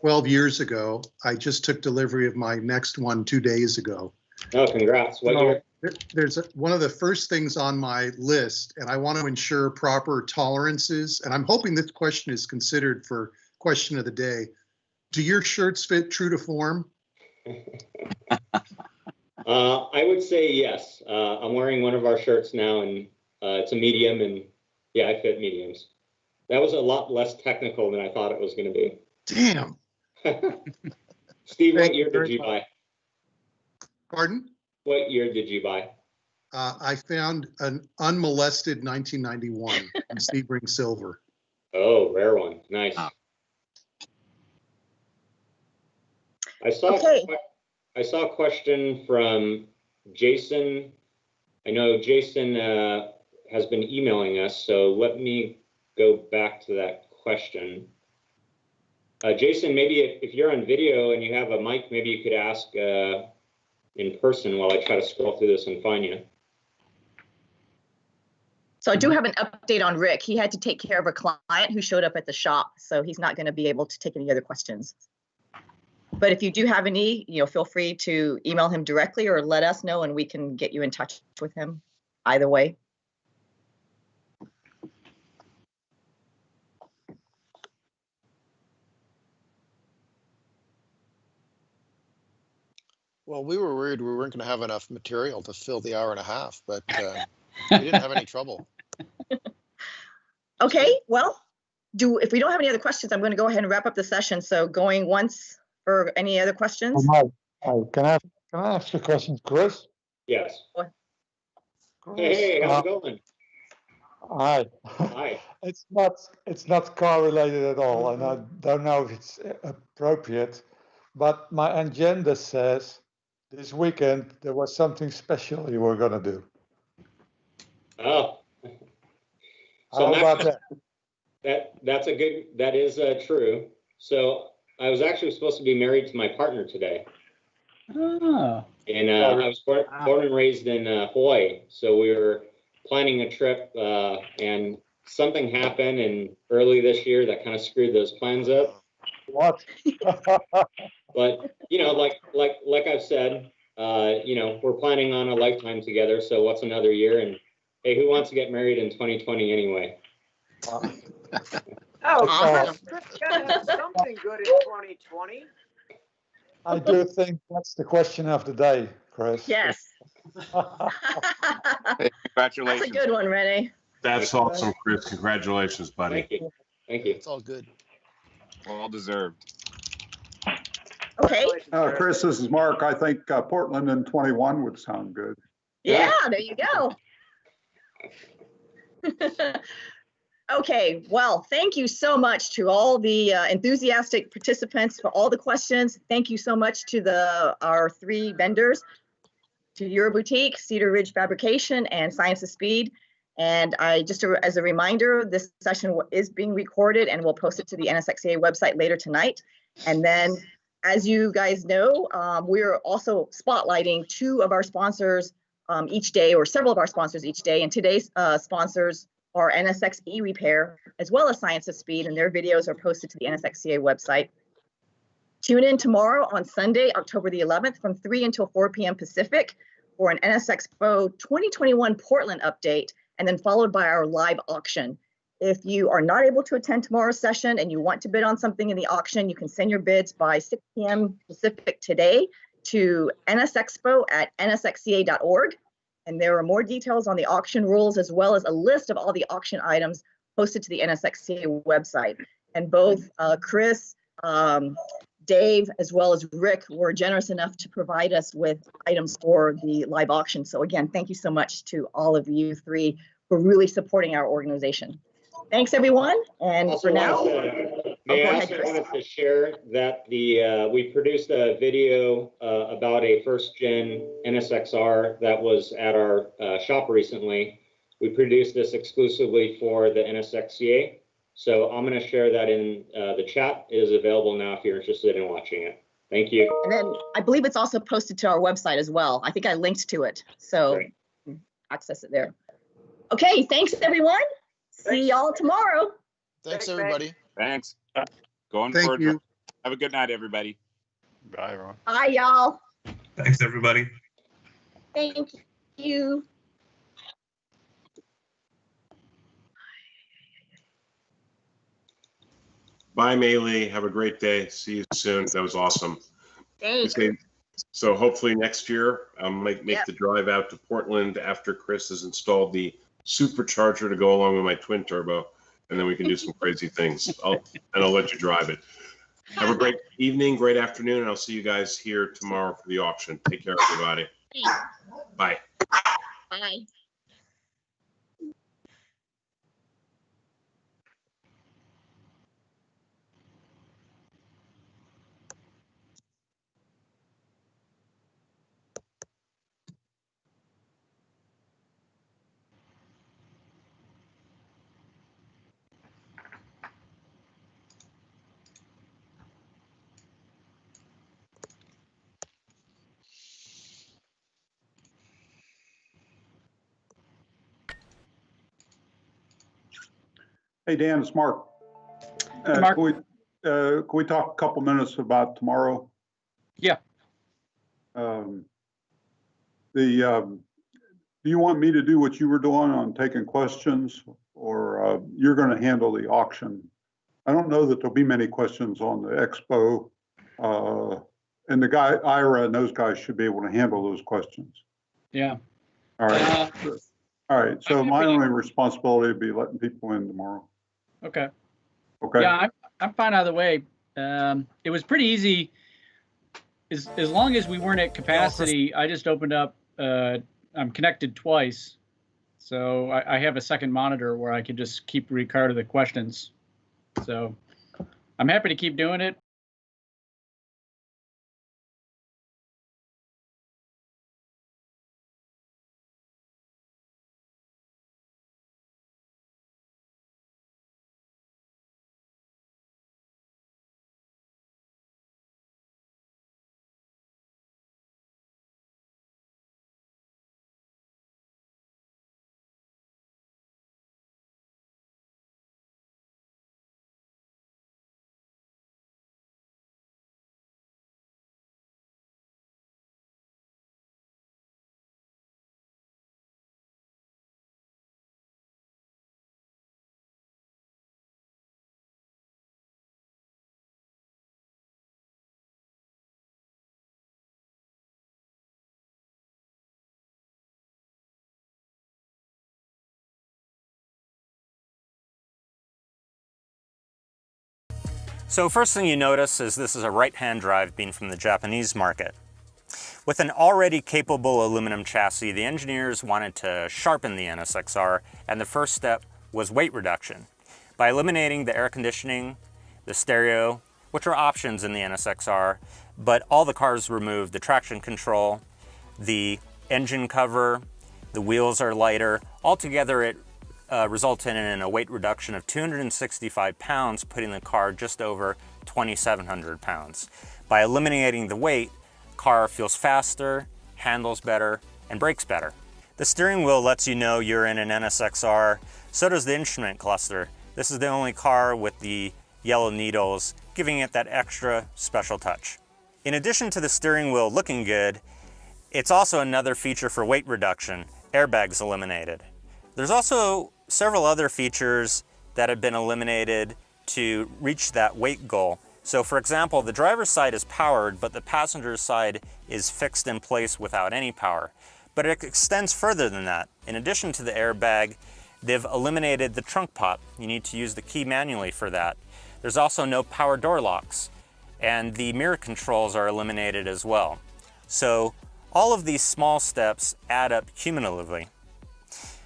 12 years ago. I just took delivery of my next one 2 days ago. Oh, congrats. What year? There's one of the first things on my list, and I want to ensure proper tolerances. And I'm hoping this question is considered for question of the day. Do your shirts fit true to form? I would say yes. I'm wearing one of our shirts now, and it's a medium, and yeah, I fit mediums. That was a lot less technical than I thought it was going to be. Damn. Steve, what year did you buy? Pardon? What year did you buy? I found an unmolested 1991 in Sebring Silver. Oh, rare one. Nice. I saw a question from Jason. I know Jason has been emailing us, so let me go back to that question. Jason, maybe if you're on video and you have a mic, maybe you could ask in person while I try to scroll through this and find you. So I do have an update on Rick. He had to take care of a client who showed up at the shop, so he's not going to be able to take any other questions. But if you do have any, feel free to email him directly or let us know and we can get you in touch with him either way. Well, we were worried we weren't going to have enough material to fill the hour and a half, but we didn't have any trouble. Okay, well, if we don't have any other questions, I'm going to go ahead and wrap up the session. So going once for any other questions? Can I Can I ask you a question, Chris? Yes. What? Hey, how's it going? Hi. Hi. It's not car related at all, and I don't know if it's appropriate, but my agenda says this weekend there was something special you were gonna do. Oh. How about that? That is true. So I was actually supposed to be married to my partner today. Oh. And I was born and raised in Hawaii. So we were planning a trip and something happened early this year that kind of screwed those plans up. What? But, you know, like I've said, you know, we're planning on a lifetime together. So what's another year? And hey, who wants to get married in 2020 anyway? Oh, Awesome. gotta have something good in 2020. I do think that's the question of the day, Chris. Yes. Hey, That's congratulations. a good one, Renee. That's awesome, Chris. Congratulations, buddy. Thank you. Thank you. It's all good. Well deserved. Okay. Chris, this is Mark. I think Portland in 21 would sound good. Yeah, there you go. Okay, well, thank you so much to all the enthusiastic participants for all the questions. Thank you so much to our 3 vendors, to Your Boutique, Cedar Ridge Fabrication, and Science of Speed. And as a reminder, this session is being recorded and we'll post it to the NSXPO website later tonight. And then, as you guys know, we're also spotlighting 2 of our sponsors each day, or several of our sponsors each day. And today's sponsors are NSXE Repair, as well as Science of Speed, and their videos are posted to the NSXPO website. Tune in tomorrow on Sunday, October the 11th from 3 until 4 p.m. Pacific for an NSXPO 2021 Portland update, and then followed by our live auction. If you are not able to attend tomorrow's session and you want to bid on something in the auction, you can send your bids by 6 p.m. Pacific today to nsexpo@nsxca.org. And there are more details on the auction rules, as well as a list of all the auction items posted to the NSXPO website. And both Chris, Dave, as well as Rick were generous enough to provide us with items for the live auction. So again, thank you so much to all of you 3 for really supporting our organization. Thanks, everyone. And Also for now, may I also wanted to share that we produced a video about a first-gen NSXR that was at our shop recently. We produced this exclusively for the NSXCA. So I'm going to share that in the chat. It is available now if you're interested in watching it. Thank you. and then I believe it's also posted to our website as well. I think I linked to it, so access it there. Okay, thanks, everyone. See y'all tomorrow. Thanks, everybody. Thanks. Going Thank for a you. drive. Have a good night, everybody. Bye, everyone. Bye, y'all. Thanks, everybody. Thank you. Bye, Maylee. Have a great day. See you soon. That was awesome. Thanks. Okay, so hopefully next year I'll make Yep. the drive out to Portland after Chris has installed the supercharger to go along with my twin turbo, and then we can do some crazy things. I'll let you drive it. Have a great evening, great afternoon, and I'll see you guys here tomorrow for the auction. Take care, everybody. Bye. Bye. Hey, Dan, it's Mark. Mark. Can we talk a couple minutes about tomorrow? Yeah. Do you want me to do what you were doing on taking questions, or you're going to handle the auction? I don't know that there'll be many questions on the expo, and the guy, Ira, and those guys should be able to handle those questions. Yeah. All right. All right. So my only responsibility would be letting people in tomorrow. Okay. Okay. Yeah, I'm fine either way. It was pretty easy as long as we weren't at capacity, I just opened up. I'm connected twice, so I have a second monitor where I could just keep record of the questions. So I'm happy to keep doing it. So first thing you notice is this is a right-hand drive being from the Japanese market. With an already capable aluminum chassis, the engineers wanted to sharpen the NSXR, and the first step was weight reduction. By eliminating the air conditioning, the stereo, which are options in the NSXR, but all the cars removed the traction control, the engine cover, the wheels are lighter. Altogether it resulted in a weight reduction of 265 pounds, putting the car just over 2,700 pounds. By eliminating the weight, car feels faster, handles better, and brakes better. The steering wheel lets you know you're in an NSXR, so does the instrument cluster. This is the only car with the yellow needles, giving it that extra special touch. In addition to the steering wheel looking good, it's also another feature for weight reduction, airbags eliminated. There's also several other features that have been eliminated to reach that weight goal. So for example, the driver's side is powered, but the passenger's side is fixed in place without any power. But it extends further than that. In addition to the airbag, they've eliminated the trunk pop. You need to use the key manually for that. There's also no power door locks, and the mirror controls are eliminated as well. So all of these small steps add up cumulatively.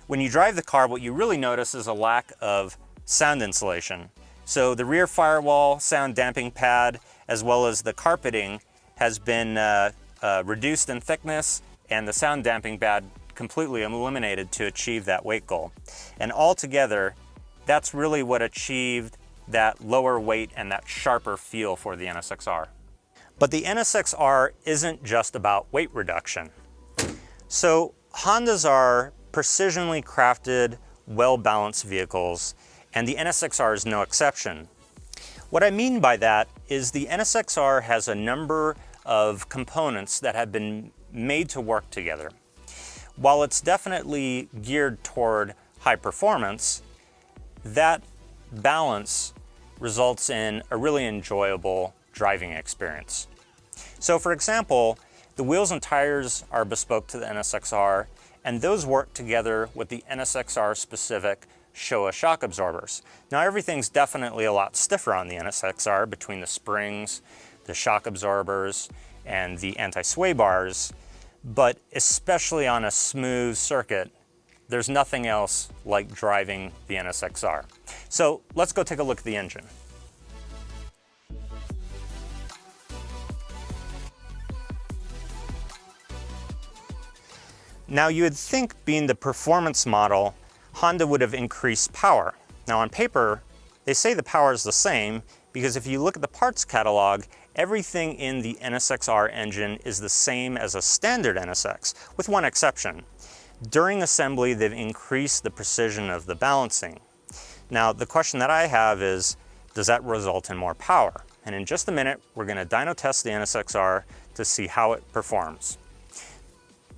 When you drive the car, what you really notice is a lack of sound insulation. So the rear firewall, sound damping pad, as well as the carpeting has been reduced in thickness, and the sound damping pad completely eliminated to achieve that weight goal. And altogether, that's really what achieved that lower weight and that sharper feel for the NSXR. But the NSXR isn't just about weight reduction. So Hondas are precisionally crafted, well-balanced vehicles, and the NSXR is no exception. What I mean by that is the NSXR has a number of components that have been made to work together. While it's definitely geared toward high performance, that balance results in a really enjoyable driving experience. So for example, the wheels and tires are bespoke to the NSXR, and those work together with the NSXR specific Showa shock absorbers. Now everything's definitely a lot stiffer on the NSXR between the springs, the shock absorbers, and the anti-sway bars, but especially on a smooth circuit, there's nothing else like driving the NSXR. So let's go take a look at the engine. Now you would think, being the performance model, Honda would have increased power. Now on paper, they say the power is the same, because if you look at the parts catalog, everything in the NSXR engine is the same as a standard NSX, with one exception. During assembly, they've increased the precision of the balancing. Now the question that I have is, does that result in more power? And in just a minute, we're going to dyno test the NSXR to see how it performs.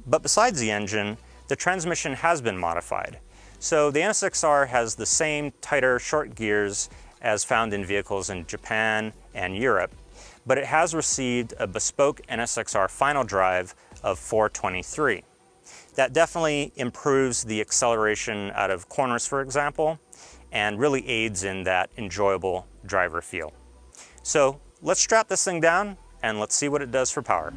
But besides the engine, the transmission has been modified. So the NSXR has the same tighter short gears as found in vehicles in Japan and Europe, but it has received a bespoke NSXR final drive of 423. That definitely improves the acceleration out of corners, for example, and really aids in that enjoyable driver feel. So let's strap this thing down and let's see what it does for power.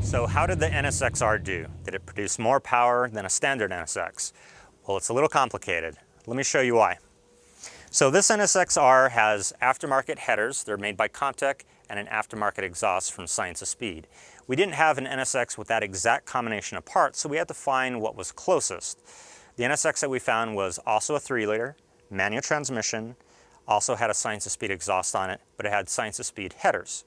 So how did the NSXR do? Did it produce more power than a standard NSX? Well, it's a little complicated. Let me show you why. So this NSXR has aftermarket headers. They're made by Comtech, and an aftermarket exhaust from Science of Speed. We didn't have an NSX with that exact combination of parts, so we had to find what was closest. The NSX that we found was also a 3-liter, manual transmission, also had a Science of Speed exhaust on it, but it had Science of Speed headers.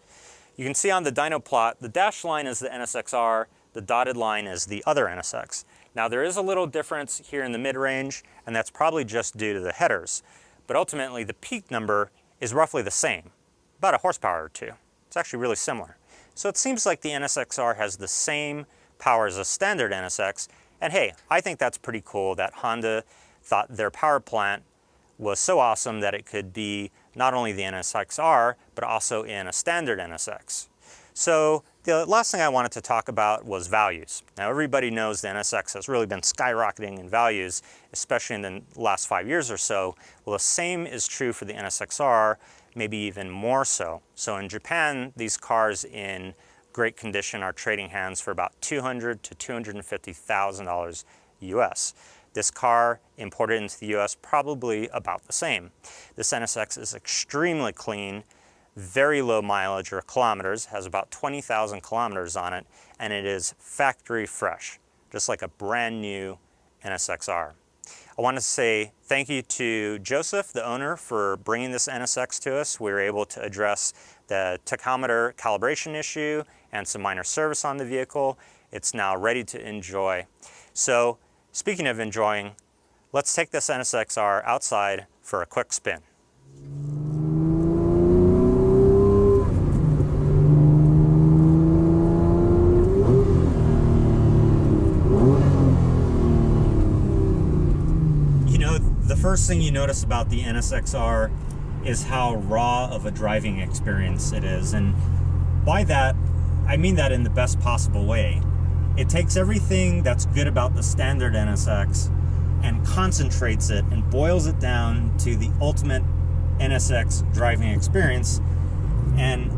You can see on the dyno plot, the dashed line is the NSXR, the dotted line is the other NSX. Now there is a little difference here in the mid-range, and that's probably just due to the headers. But ultimately the peak number is roughly the same, about a horsepower or two. It's actually really similar. So it seems like the NSXR has the same power as a standard NSX, and hey, I think that's pretty cool that Honda thought their power plant was so awesome that it could be not only the NSXR, but also in a standard NSX. So the last thing I wanted to talk about was values. Now everybody knows the NSX has really been skyrocketing in values, especially in the last 5 years or so. Well, the same is true for the NSXR, maybe even more so. So in Japan, these cars in great condition are trading hands for about $200,000 to $250,000 US. This car imported into the US probably about the same. This NSX is extremely clean, very low mileage or kilometers, has about 20,000 kilometers on it, and it is factory fresh, just like a brand new NSXR. I want to say thank you to Joseph, the owner, for bringing this NSX to us. We were able to address the tachometer calibration issue and some minor service on the vehicle. It's now ready to enjoy. So speaking of enjoying, let's take this NSXR outside for a quick spin. You know, the first thing you notice about the NSXR is how raw of a driving experience it is. And by that, I mean that in the best possible way. It takes everything that's good about the standard NSX and concentrates it and boils it down to the ultimate NSX driving experience. And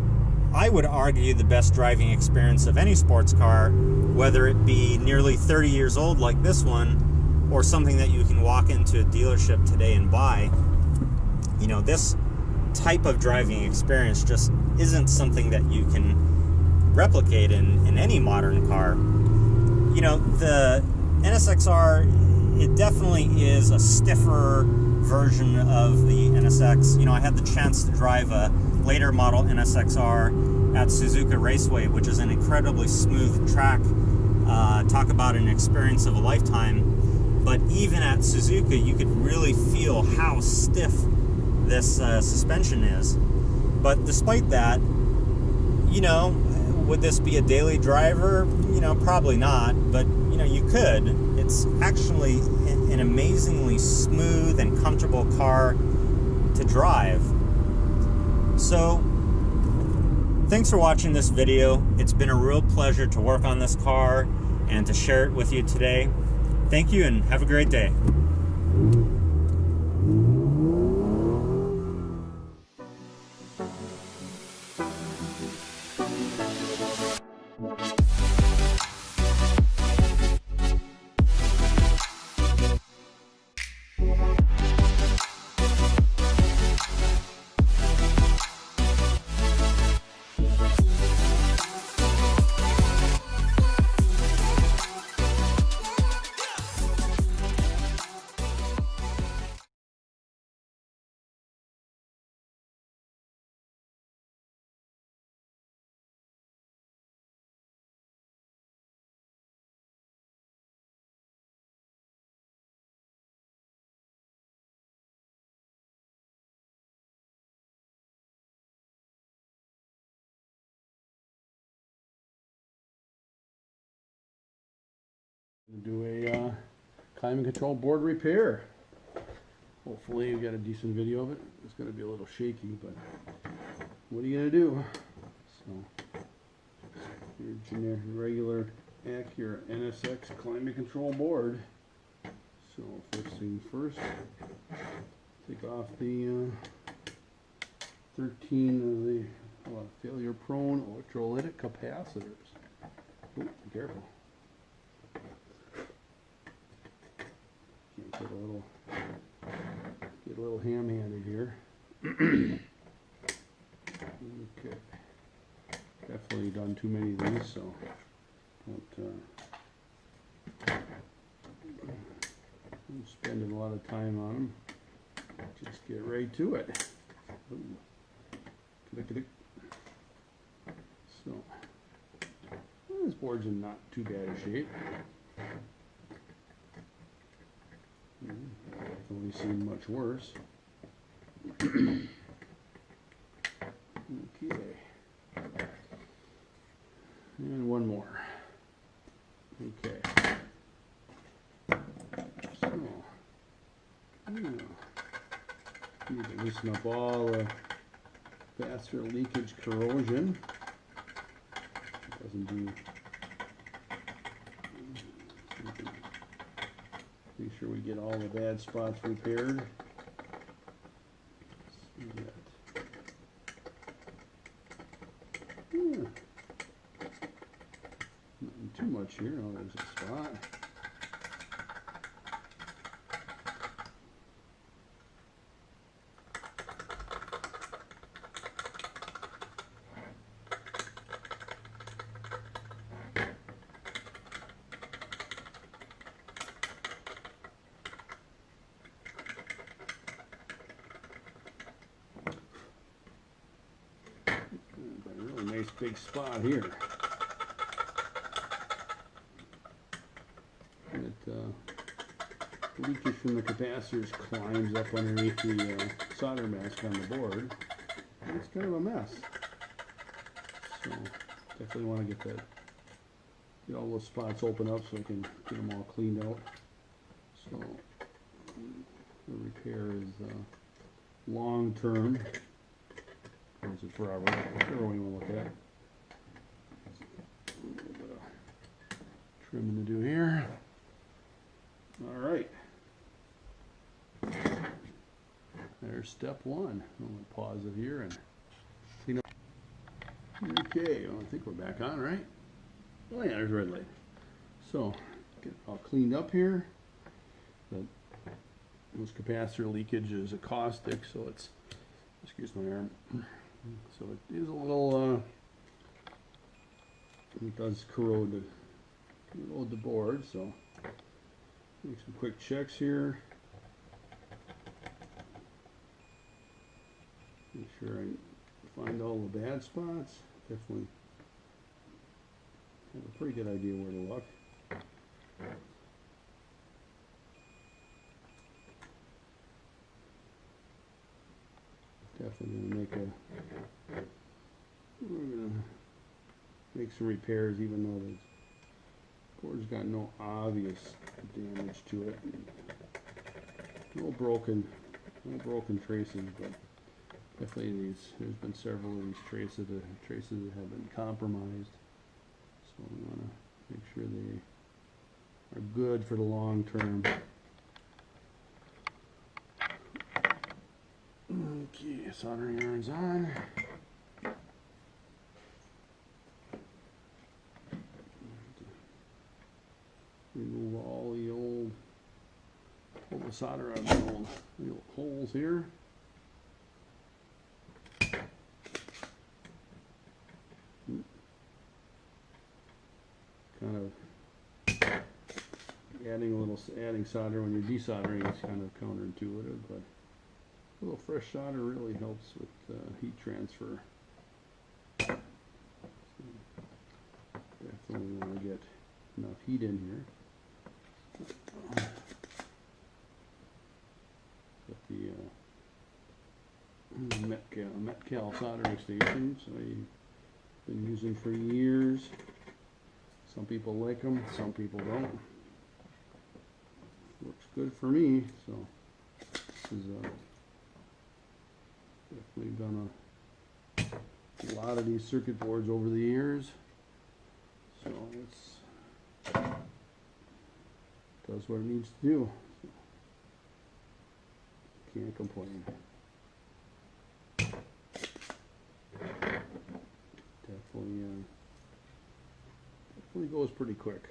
I would argue the best driving experience of any sports car, whether it be nearly 30 years old like this one, or something that you can walk into a dealership today and buy. You know, this type of driving experience just isn't something that you can replicate in any modern car. You know, the NSXR, it definitely is a stiffer version of the NSX. You know, I had the chance to drive a later model NSXR at Suzuka Raceway, which is an incredibly smooth track. Talk about an experience of a lifetime. But even at Suzuka, you could really feel how stiff this suspension is. But despite that, you know, would this be a daily driver? You know, probably not, but you know, you could. It's actually an amazingly smooth and comfortable car to drive. So, thanks for watching this video. It's been a real pleasure to work on this car and to share it with you today. Thank you and have a great day. Do a climate control board repair. Hopefully you got a decent video of it. It's going to be a little shaky, but what are you going to do? So your generic, regular Acura NSX climate control board. So first thing first, take off the 13 of the failure prone electrolytic capacitors. Oh, be careful. Can't get a little ham-handed here. Okay. Definitely done too many of these, so don't spending a lot of time on them. Just get right to it. Ooh. So well, this board's in not too bad a shape. Definitely seen much worse. Okay. And one more. Okay. So, need to loosen up all the faster leakage corrosion. Doesn't do. Make sure we get all the bad spots repaired. Yeah. Nothing too much here. Oh, there's a spot. Nice big spot here. The leakage from the capacitors climbs up underneath the solder mask on the board. And it's kind of a mess. So definitely want to get all those spots open up so I can get them all cleaned out. So the repair is long term. Or is it forever? Whichever one you want to look at. A little bit of trimming to do here. All right. There's step one. I'm going to pause it here and clean up. Okay, well, I think we're back on, right? Oh yeah, there's red light. So, get it all cleaned up here. This capacitor leakage is a caustic, so it's, excuse my arm. So it is a little, it does corrode the board, so make some quick checks here. Make sure I find all the bad spots. Definitely have a pretty good idea where to look. Definitely gonna make some repairs, even though the board's got no obvious damage to it. No broken traces, but definitely there's been several of these traces that have been compromised. So we want to make sure they are good for the long term. Okay, soldering iron's on. Remove all the old, pull the solder out of the old holes here. Kind of adding solder when you're desoldering is kind of counterintuitive, but a little fresh solder really helps with heat transfer. So definitely want to get enough heat in here. Got the Metcal soldering station, so I've been using for years. Some people like them, some people don't. Looks good for me. So this is definitely done a lot of these circuit boards over the years. So it's does what it needs to do. So, can't complain. Definitely goes pretty quick.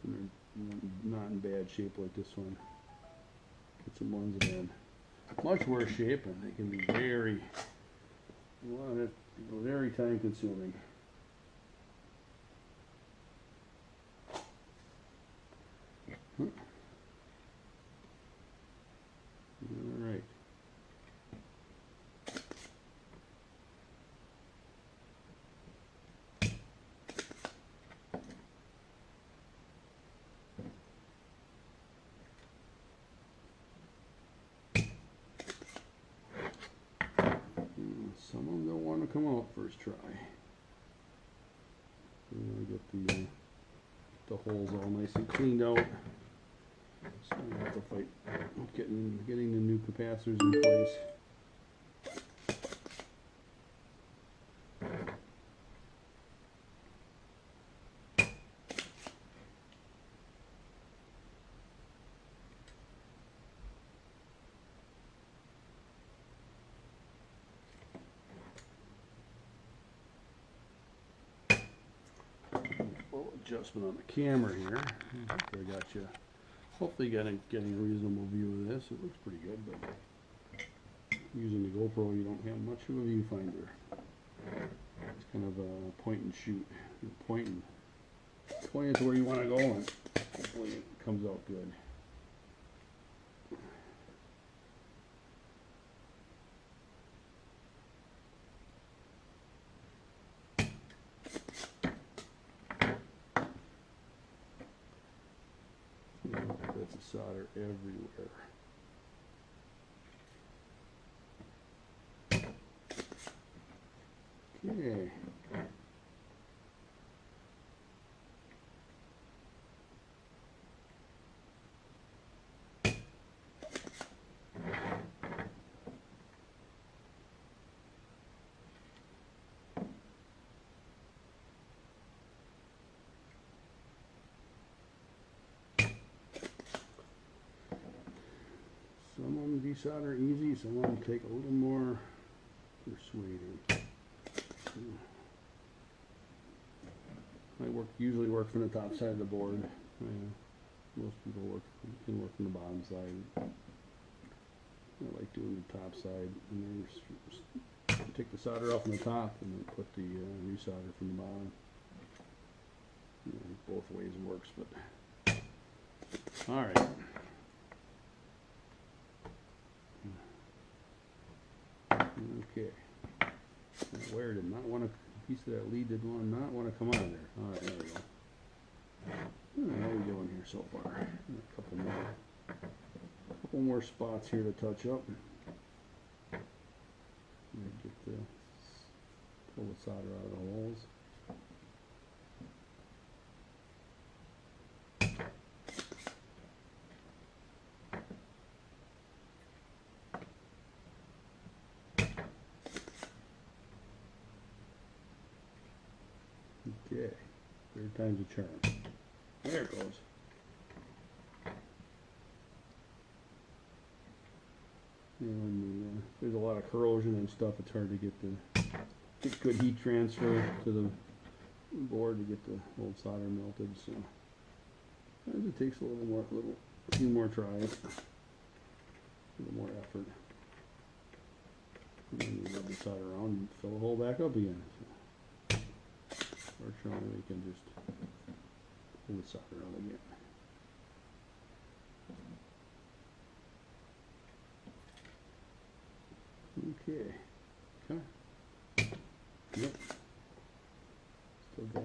And they're not in bad shape like this one. Get some ones that are in much worse shape, and they can be very, very time consuming. All right. Some of them don't want to come out first try. We want to get the holes all nice and cleaned out. So I have to fight getting the new capacitors in place. Adjustment on the camera here. I got you. Hopefully, getting a reasonable view of this. It looks pretty good, but using the GoPro, you don't have much of a viewfinder. It's kind of a point and shoot. You point it to where you want to go, and hopefully it comes out good. Solder everywhere. Okay. Some of them desolder easy, some of them take a little more persuading. I usually work from the top side of the board. Most people can work from the bottom side. I like doing the top side, and then take the solder off on the top, and then put the resolder from the bottom. Both ways works, but all right. Okay. That wire did not want to, a piece of that lead did not want to come out of there. All right, there we go. How are we doing here so far? A couple more spots here to touch up. Pull the solder out of the holes. Okay, third time's a charm. There it goes. And there's a lot of corrosion and stuff. It's hard to get good heat transfer to the board to get the old solder melted. So it takes a few more tries, a little more effort. And then you rub the solder around and fill the hole back up again. So, fortunately, we can just pull the solder out again. Okay. Yep. Still got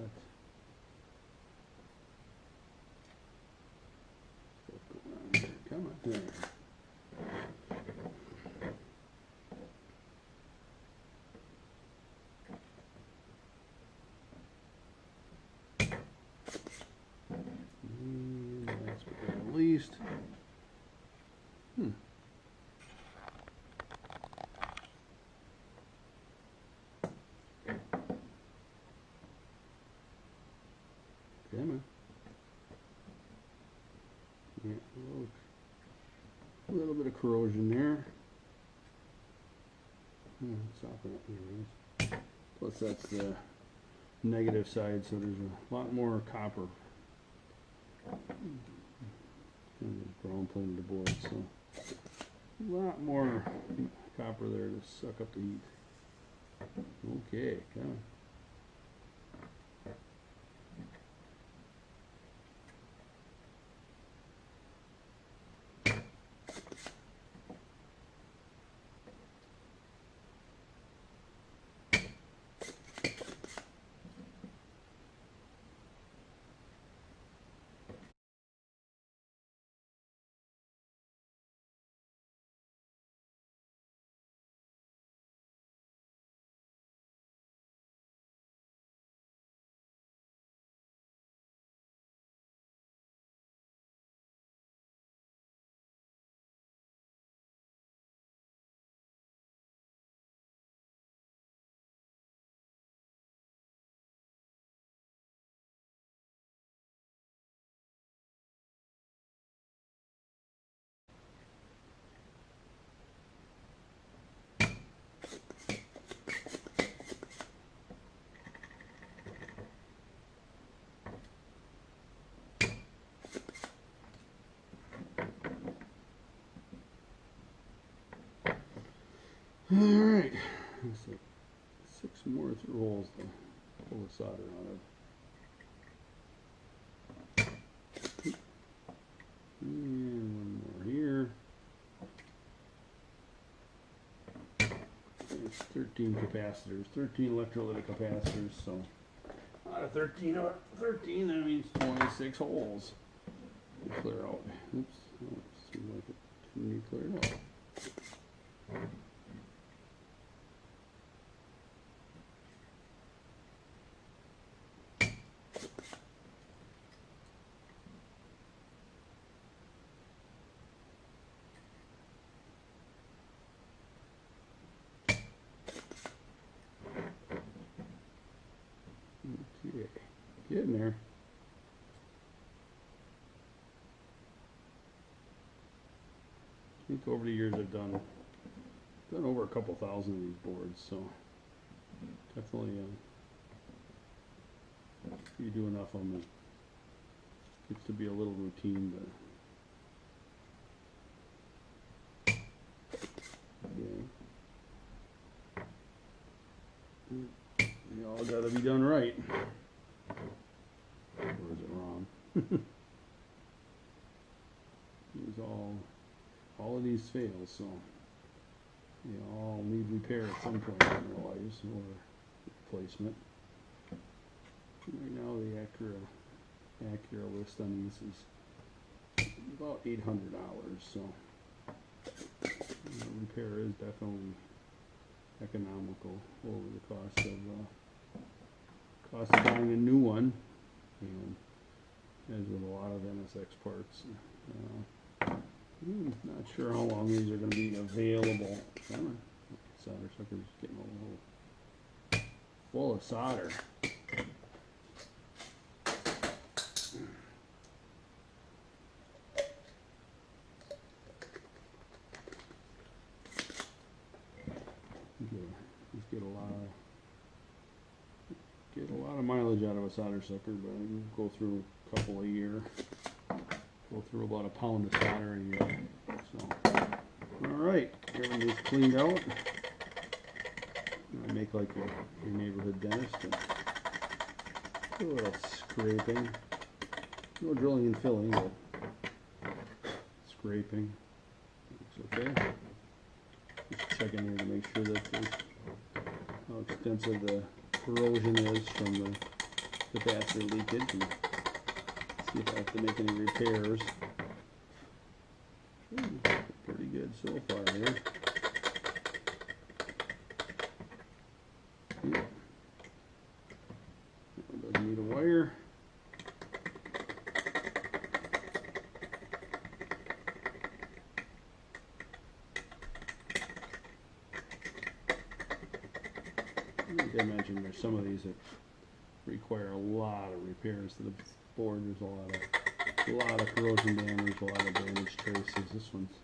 stuff going on there. Come on there. And last but not least, corrosion there. Soften up here. Plus that's the negative side, so there's a lot more copper. Brown plane of the board, so a lot more copper there to suck up the heat. Okay, come on. All right, so 6 more rolls to pull the solder out of. And 1 more here. There's 13 capacitors, 13 electrolytic capacitors. So out of 13, that means 26 holes to clear out. Oops, oh, it seems like it didn't need cleared out. Okay, getting there. I think over the years I've done over a couple thousand of these boards, so definitely if you do enough of them, it gets to be a little routine. But yeah, they all got to be done right. Or is it wrong? These all of these fail, so they all need repair at some point in their lives or replacement. Right now the Acura list on these is about $800, so repair is definitely economical over the cost of buying a new one, and as with a lot of NSX parts. Not sure how long these are going to be available. Solder sucker's getting a little full of solder. Just get a lot of mileage out of a solder sucker, but I can go through a couple a year. Go through about a pound of solder a year. So, all right, everything's cleaned out. I make like your neighborhood dentist. And a little scraping. No drilling and filling, but scraping. It's okay. Just checking here to make sure that how extensive the corrosion is from the capacitor leakage. And see if I have to make any repairs. Pretty good so far here. Doesn't need a wire. Like I mentioned, there's some of these that require a lot of repairs to the board. There's a lot of corrosion damage, a lot of damage traces. This one's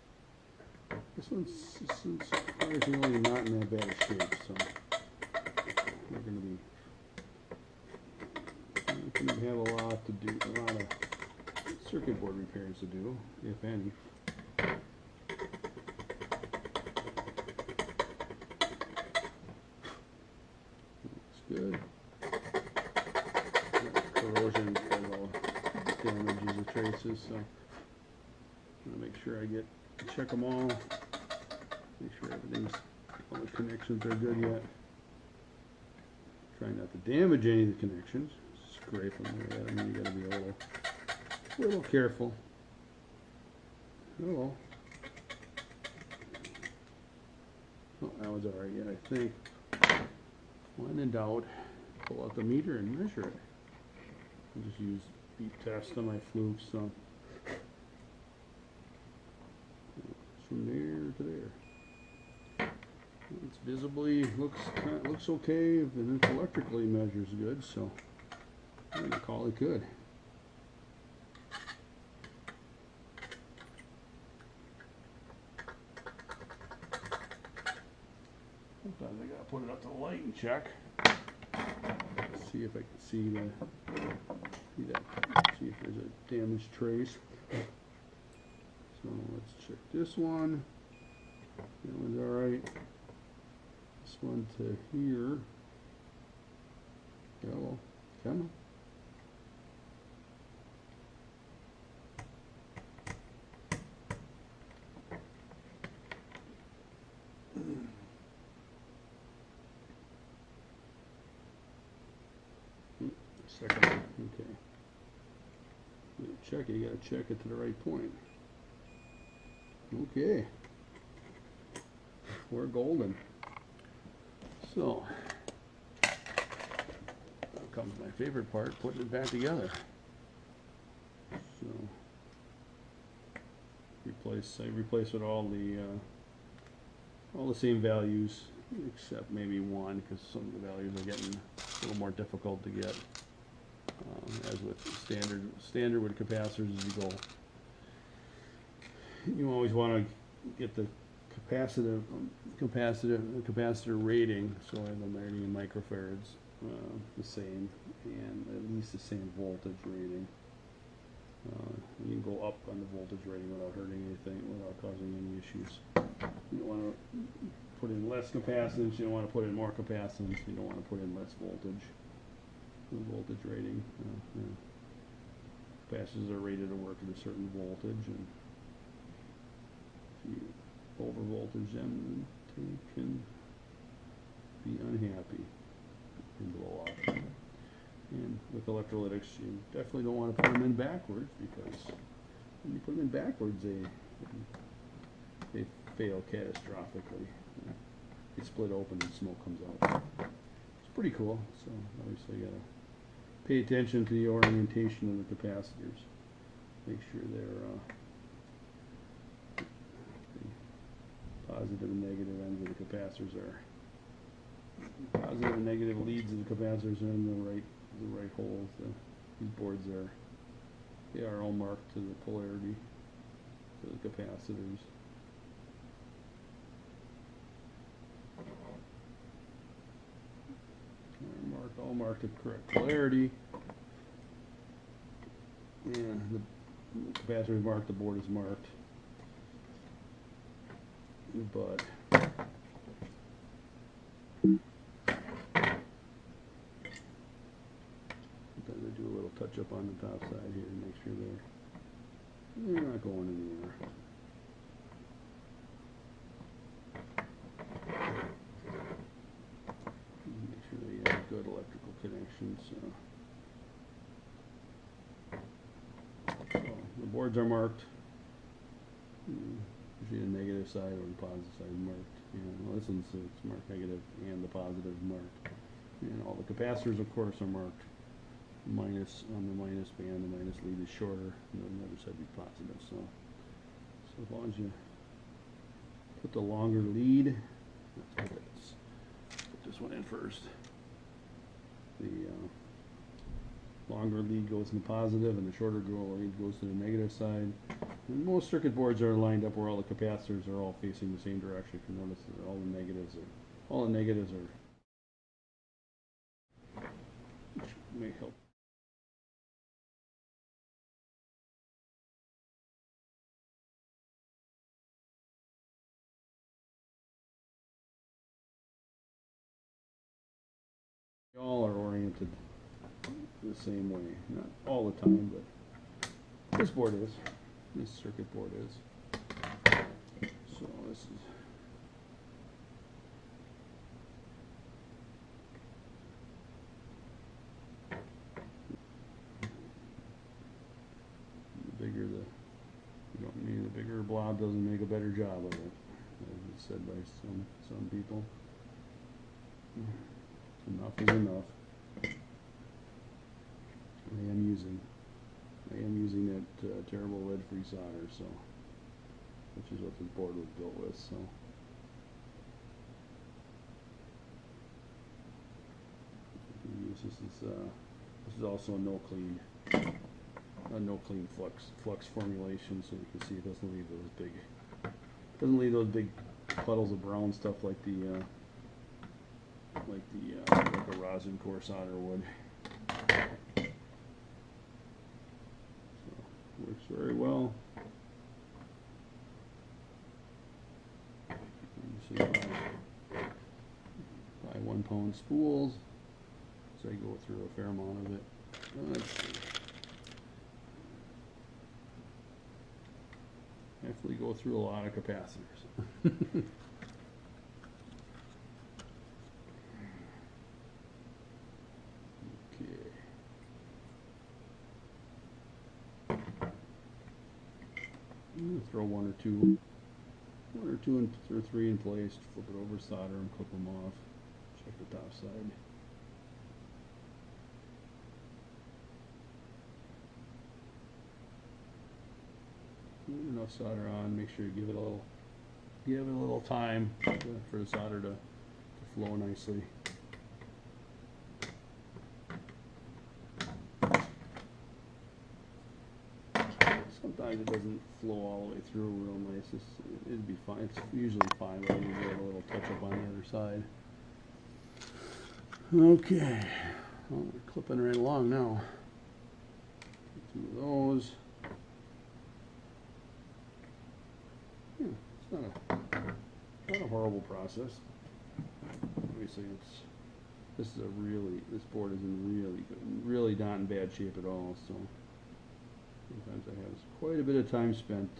This one's surprisingly not in that bad a shape, so we're going to have a lot to do, a lot of circuit board repairs to do, if any. Looks good. Corrosion damages the traces, so I'm going to make sure I check them all, make sure all the connections are good yet. Try not to damage any of the connections. Scrape them with that. I mean, you got to be a little careful. Oh, that was all right yet, I think. When in doubt, pull out the meter and measure it. I just use beep test on my flukes, so from there to there. It's visibly looks okay, and it's electrically measures good, so I'm gonna call it good. Sometimes I gotta put it up to the light and check. See if I can see if there's a damaged trace. So let's check this one. That one's alright. This one to here. Yellow. Come on. Second one. Okay. Check it. You gotta check it to the right point. Okay. We're golden. So, now comes my favorite part, putting it back together. So, I replace with all the same values, except maybe one, because some of the values are getting a little more difficult to get. As with standard with capacitors, as you always want to get the capacitor rating, so I have the rating in microfarads, the same, and at least the same voltage rating. You can go up on the voltage rating without hurting anything, without causing any issues. You don't want to put in less capacitance, you don't want to put in more capacitance, you don't want to put in less voltage. The voltage rating. Capacitors are rated to work at a certain voltage, and if you over voltage them, they can be unhappy and blow up. And with electrolytics, you definitely don't want to put them in backwards, because when you put them in backwards, they fail catastrophically. They split open and smoke comes out. It's pretty cool. So obviously you gotta pay attention to the orientation of the capacitors. Make sure they're positive and negative ends of the capacitors are positive and negative leads of the capacitors are in the right holes. These boards are all marked to the polarity to the capacitors. All marked at correct polarity. And the capacitor is marked, the board is marked. But sometimes I do a little touch up on the top side here to make sure they're not going in the air. Make sure they have good electrical connections. So the boards are marked. Usually the negative side or the positive side marked. Well, this one's it's marked negative and the positive marked. And all the capacitors, of course, are marked minus on the minus band. The minus lead is shorter, and the other side would be positive. So as long as you put the longer lead, let's put this one in first. The longer lead goes in the positive and the shorter lead goes to the negative side. And most circuit boards are lined up where all the capacitors are all facing the same direction. If you notice that all the negatives are which may help. They all are oriented the same way, not all the time, but this board is. This circuit board is. So this is the bigger the bigger blob doesn't make a better job of it, as is said by some people. Enough is enough. I am using that terrible lead-free solder, so which is what this board was built with. So this is also a no clean flux formulation, so you can see it doesn't leave those big puddles of brown stuff like a rosin core solder would. So works very well. You see by 1 pound spools, so I go through a fair amount of it. Let's see. Definitely go through a lot of capacitors. Throw one or two or three in place, flip it over, solder them, clip them off, check the top side. Enough solder on, make sure you give it a little time for the solder to flow nicely. Sometimes it doesn't flow all the way through real nice. It'd be fine. It's usually fine, but you get a little touch up on the other side. Okay, well, we're clipping right along now. Two of those. Yeah, it's not a horrible process. Obviously, this board is in really not in bad shape at all. So. Sometimes I have quite a bit of time spent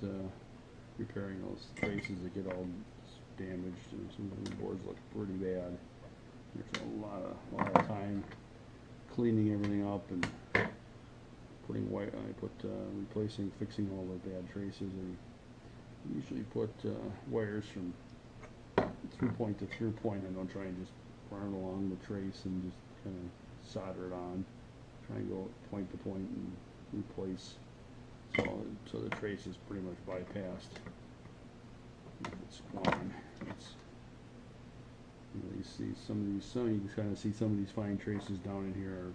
repairing those traces that get all damaged, and some of the boards look pretty bad. There's a lot of time cleaning everything up and fixing all the bad traces, and usually put wires from through point to through point. I don't try and just run along the trace and just kind of solder it on. Try and go point to point and replace. So the trace is pretty much bypassed. It's gone. You see you can kind of see some of these fine traces down in here are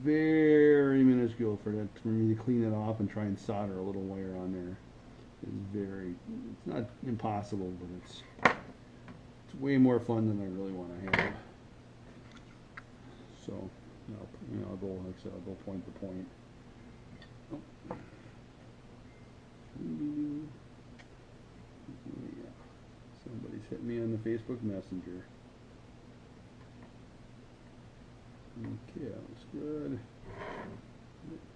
very minuscule for me to clean it off and try and solder a little wire on there. It's not impossible, but it's way more fun than I really want to have. So, I'll go point to point. Yeah. Somebody's hit me on the Facebook Messenger. Okay, that was good.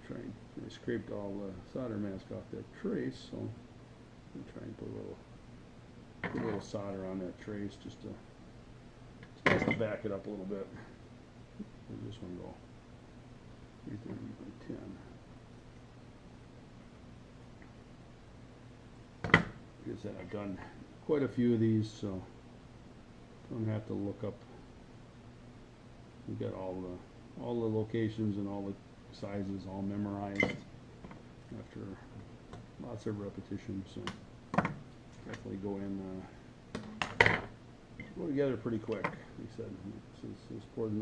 I scraped all the solder mask off that trace, so I'm try and put a little solder on that trace just to back it up a little bit. Where'd this one go? 330 by 10. Like I said, I've done quite a few of these, so don't have to look up. We've got all the locations and all the sizes all memorized after lots of repetition. So definitely go together pretty quick. He said, since this board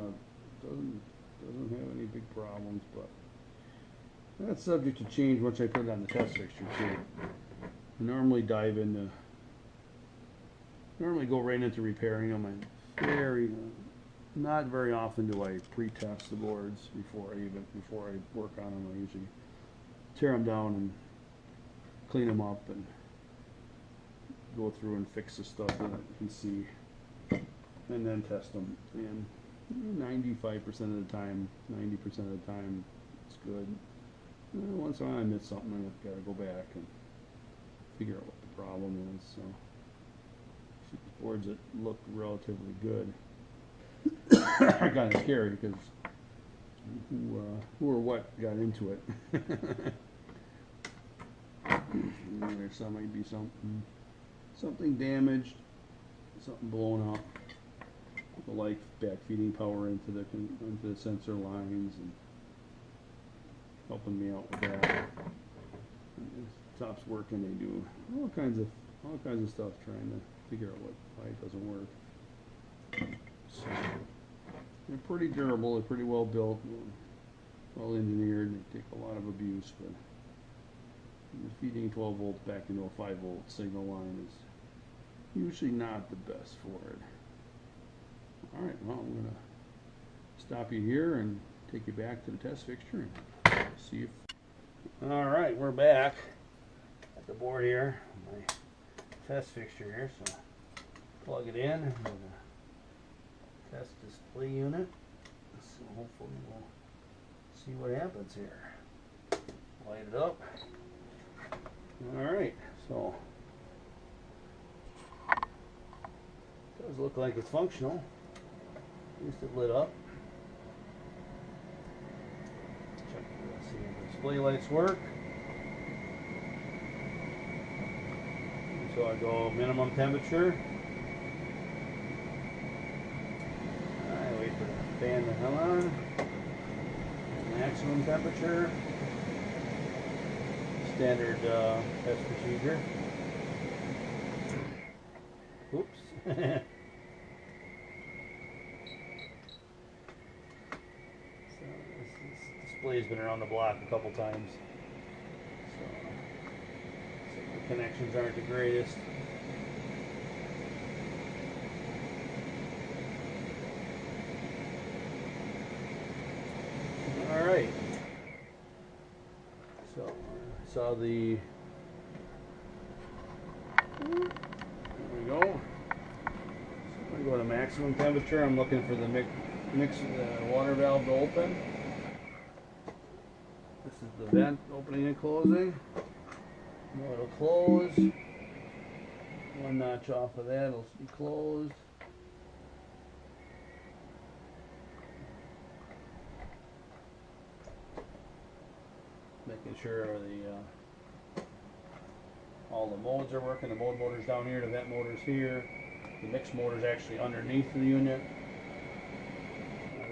doesn't Doesn't have any big problems, but that's subject to change once I put it on the test fixture too. I normally normally go right into repairing them. Not very often do I pre-test the boards before I work on them. I usually tear them down and clean them up and go through and fix the stuff that I can see, and then test them. And 95% of the time, 90% of the time, it's good. Once in a while I miss something, I've got to go back and figure out what the problem is. So these boards that look relatively good are kind of scary because who or what got into it. There might be something damaged, something blown up. The light back feeding power into the sensor lines and helping me out with that. And it stops working. They do all kinds of stuff trying to figure out why it doesn't work. So they're pretty durable. They're pretty well built, well engineered. They take a lot of abuse, but feeding 12 volts back into a 5 volt signal line is usually not the best for it. All right, well, I'm going to stop you here and take you back to the test fixture and see if... All right, we're back at the board here, my test fixture here, so plug it in, test display unit, so hopefully we'll see what happens here. Light it up. All right, so it does look like it's functional. At least it lit up. Check to see if the display lights work. So I go minimum temperature. I wait for the fan to come on. Maximum temperature. Standard test procedure. Oops. Display's been around the block a couple times, so the connections aren't the greatest. All right, so I saw the, there we go. So I'm going to go to maximum temperature. I'm looking for the mix water valve to open. This is the vent opening and closing. Now it'll close. One notch off of that, it'll be closed. Making sure all the modes are working. The mode motor's down here, the vent motor's here. The mix motor's actually underneath the unit.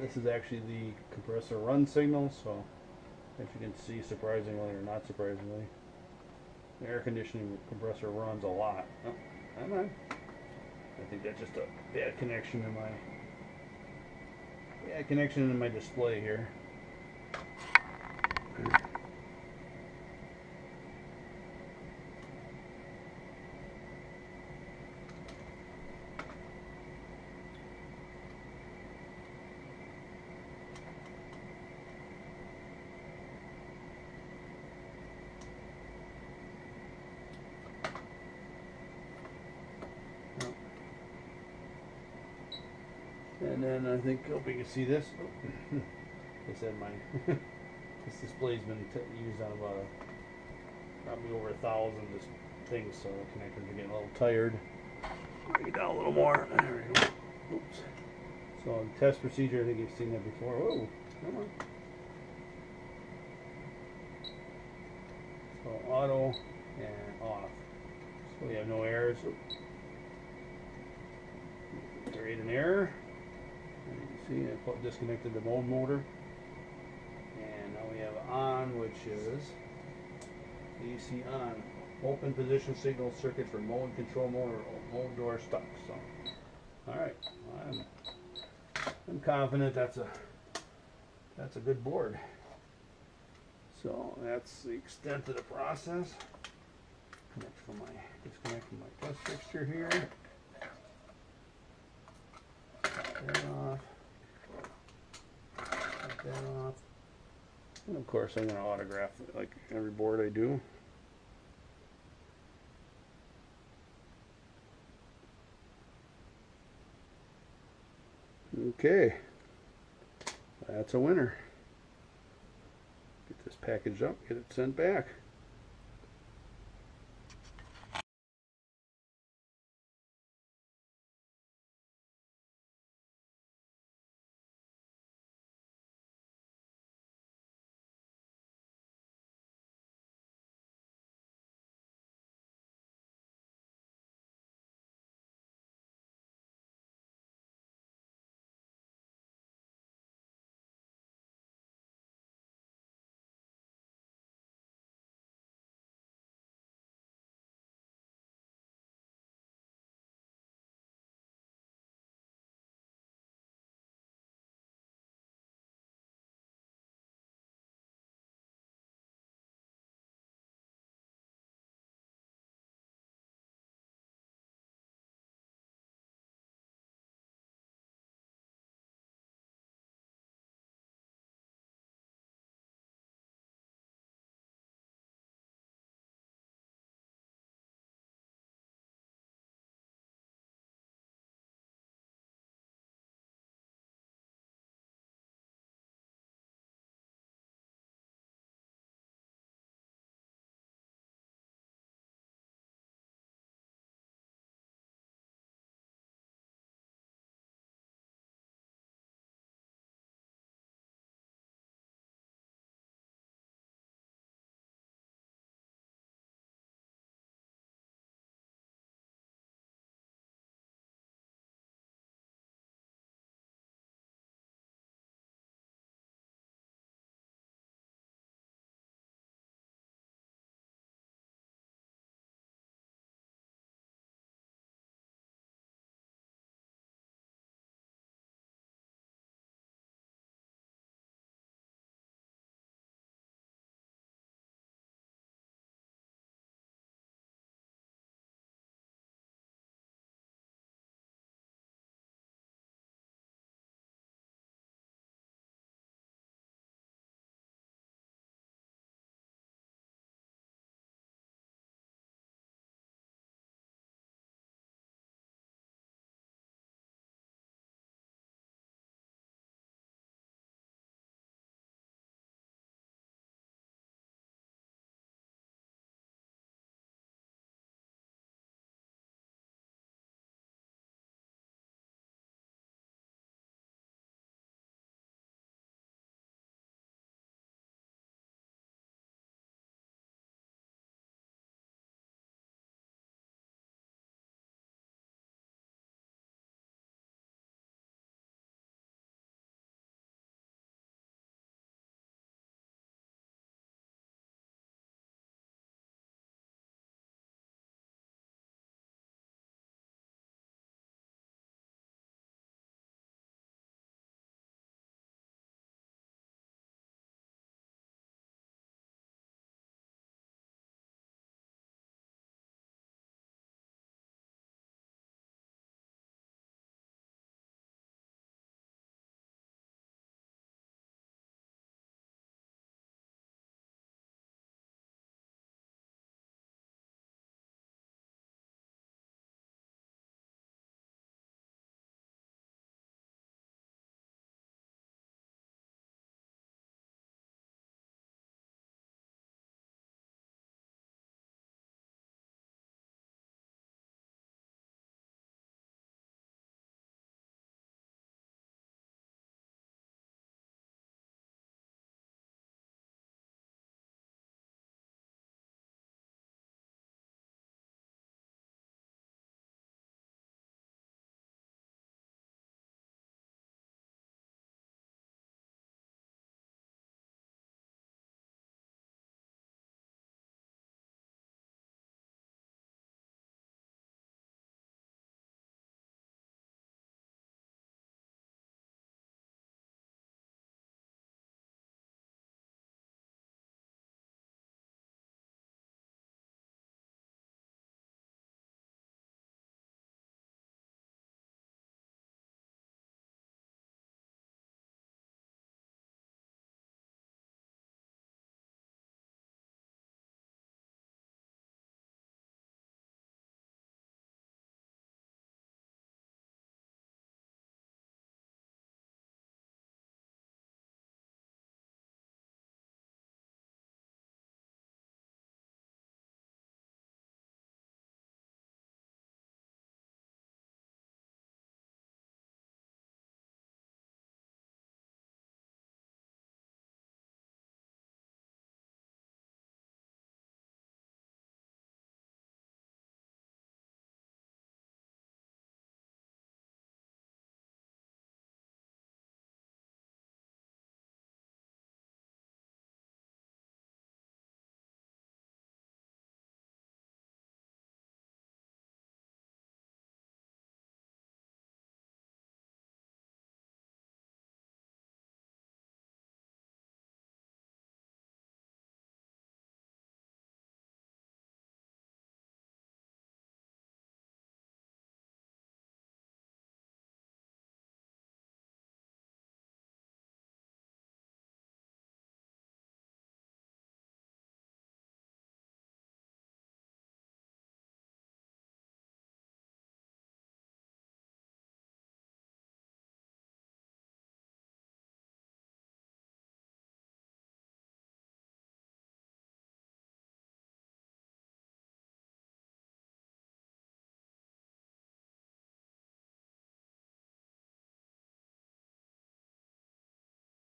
This is actually the compressor run signal, so if you can see, surprisingly or not surprisingly, the air conditioning compressor runs a lot. Oh, come on. I think that's just a bad connection in my display here. And then I think, hope you can see this. Oh, I said this display's been used on about probably over 1,000 things, so the connectors are getting a little tired. Bring it down a little more. There we go. Oops. So test procedure, I think you've seen that before. Whoa, come on. So auto and off. So we have no errors. Create an error. And you can see I disconnected the mode motor. And now we have on, which is AC on. Open position signal circuit for mode control motor, mode door stuck. So, all right, I'm confident that's a that's a good board. So that's the extent of the process. Disconnect from my test fixture here. Cut that off. Cut that off. And of course I'm going to autograph it like every board I do. Okay, that's a winner. Get this packaged up, get it sent back.